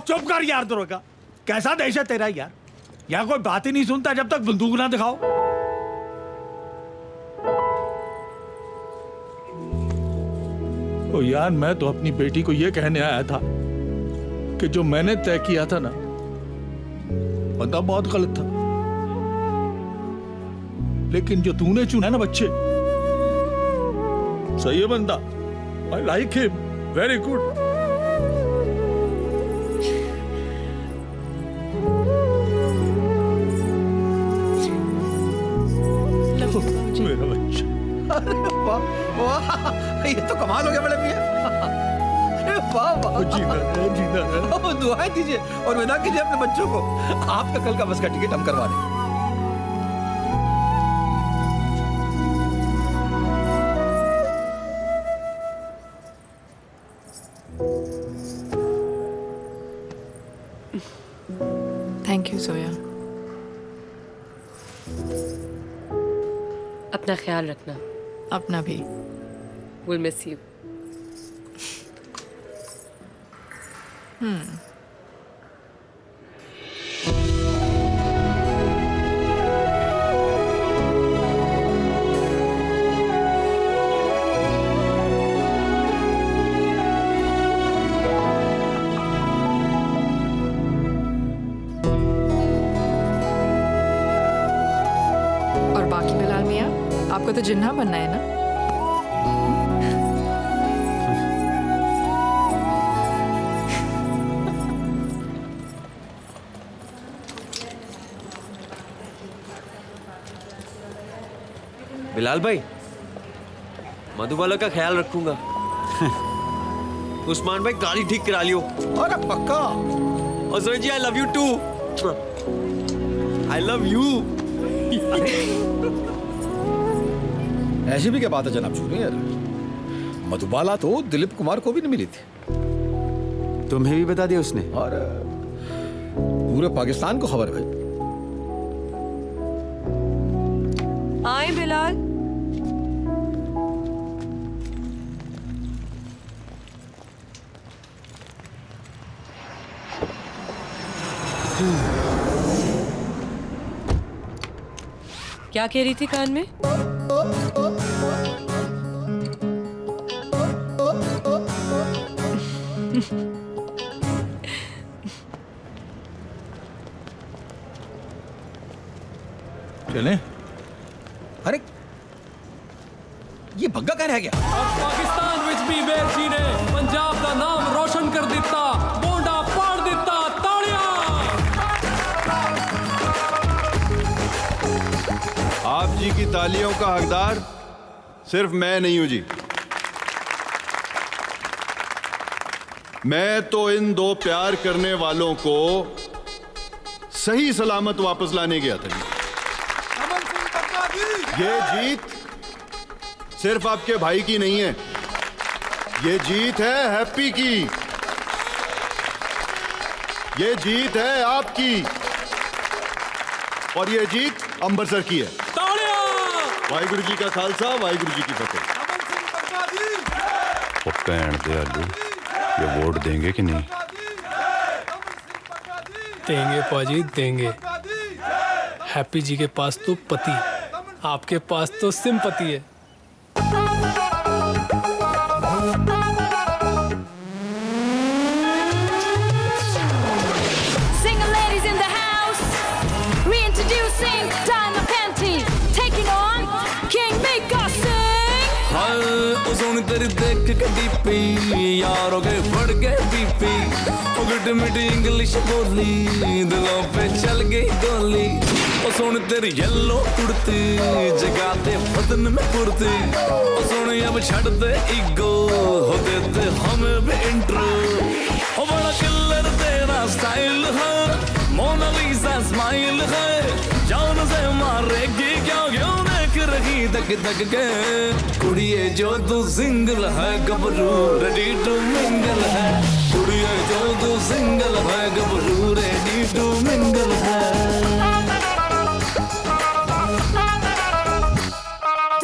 चुप कर यार दुर्गा, कैसा देश है तेरा यार। यहाँ कोई बात ही नहीं सुनता जब तक बंदूक ना दिखाओ। ओ यार, मैं तो अपनी बेटी को ये कहने आया था कि जो मैंने तय किया था ना, बंदा बहुत गलत था, लेकिन जो तूने चुना ना बच्चे, सही है बंदा। I like him, very good. मेरा बच्चा। अरे वाह, ये तो कमाल हो गया बड़े मियां। अरे वाह, जीना है। दुआएं दीजिए और विदा कीजिए अपने बच्चों को। आपका कल का बस का टिकट हम करवा देंगे। Thank you Zoya. अपना ख्याल रखना। अपना भी। We'll miss you. और बाकी बिलाल मियाँ, आपको तो जिन्ना बनना है ना? बिलाल भाई, मधुबाला का ख्याल रखूंगा। उस्मान भाई गाड़ी ठीक करा लियो। अरे पक्का। और Zoya ji, I love you too. I love you. ऐसी भी क्या बात है जनाब जूनियर, मधुबाला तो दिलीप कुमार को भी नहीं मिली थी। तुम्हें भी बता दिया उसने? और पूरे पाकिस्तान को खबर है। आए बिलाल। क्या कह रही थी कान में? चले। अरे ये भग्गा कह रह गया। पाकिस्तान विच भी वेर जी ने पंजाब का नाम रोशन कर दिता। की तालियों का हकदार सिर्फ मैं नहीं हूं जी। मैं तो इन दो प्यार करने वालों को सही सलामत वापस लाने गया था। ये जीत सिर्फ आपके भाई की नहीं है, ये जीत है हैप्पी की, ये जीत है आपकी, और ये जीत अंबर सर की है। वाहिगुरु जी का खालसा, वाहिगुरु जी की फतेह। वो पैण दे आलू, ये वोट देंगे कि नहीं? देंगे पाजी देंगे। हैप्पी जी के पास तो पति, आपके पास तो सिंपति है। Single ladies in the house, reintroducing Diamond Panty, taking on King Mika Sing. हाय ओ सोनी तेरी देख के डीपी यार हो गए बढ़ गए बीपी, ओ गुड मिडी इंग्लिश बोली दिलों पे चल गई गोली। ओ सोनी तेरी येलो कुर्ती जगाते बदन में कुर्ती, ओ सोनी अब छड़ दे ईगो हो देते हमें भी इंट्रो। ओ बड़ा किलर तेरा स्टाइल है, मोनालिसा स्माइल है, जान से मारेगी क्या क्यों देख रही दग दग के। कुड़िए जो तू सिंगल है गबरू रेडी टू मिंगल है, कुड़िए जो तू सिंगल है गबरू रेडी टू मिंगल है।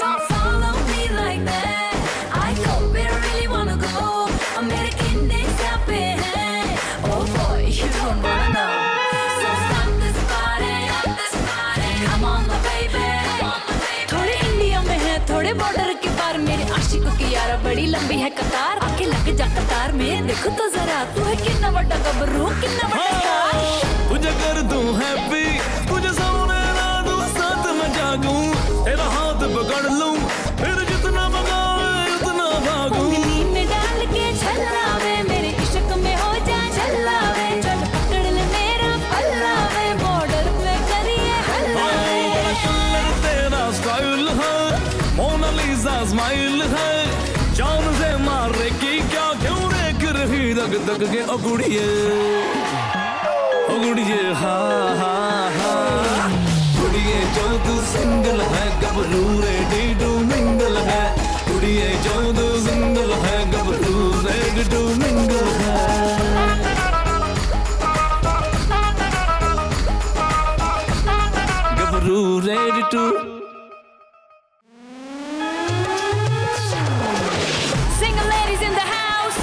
Don't follow me like that. I go where I really wanna go. मेरे किन्ने स्यापे हैं. Oh boy, you don't wanna know. So stop this party, come on my baby. थोड़े इंडिया में है, थोड़े बॉर्डर के पार, मेरे आशिकों की यारा बड़ी लंबी है कतार। आके लग जा कतार में, देखो तो जरा तू है कितना बड़ा गबरू, कितना बड़ा स्टार। तुझे कर दूं हैप्पी, तुझे सामने ला दूं, साथ में जागूं, तेरा हाथ पकड़ लूं, फिर जितना भगाए उतना भागूं। उंगली में डाल के छल्लावे, मेरे इश्क में हो जा छल्लावे, चल पकड़ ले मेरा पल्लावे, बॉर्डर पे करिए हल्लावे। बड़ा कलर तेरा स्टाइल है, मोनालिसा स्माइल है, जान से मारेगी क्या क्यों देख रही दग दग के। ओ गुड़िए हाँ हाँ हाँ, गुड़िए जो तू सिंगल है गबरू रेडी टू मिंगल है, गुड़िए जो तू सिंगल है गबरू रेडी टू मिंगल है। गबरू ready to Single ladies in the house,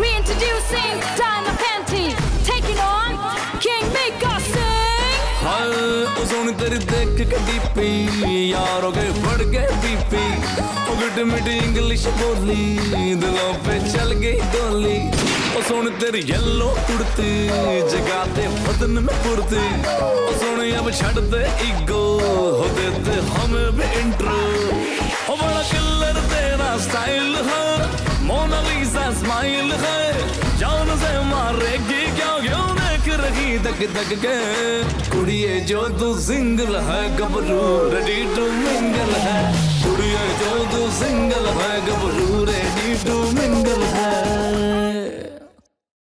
reintroducing Diamond Panty, taking on King Mika Sing. हाय ओ सोनी तेरी देख के डीपी यार हो गए बढ़ गए बीपी, ओ गुड मिडी इंग्लिश बोली दिलों पे चल गई गोली। ओ सोनी तेरी येलो कुर्ती जगाते बदन में कुर्ती, ओ सोनी अब छड़ दे ईगो हो देते हमें भी इंट्रो। ओ बड़ा किलर तेरा स्टाइल है, मोनालिसा स्माइल है, जान से मारेगी क्या क्यों देख रही दग दग के। कुड़िए जो तू सिंगल है गबरू रेडी टू मिंगल है, कुड़िए जो तू सिंगल है गबरू रेडी टू मिंगल है।